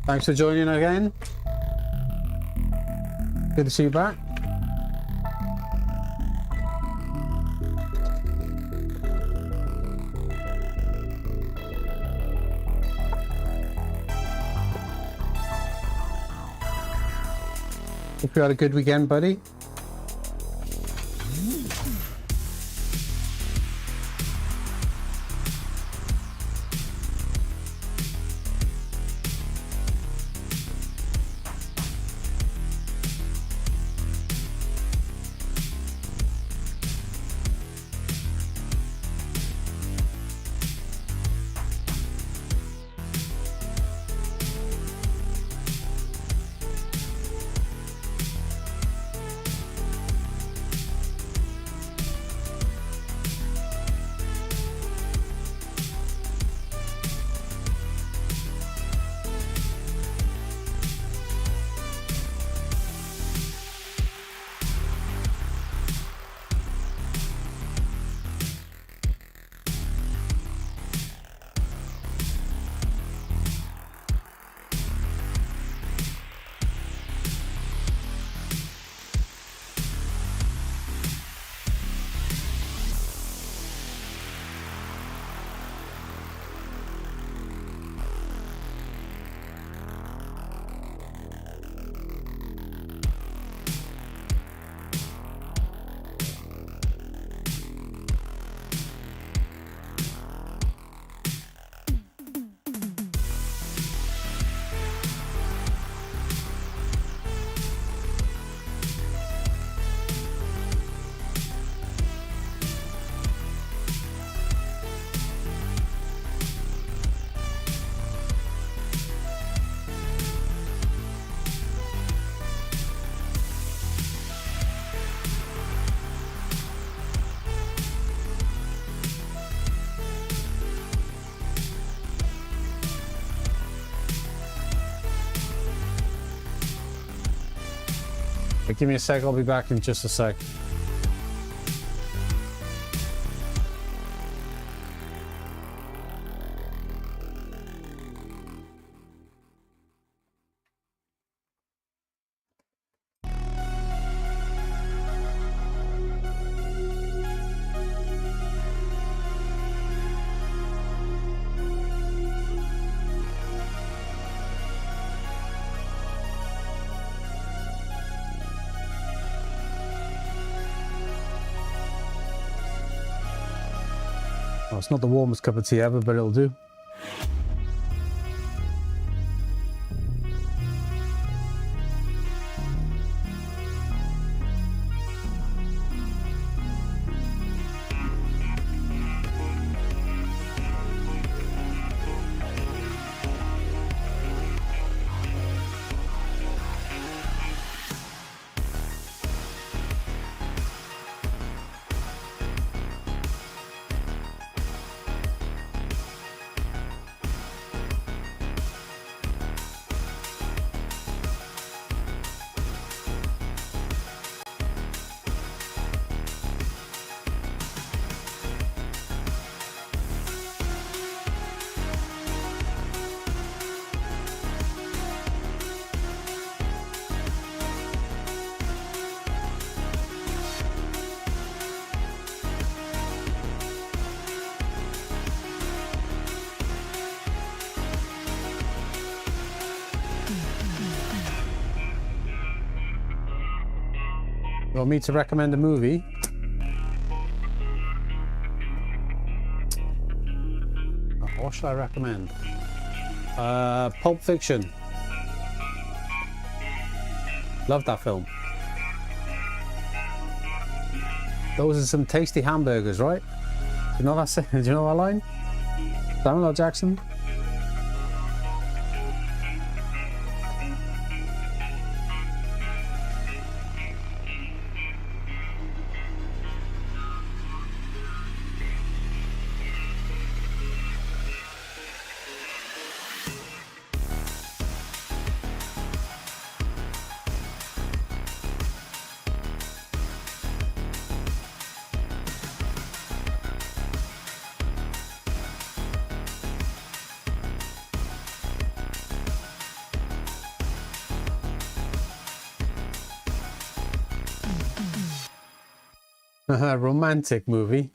Thanks for joining again. Good to see you back. Hope you had a good weekend, buddy. But give me a sec, I'll be back in just a sec. Well, it's not the warmest cup of tea ever, but it'll do. You want me to recommend a movie? Oh, what should I recommend? Pulp Fiction. Love that film. Those are some tasty hamburgers, right? Do you know that? Do you know that line? Samuel L. Jackson. Romantic movie.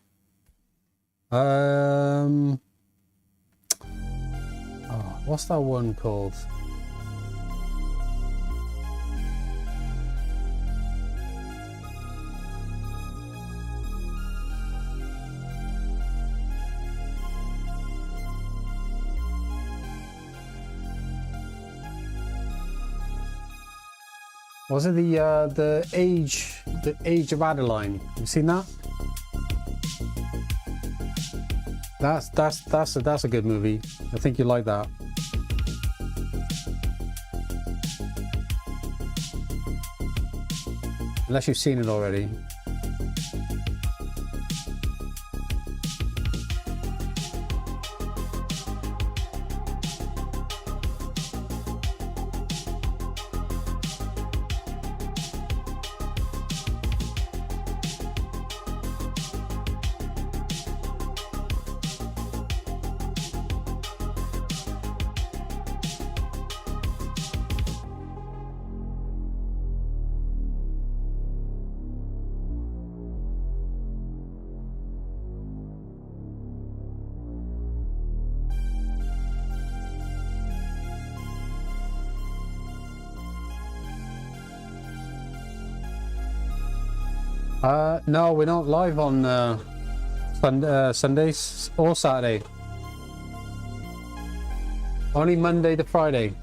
Oh, what's that one called? Was it the Age of Adeline? You seen that? That's a good movie. I think you like that. Unless you've seen it already. No, we're not live on Sundays or Saturday. Only Monday to Friday.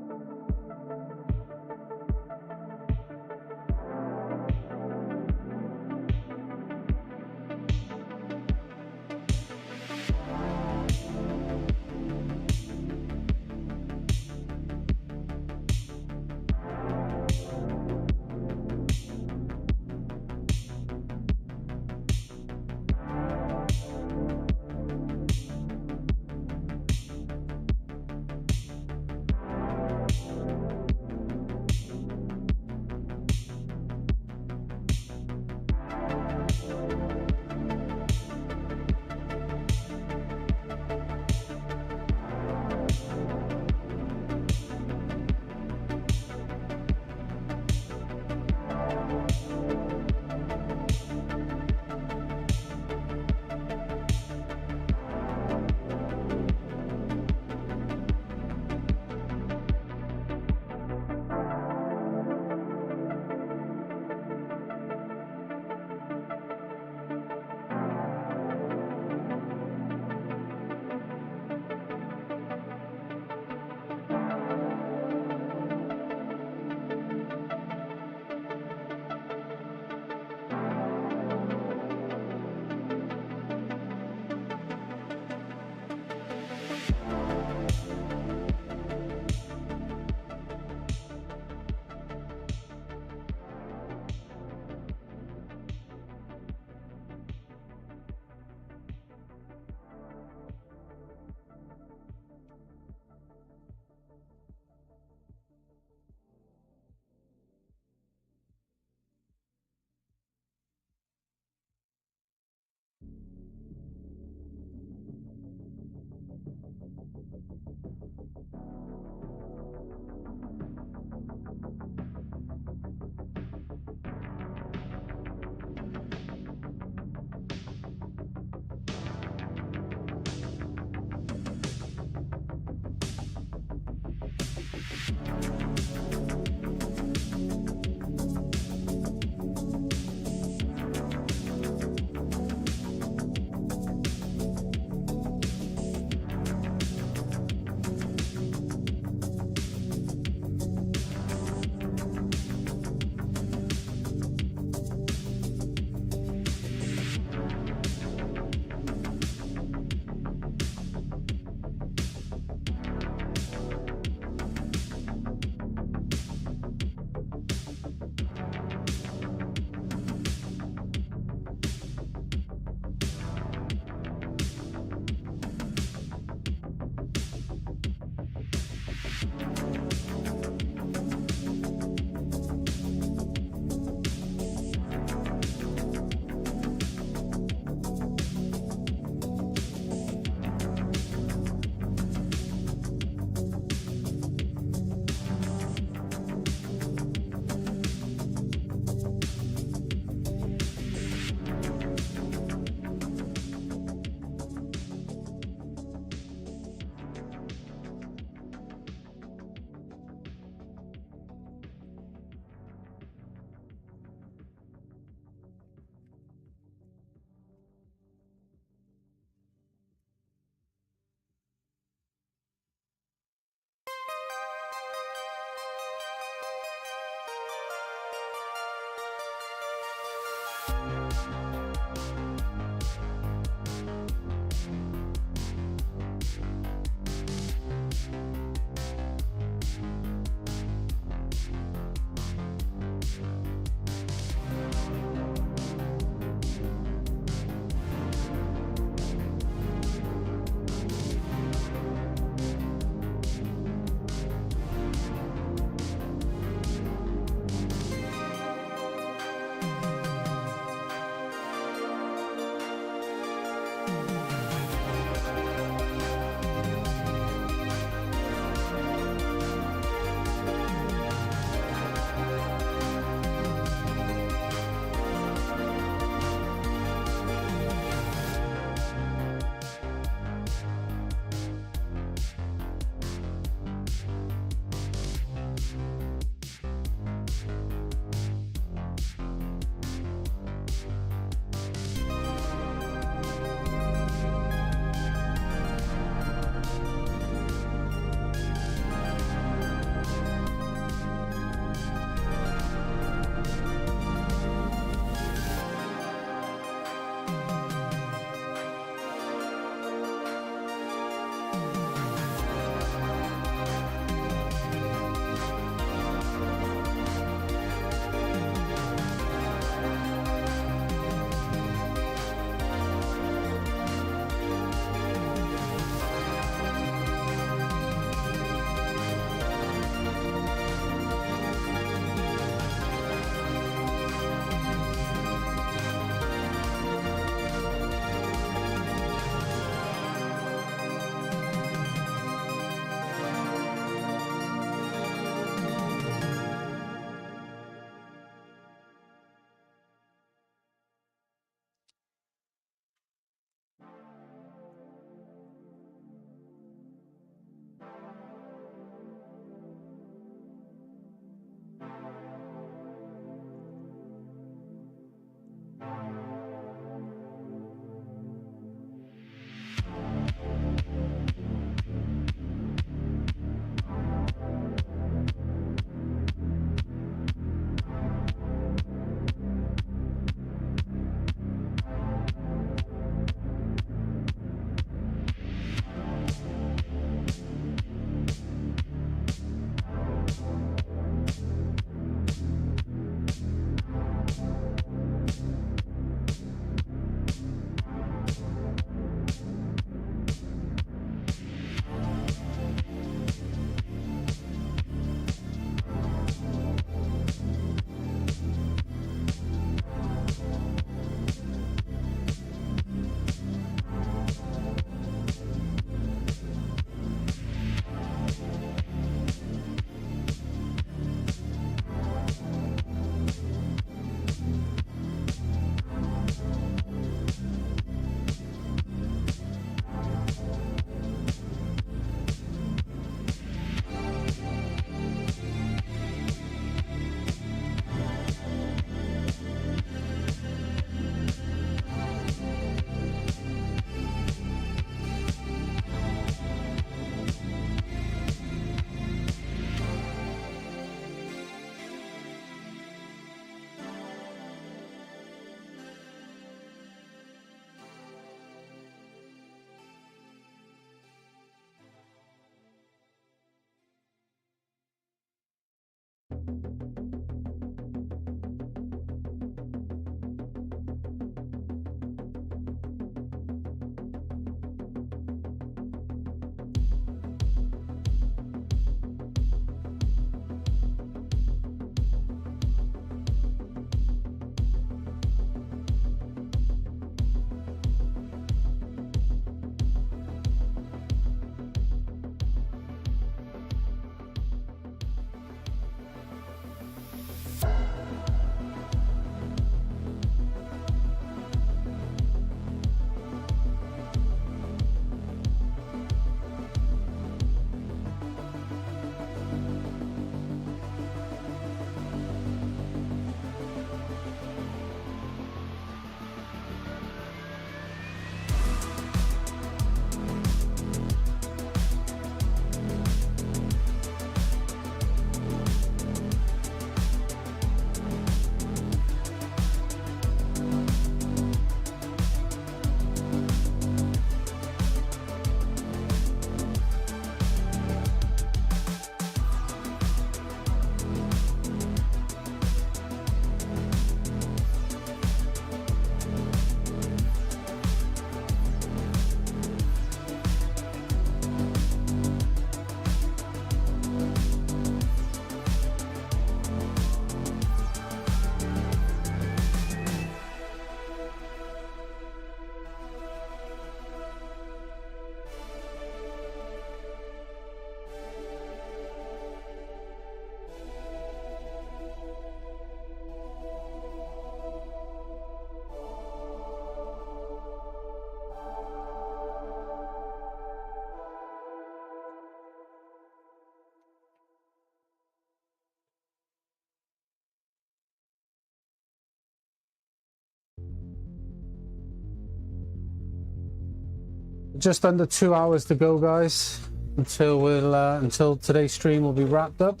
Just under 2 hours to go, guys, until today's stream will be wrapped up.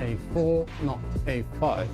A4, not A5.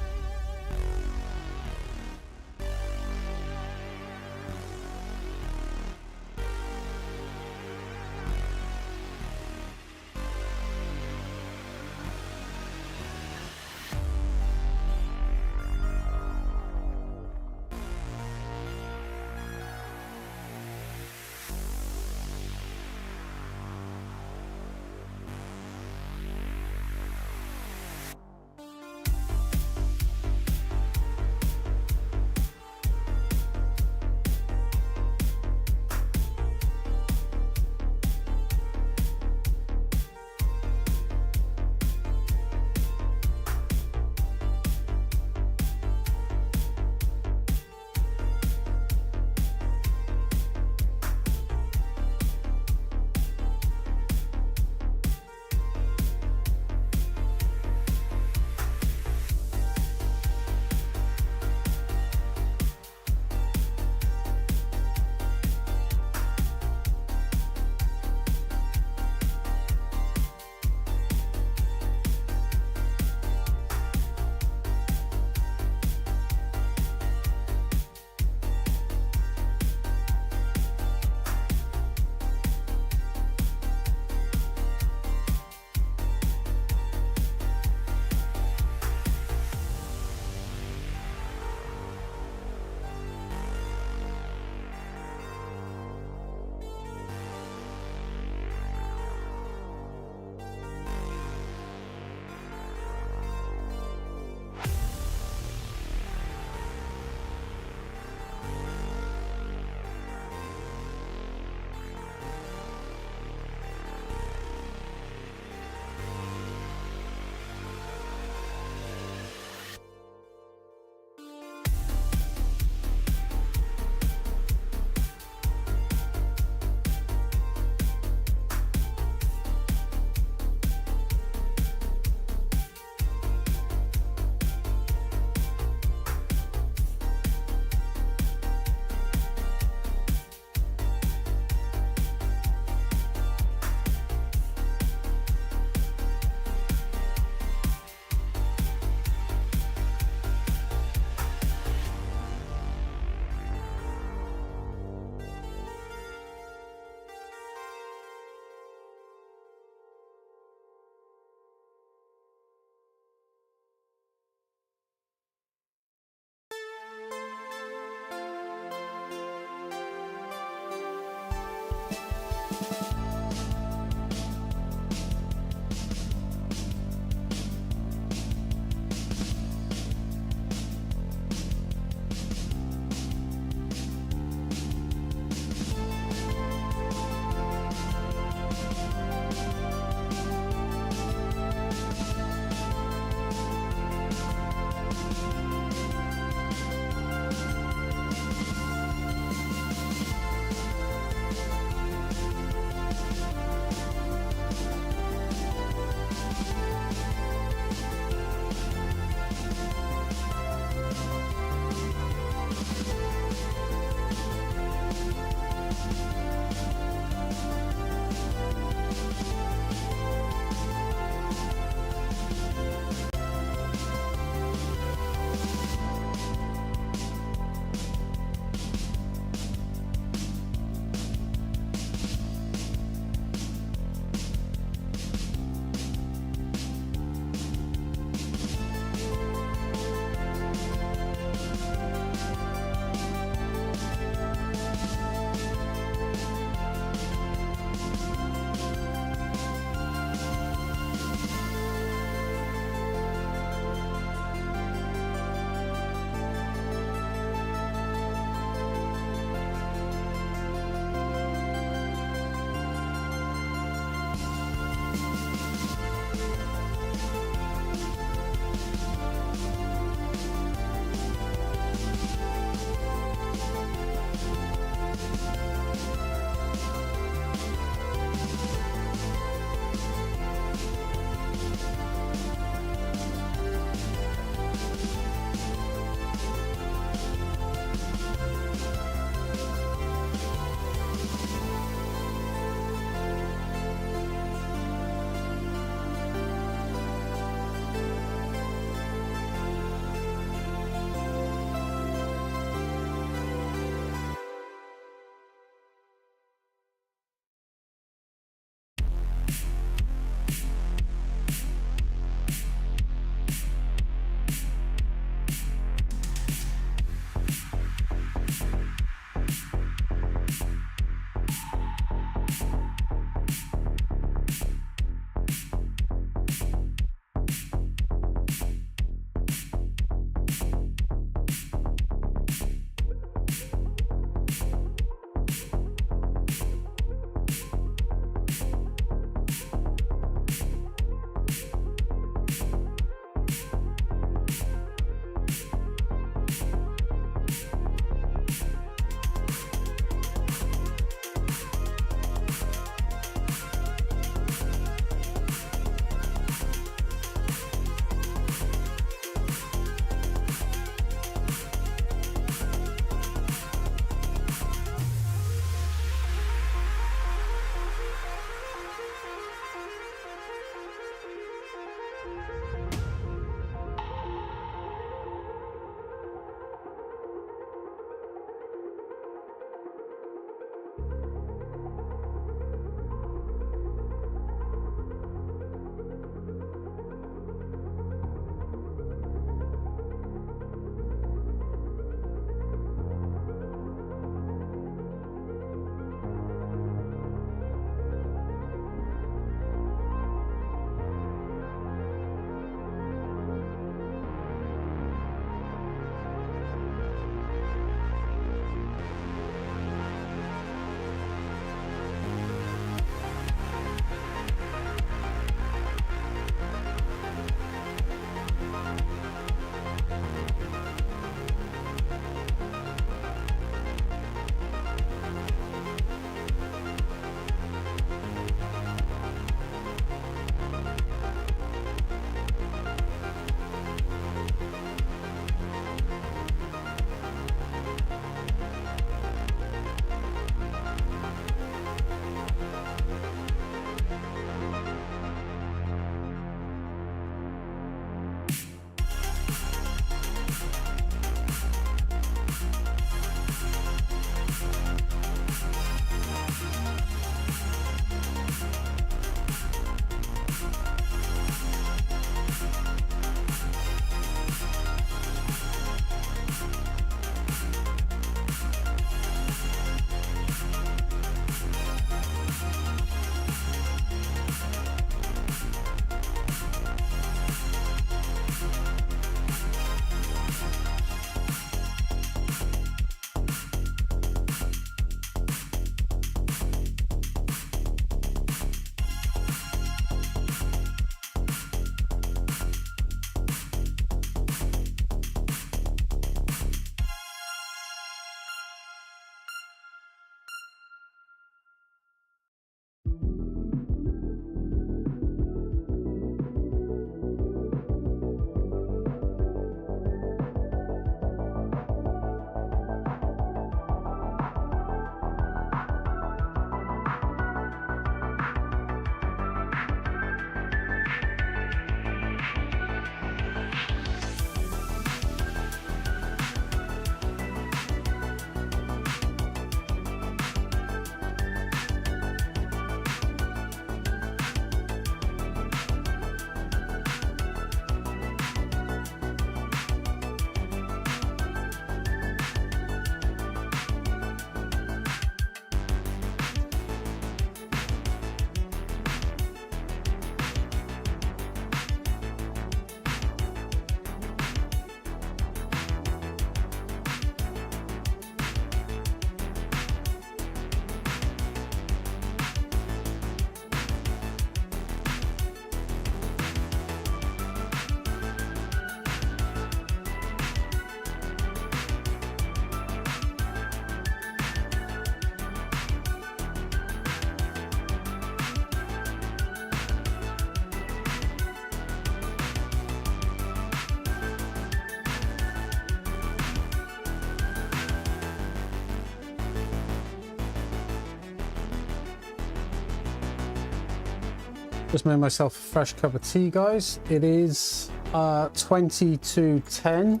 Just made myself a fresh cup of tea, guys. It is 20 to 10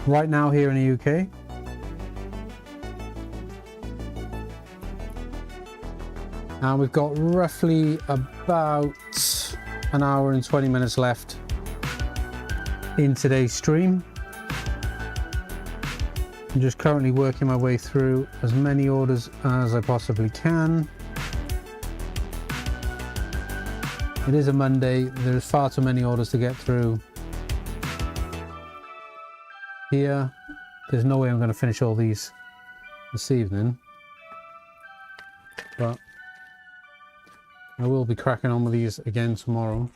right now here in the UK. And we've got roughly about an hour and 20 minutes left in today's stream. I'm just currently working my way through as many orders as I possibly can. It is a Monday, there's far too many orders to get through here. There's no way I'm going to finish all these this evening, but I will be cracking on with these again tomorrow.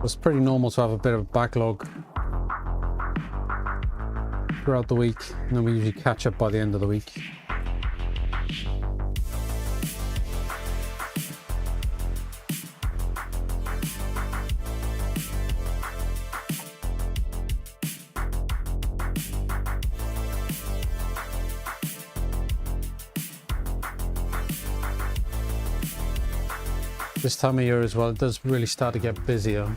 It's pretty normal to have a bit of a backlog throughout the week, and then we usually catch up by the end of the week. This time of year as well, it does really start to get busier.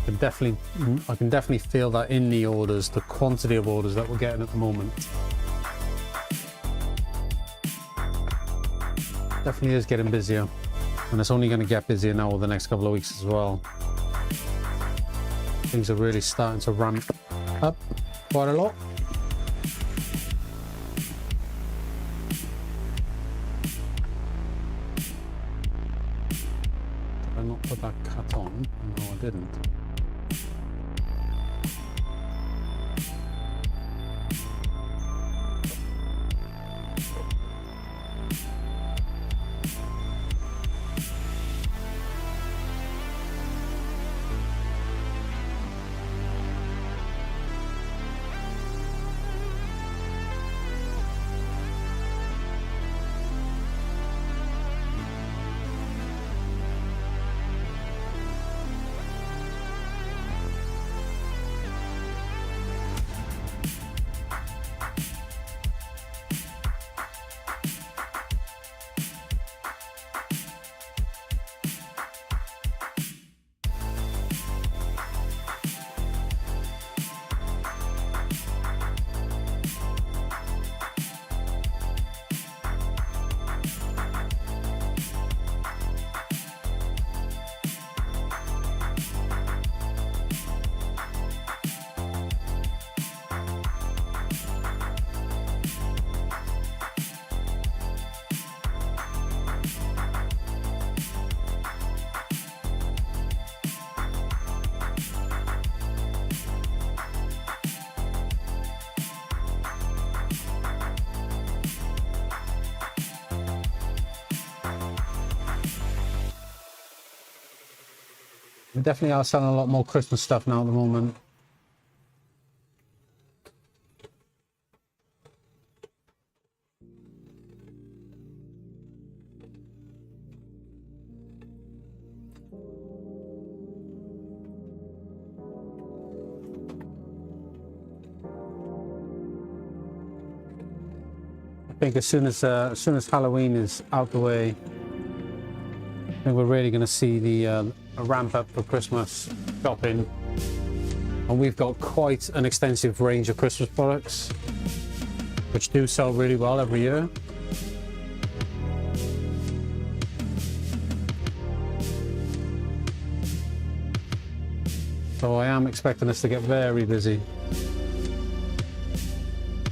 I can definitely feel that in the orders, the quantity of orders that we're getting at the moment. Definitely is getting busier, and it's only going to get busier now over the next couple of weeks as well. Things are really starting to ramp up quite a lot. Did I not put that cut on? No, I didn't. We definitely are selling a lot more Christmas stuff now at the moment. I think as soon as Halloween is out the way, I think we're really going to see the a ramp up for Christmas shopping, and we've got quite an extensive range of Christmas products which do sell really well every year. So I am expecting us to get very busy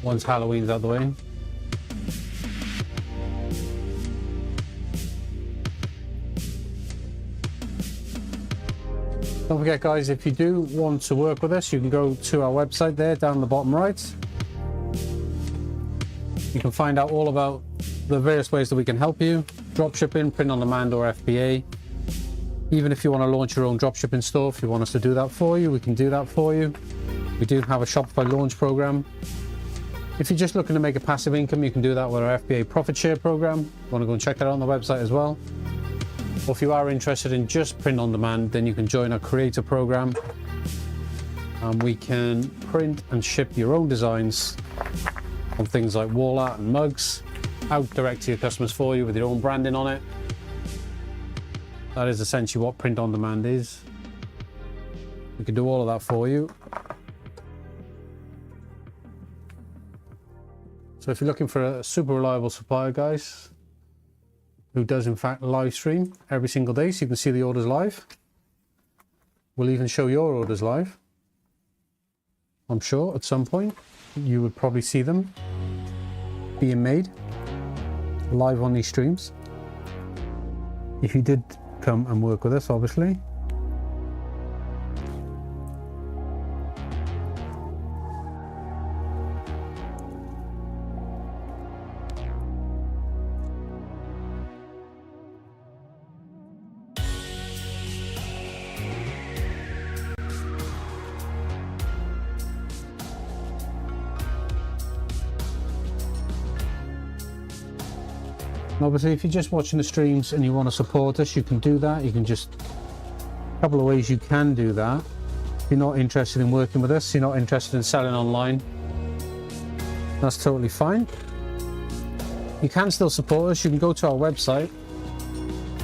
once Halloween's out the way. Don't forget, guys, if you do want to work with us, you can go to our website there down the bottom right. You can find out all about the various ways that we can help you. Dropshipping, print on demand, or FBA. Even if you want to launch your own dropshipping store, if you want us to do that for you, we can do that for you. We do have a Shopify launch program. If you're just looking to make a passive income, you can do that with our FBA profit share program. You want to go and check that out on the website as well. Or if you are interested in just print on demand, then you can join our creator program, and we can print and ship your own designs on things like wall art and mugs out direct to your customers for you with your own branding on it. That is essentially what print on demand is. We can do all of that for you. So if you're looking for a super reliable supplier, guys, who does in fact live stream every single day so you can see the orders live, we'll even show your orders live. I'm sure at some point you would probably see them being made live on these streams. If you did come and work with us, obviously. And obviously, if you're just watching the streams and you want to support us, you can do that. You can just, a couple of ways you can do that. If you're not interested in working with us, you're not interested in selling online, that's totally fine. You can still support us. You can go to our website,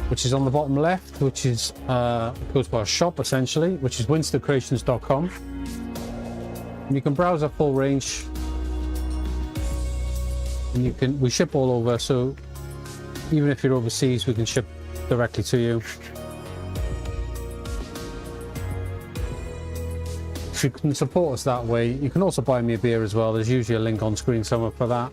which is on the bottom left, which is goes to our shop essentially, which is winstercreations.com. And you can browse our full range, and we ship all over, so even if you're overseas, we can ship directly to you. If you can support us that way, you can also buy me a beer as well. There's usually a link on screen somewhere for that.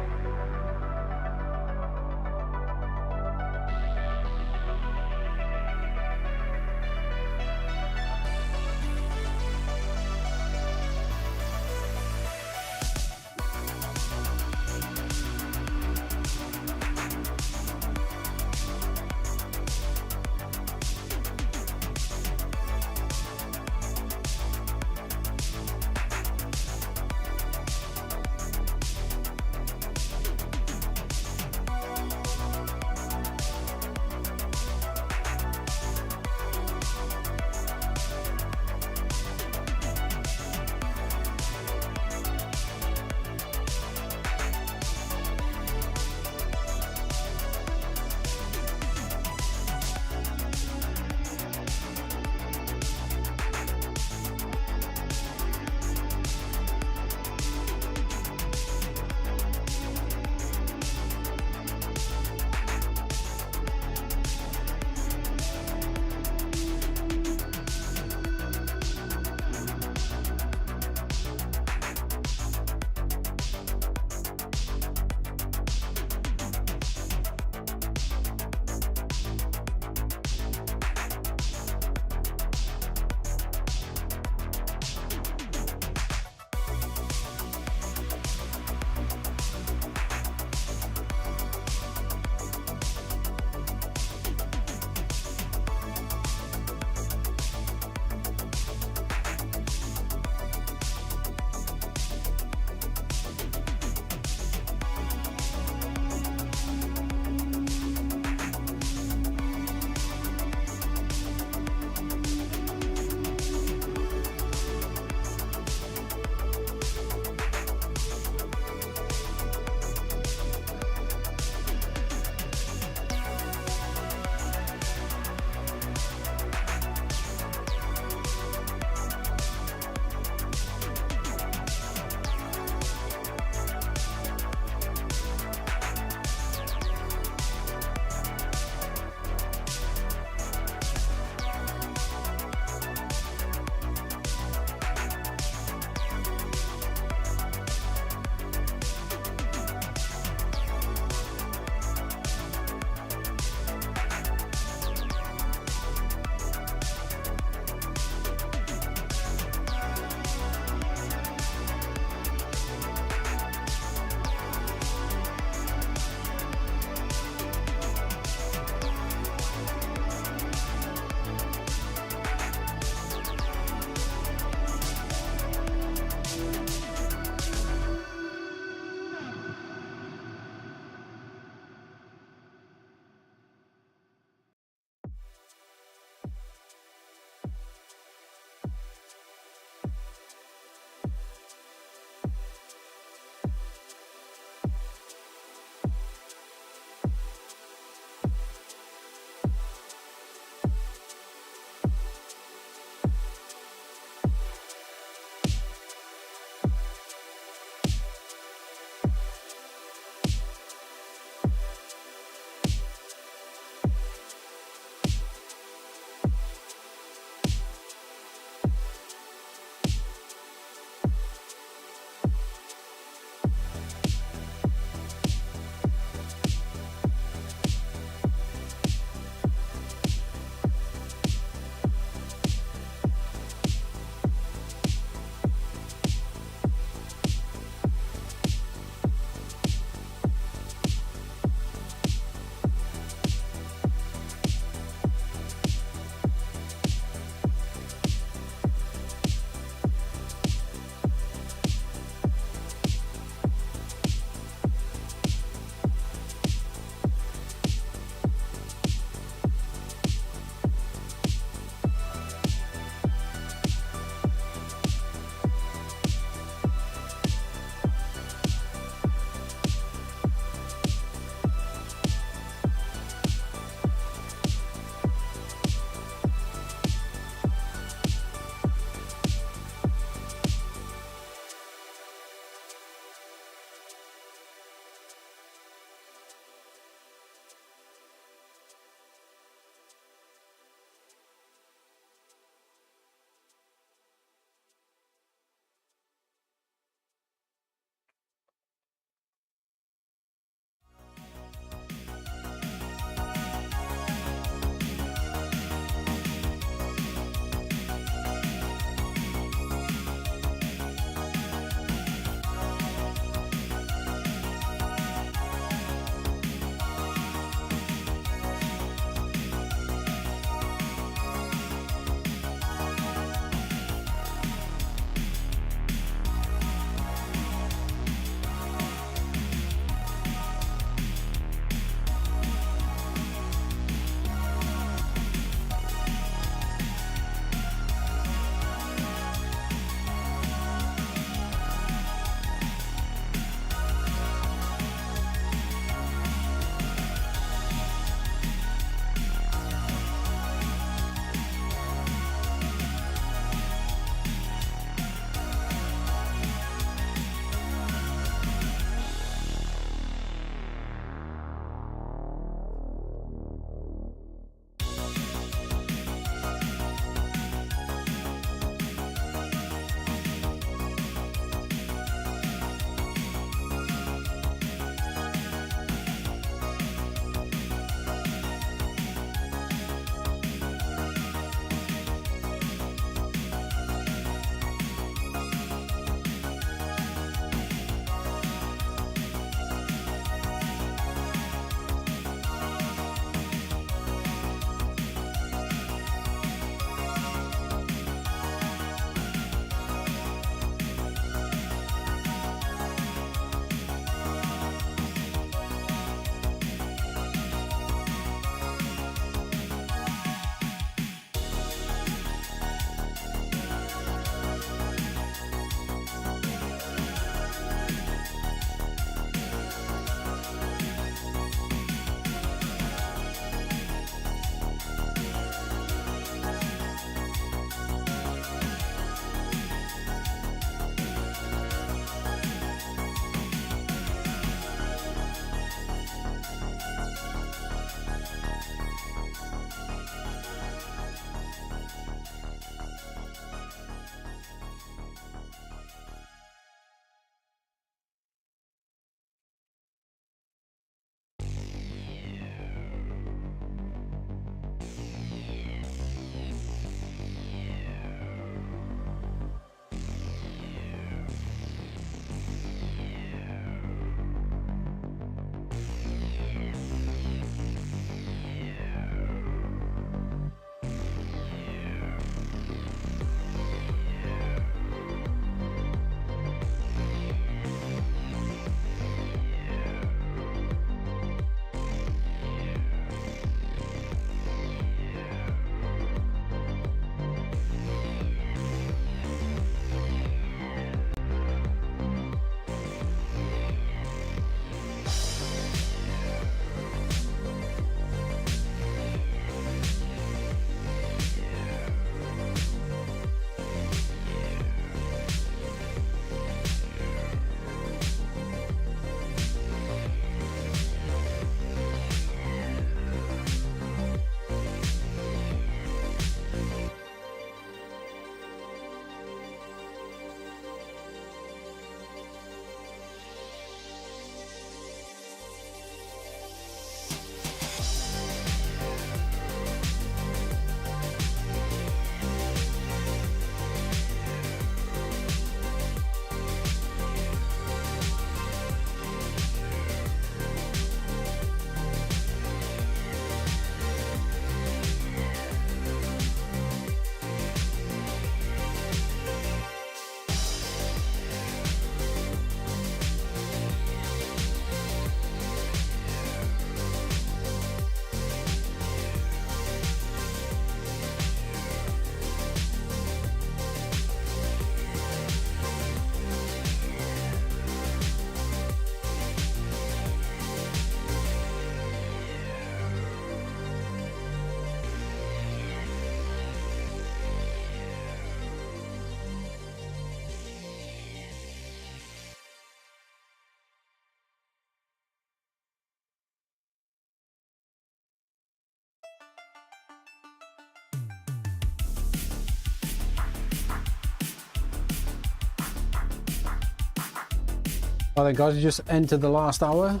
All right, guys, we just entered the last hour.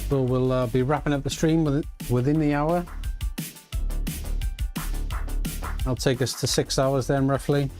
So we'll be wrapping up the stream within the hour. That'll take us to 6 hours then, roughly.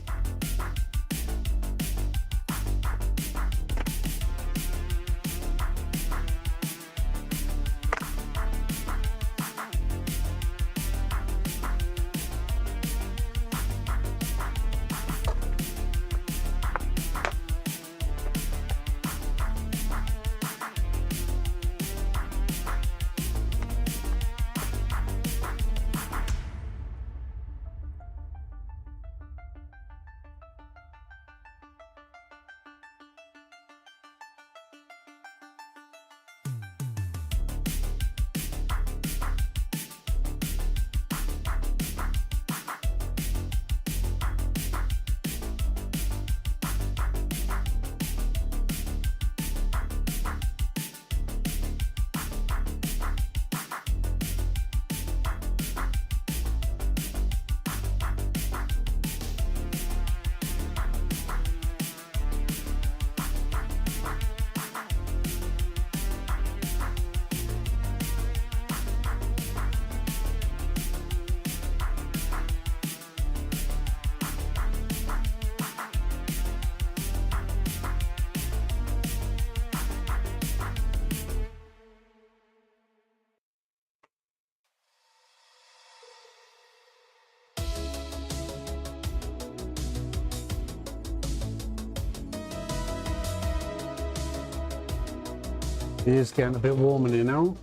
It is getting a bit warm in here now.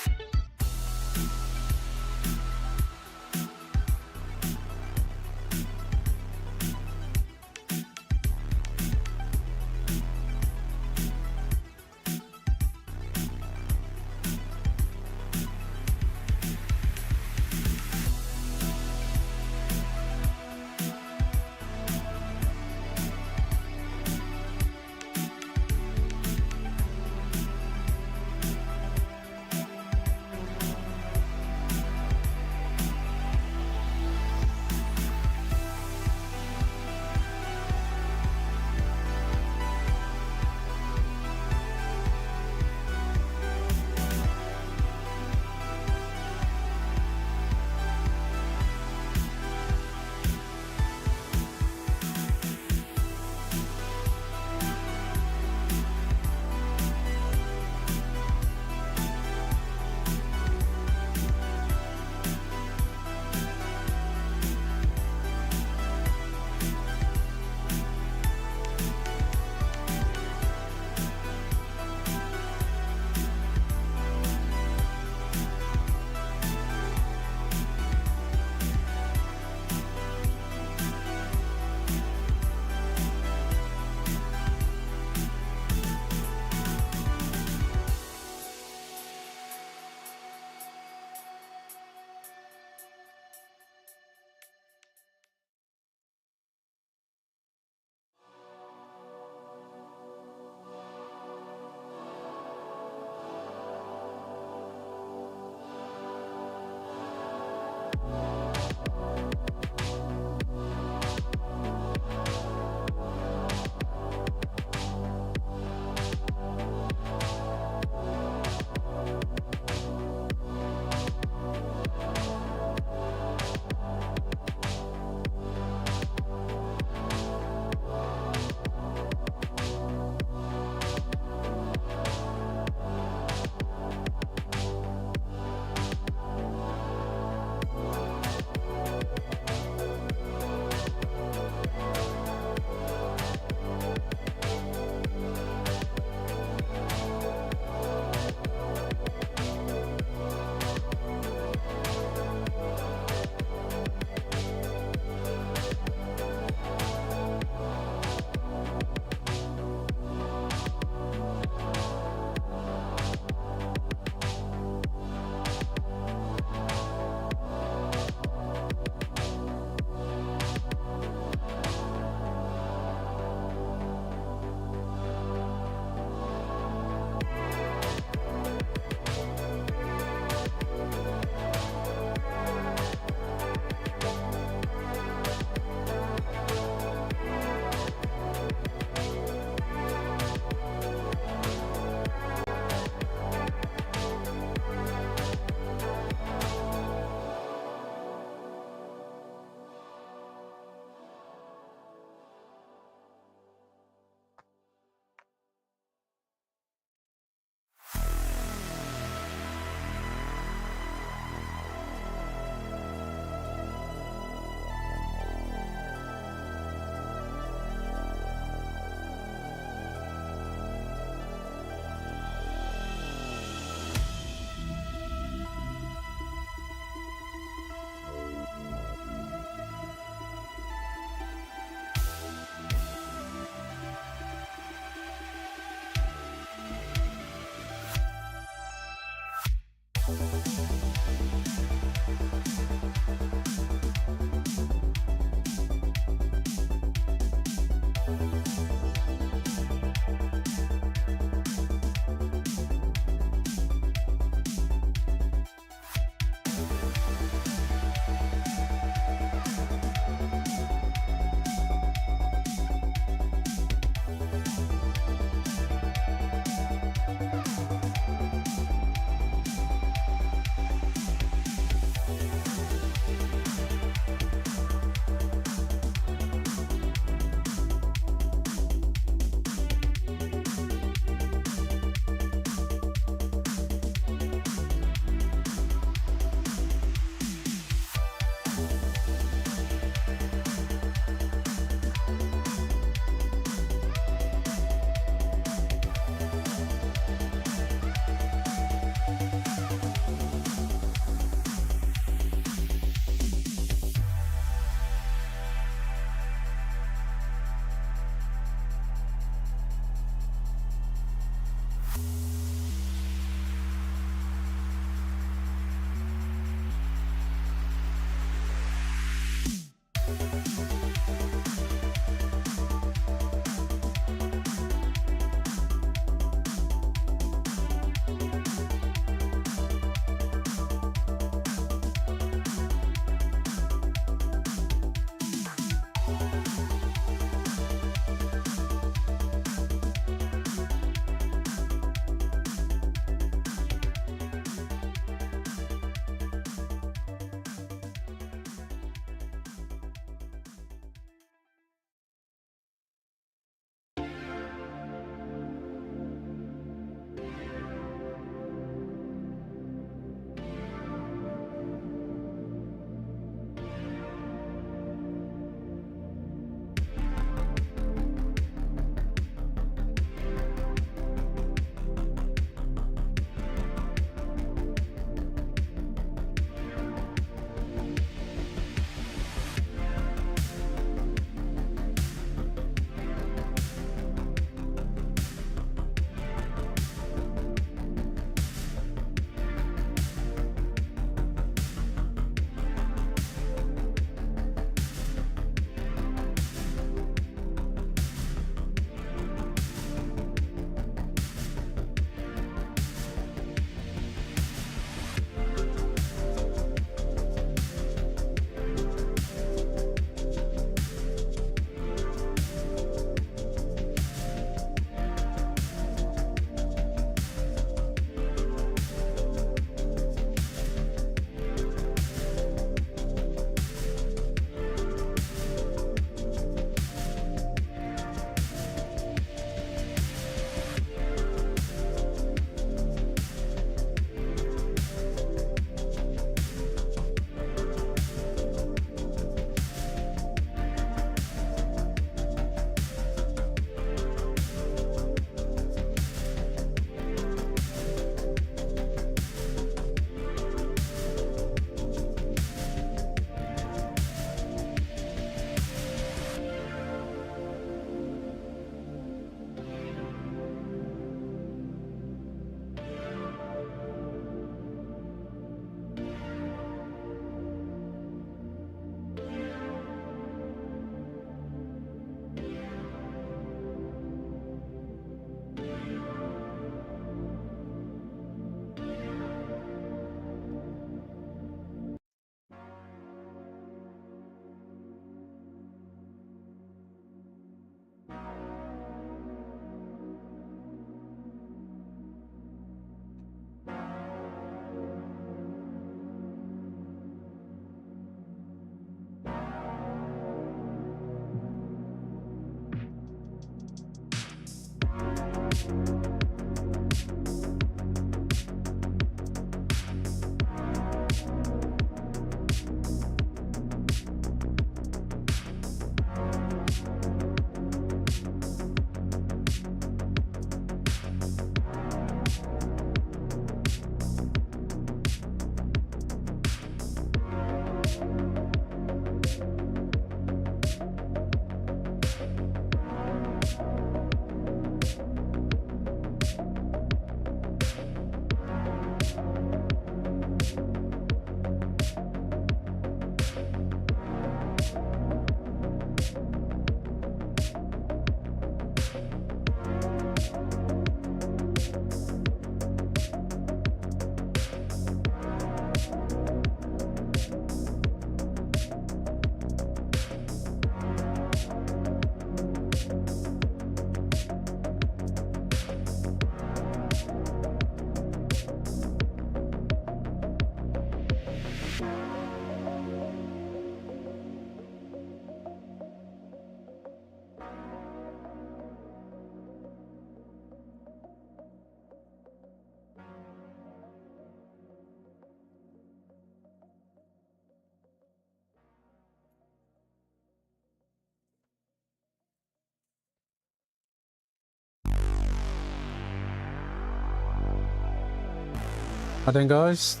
I think, guys,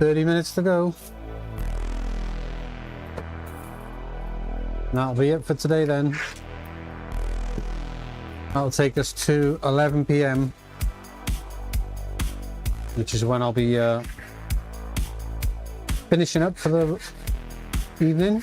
30 minutes to go. That'll be it for today then. That'll take us to 11 p.m, which is when I'll be finishing up for the evening.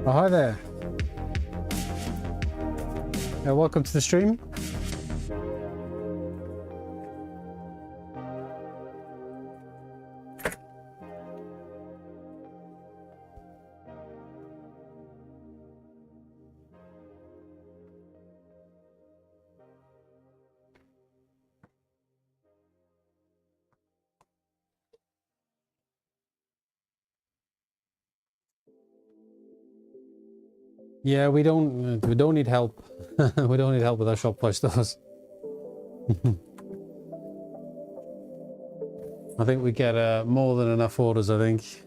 Oh, hi there. Welcome to the stream. Yeah, we don't need help. We don't need help with our Shopify stores. I think we get more than enough orders, I think.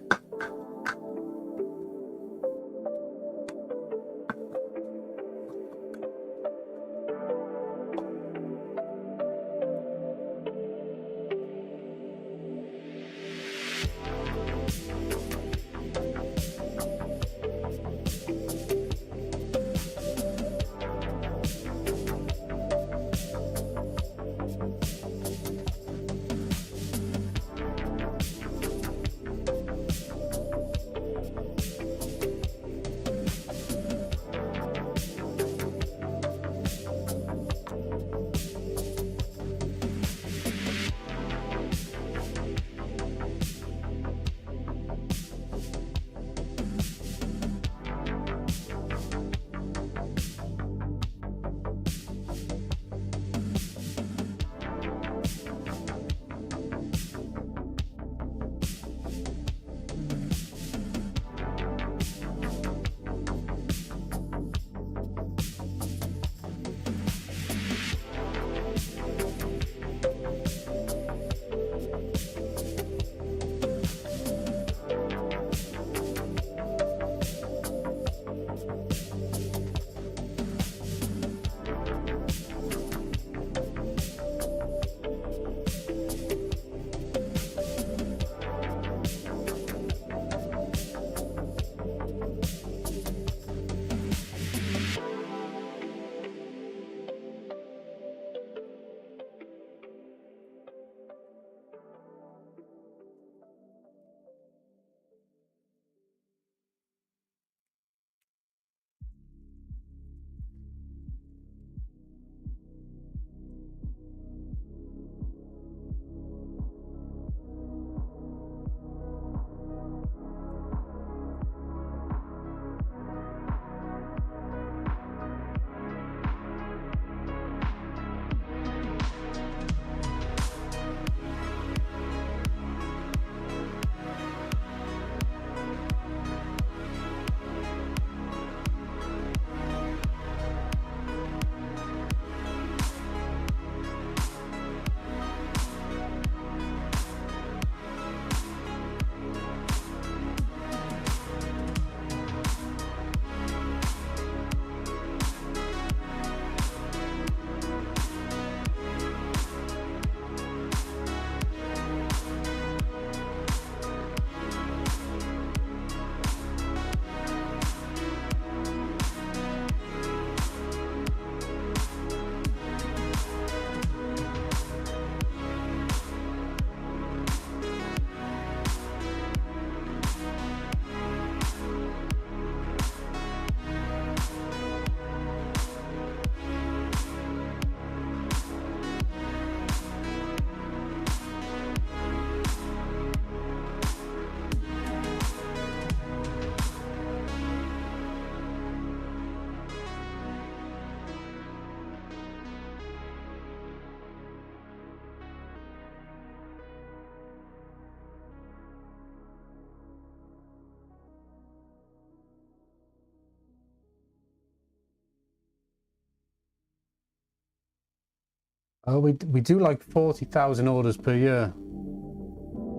Oh, we do like 40,000 orders per year.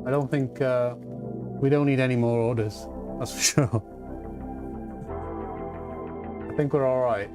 I don't think we don't need any more orders. That's for sure. I think we're all right.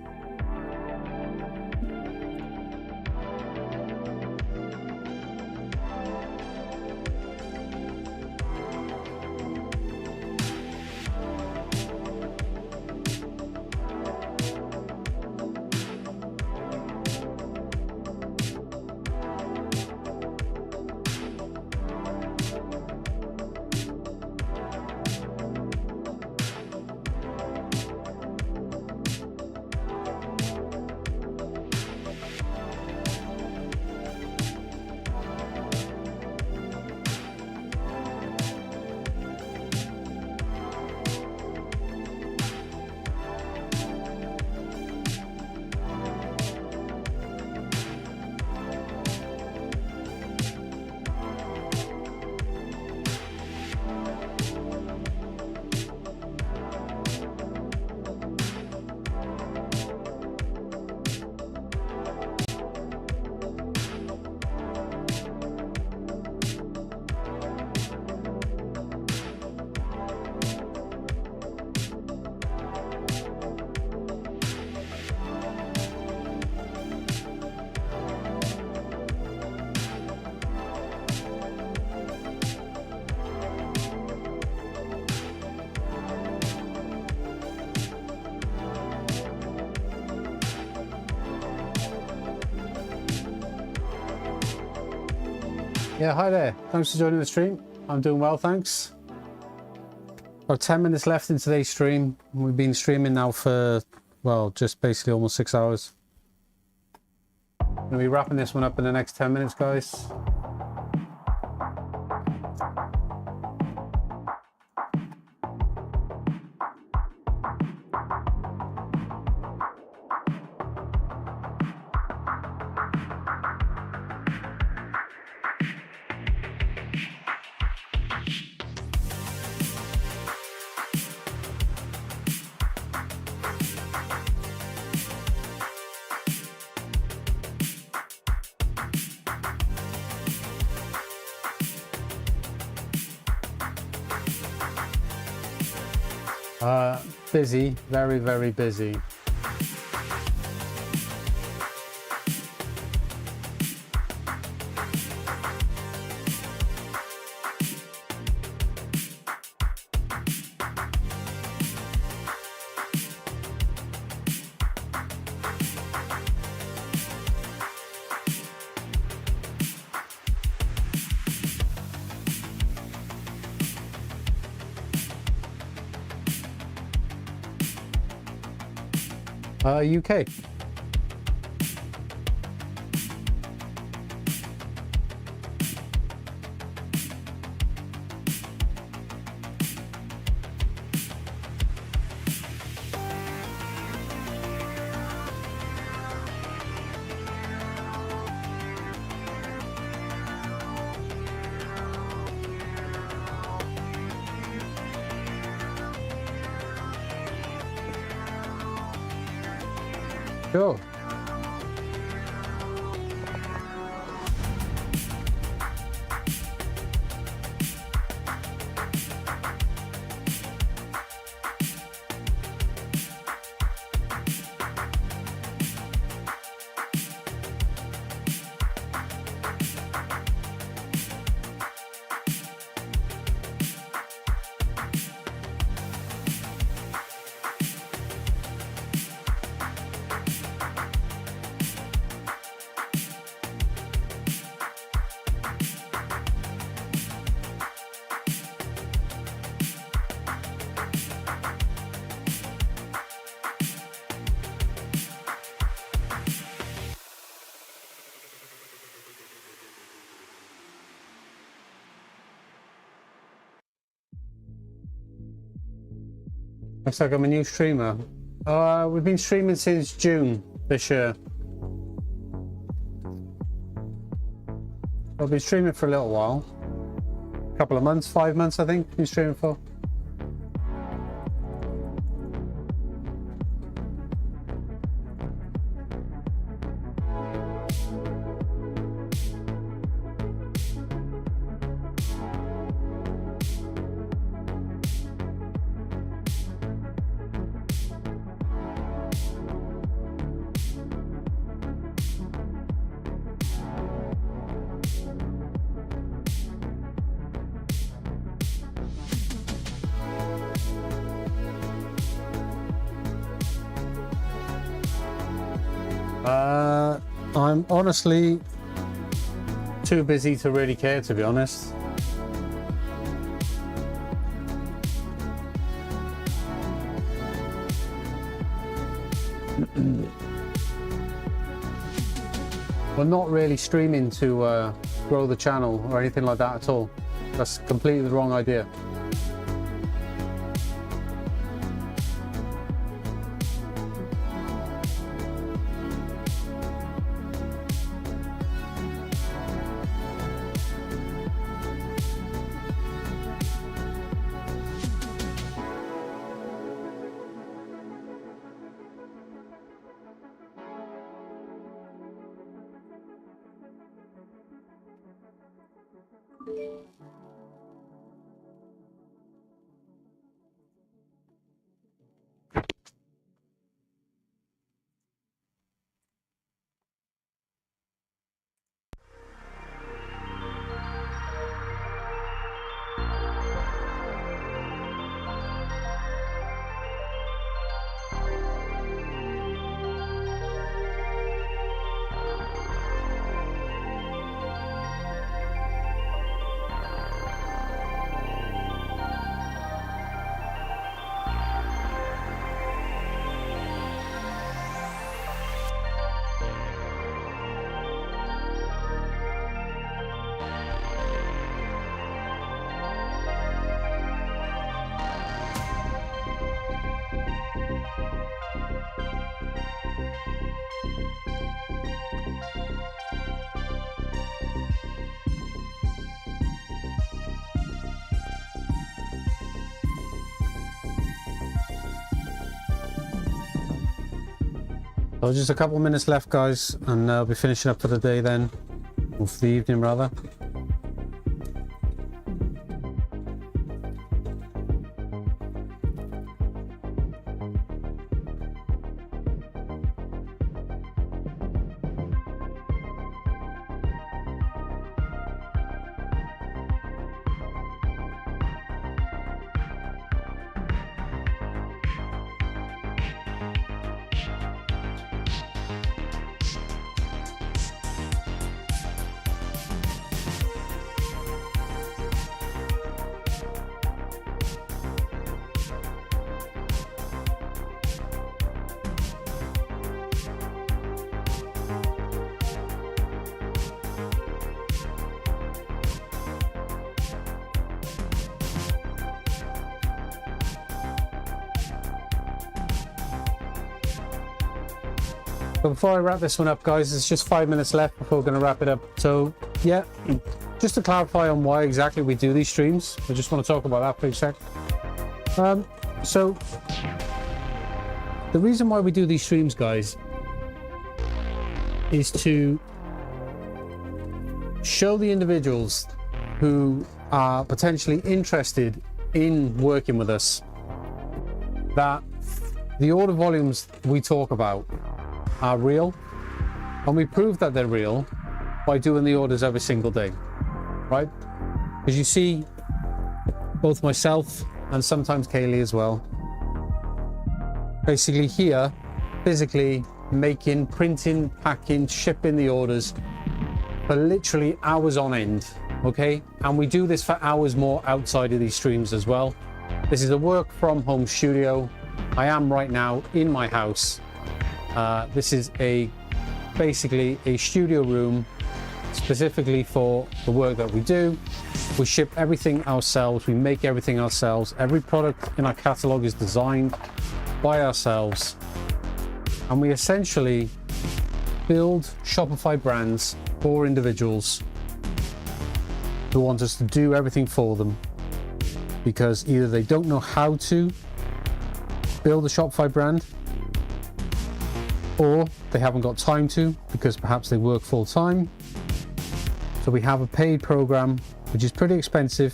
Yeah, hi there. Thanks for joining the stream. I'm doing well, thanks. About 10 minutes left in today's stream. We've been streaming now for, well, just basically almost 6 hours. I'm going to be wrapping this one up in the next 10 minutes, guys. Busy, very, very busy. UK. Sure. Looks like I'm a new streamer. We've been streaming since June this year. I've been streaming for a little while. A couple of months, 5 months I think, been streaming for. I'm honestly too busy to really care, to be honest. We're not really streaming to grow the channel or anything like that at all. That's completely the wrong idea. So just a couple of minutes left, guys, and I'll be finishing up for the day then, or for the evening rather. But before I wrap this one up, guys, there's just 5 minutes left before we're going to wrap it up. So yeah, just to clarify on why exactly we do these streams, I just want to talk about that for a sec. So the reason why we do these streams, guys, is to show the individuals who are potentially interested in working with us that the order volumes we talk about are real, and we prove that they're real by doing the orders every single day, right? Because you see both myself and sometimes Kaylee as well, basically here physically making, printing, packing, shipping the orders for literally hours on end, okay? And we do this for hours more outside of these streams as well. This is a work from home studio. I am right now in my house. This is basically a studio room specifically for the work that we do. We ship everything ourselves, we make everything ourselves. Every product in our catalog is designed by ourselves, and we essentially build Shopify brands for individuals who want us to do everything for them, because either they don't know how to build a Shopify brand, or they haven't got time to because perhaps they work full time. So we have a paid program which is pretty expensive,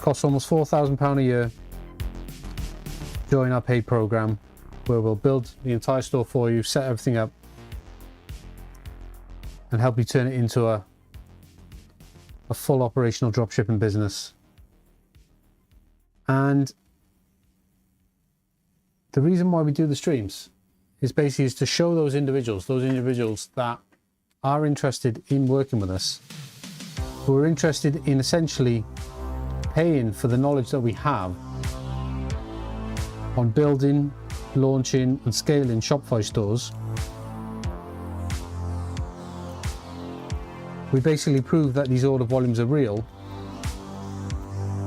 costs almost £4,000 a year. Join our paid program where we'll build the entire store for you, set everything up, and help you turn it into a full operational dropshipping business. And the reason why we do the streams is basically to show those individuals that are interested in working with us, who are interested in essentially paying for the knowledge that we have on building, launching and scaling Shopify stores. We basically prove that these order volumes are real,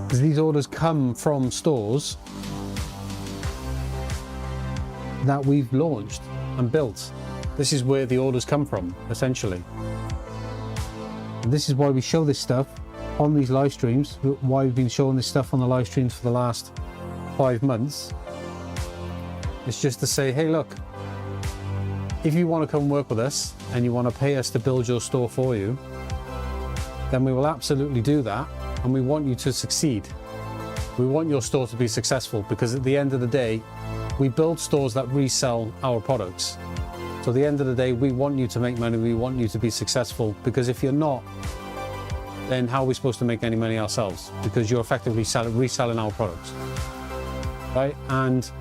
because these orders come from stores that we've launched and built. This is where the orders come from, essentially. And this is why we show this stuff on these live streams, why we've been showing this stuff on the live streams for the last 5 months. It's just to say, hey, look, if you want to come work with us and you want to pay us to build your store for you, then we will absolutely do that, and we want you to succeed. We want your store to be successful, because at the end of the day, we build stores that resell our products. So at the end of the day, we want you to make money, we want you to be successful, because if you're not, then how are we supposed to make any money ourselves? Because you're effectively reselling our products, right? And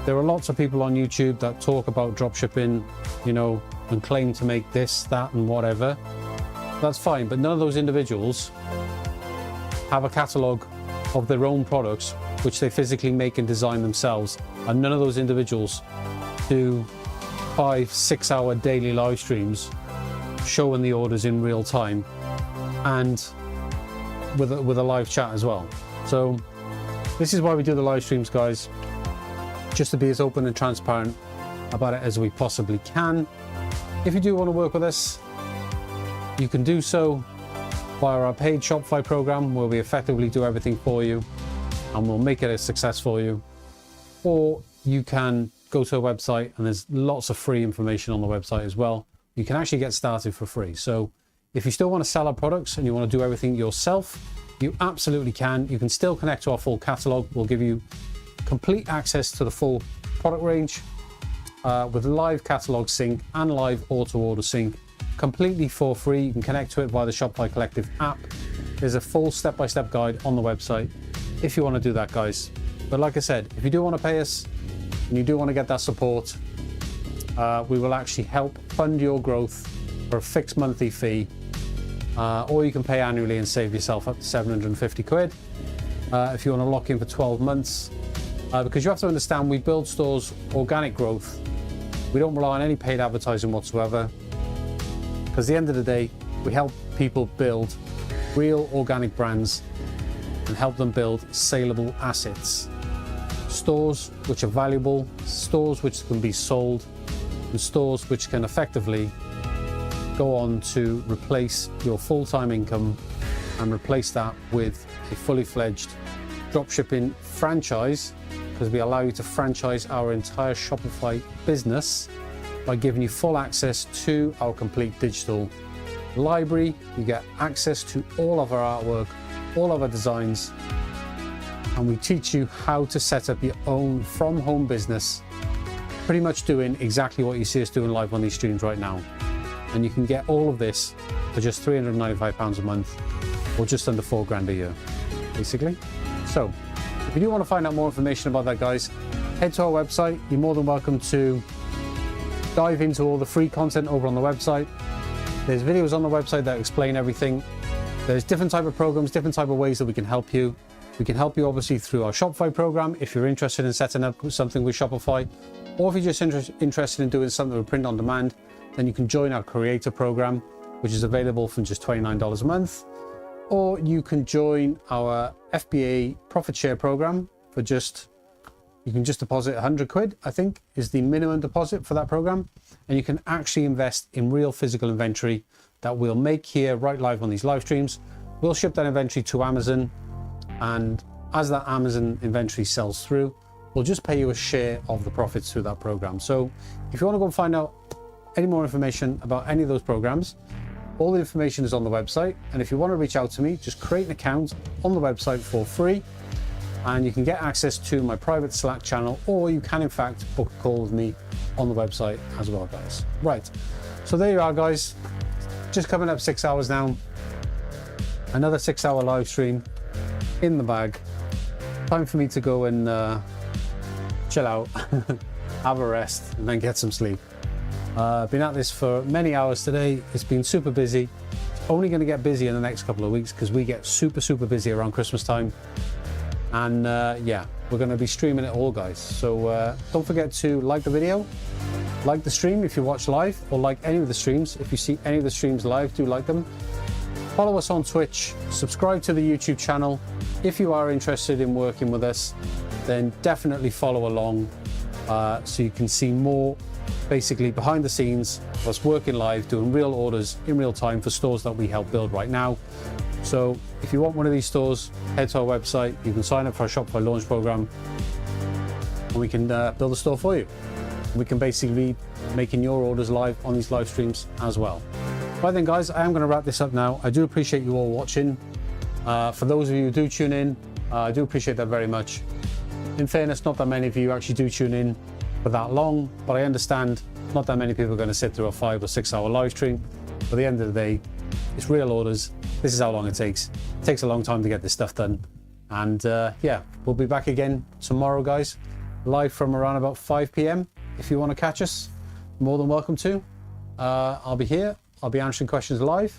there are lots of people on YouTube that talk about dropshipping, you know, and claim to make this, that, and whatever. That's fine, but none of those individuals have a catalog of their own products which they physically make and design themselves, and none of those individuals do 5-6 hour daily live streams showing the orders in real time and with a live chat as well. So this is why we do the live streams, guys, just to be as open and transparent about it as we possibly can. If you do want to work with us, you can do so via our paid Shopify program, where we effectively do everything for you and we'll make it a success for you. Or you can go to our website, and there's lots of free information on the website as well. You can actually get started for free. So if you still want to sell our products and you want to do everything yourself, you absolutely can. You can still connect to our full catalog. We'll give you complete access to the full product range with live catalog sync and live auto order sync, completely for free. You can connect to it via the Shopify Collective app. There's a full step-by-step guide on the website if you want to do that, guys. But like I said, if you do want to pay us and you do want to get that support, we will actually help fund your growth for a fixed monthly fee, or you can pay annually and save yourself up to 750 quid if you want to lock in for 12 months. Because you have to understand, we build stores organic growth. We don't rely on any paid advertising whatsoever, because at the end of the day, we help people build real organic brands and help them build saleable assets. Stores which are valuable, stores which can be sold, and stores which can effectively go on to replace your full-time income and replace that with a fully fledged dropshipping franchise, because we allow you to franchise our entire Shopify business by giving you full access to our complete digital library. You get access to all of our artwork, all of our designs, and we teach you how to set up your own from home business, pretty much doing exactly what you see us doing live on these streams right now. And you can get all of this for just £395 a month, or just under £4 a year, basically. So if you do want to find out more information about that, guys, head to our website. You're more than welcome to dive into all the free content over on the website. There's videos on the website that explain everything. There's different type of programs, different type of ways that we can help you. We can help you obviously through our Shopify program if you're interested in setting up something with Shopify, or if you're just interested in doing something with print on demand, then you can join our creator program, which is available from just $29 a month. Or you can join our FBA profit share program for you can just deposit 100 quid, I think is the minimum deposit for that program. And you can actually invest in real physical inventory that we'll make here right live on these live streams. We'll ship that inventory to Amazon, and as that Amazon inventory sells through, we'll just pay you a share of the profits through that program. So if you want to go and find out any more information about any of those programs, all the information is on the website. And if you want to reach out to me, just create an account on the website for free, and you can get access to my private Slack channel, or you can in fact book a call with me on the website as well, guys. Right, so there you are, guys. Just coming up 6 hours now. Another 6-hour live stream in the bag. Time for me to go and chill out, have a rest, and then get some sleep. Been at this for many hours today. It's been super busy. It's only going to get busy in the next couple of weeks, because we get super busy around Christmas time. And yeah, we're going to be streaming it all, guys. So don't forget to like the video, like the stream if you watch live, or like any of the streams. If you see any of the streams live, do like them. Follow us on Twitch, subscribe to the YouTube channel. If you are interested in working with us, then definitely follow along so you can see more basically behind the scenes of us working live, doing real orders in real time for stores that we help build right now. So if you want one of these stores, head to our website. You can sign up for our Shopify launch program, and we can build a store for you. We can basically be making your orders live on these live streams as well. Right then, guys, I am going to wrap this up now. I do appreciate you all watching. For those of you who do tune in, I do appreciate that very much. In fairness, not that many of you actually do tune in for that long, but I understand not that many people are going to sit through a 5 or 6 hour live stream. But at the end of the day, it's real orders. This is how long it takes. It takes a long time to get this stuff done. And yeah, we'll be back again tomorrow, guys, live from around about 5 p.m. If you want to catch us, more than welcome to. I'll be here. I'll be answering questions live.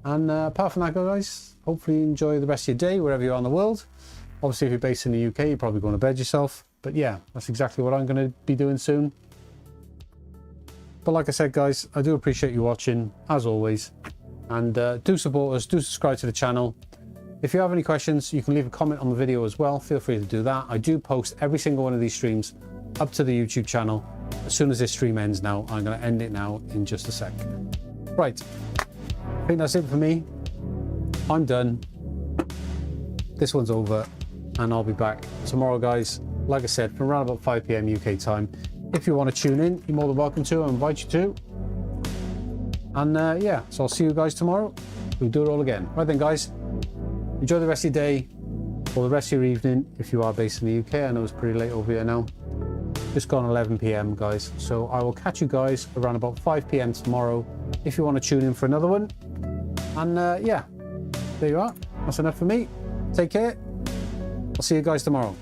And apart from that, guys, hopefully you enjoy the rest of your day wherever you are in the world. Obviously, if you're based in the UK, you're probably going to bed yourself. But yeah, that's exactly what I'm going to be doing soon. But like I said, guys, I do appreciate you watching, as always. And do support us, do subscribe to the channel. If you have any questions, you can leave a comment on the video as well. Feel free to do that. I do post every single one of these streams up to the YouTube channel. As soon as this stream ends now, I'm going to end it now in just a sec. Right, I think that's it for me. I'm done. This one's over, and I'll be back tomorrow, guys. Like I said, from around about 5 p.m. UK time. if you want to tune in, you're more than welcome to. I invite you to. And yeah, so I'll see you guys tomorrow. We'll do it all again. Right then, guys, enjoy the rest of your day or the rest of your evening if you are based in the UK. I know it's pretty late over here now. Just gone 11 p.m, guys. So I will catch you guys around about 5 p.m. tomorrow if you want to tune in for another one. And yeah, there you are. That's enough for me. Take care. I'll see you guys tomorrow.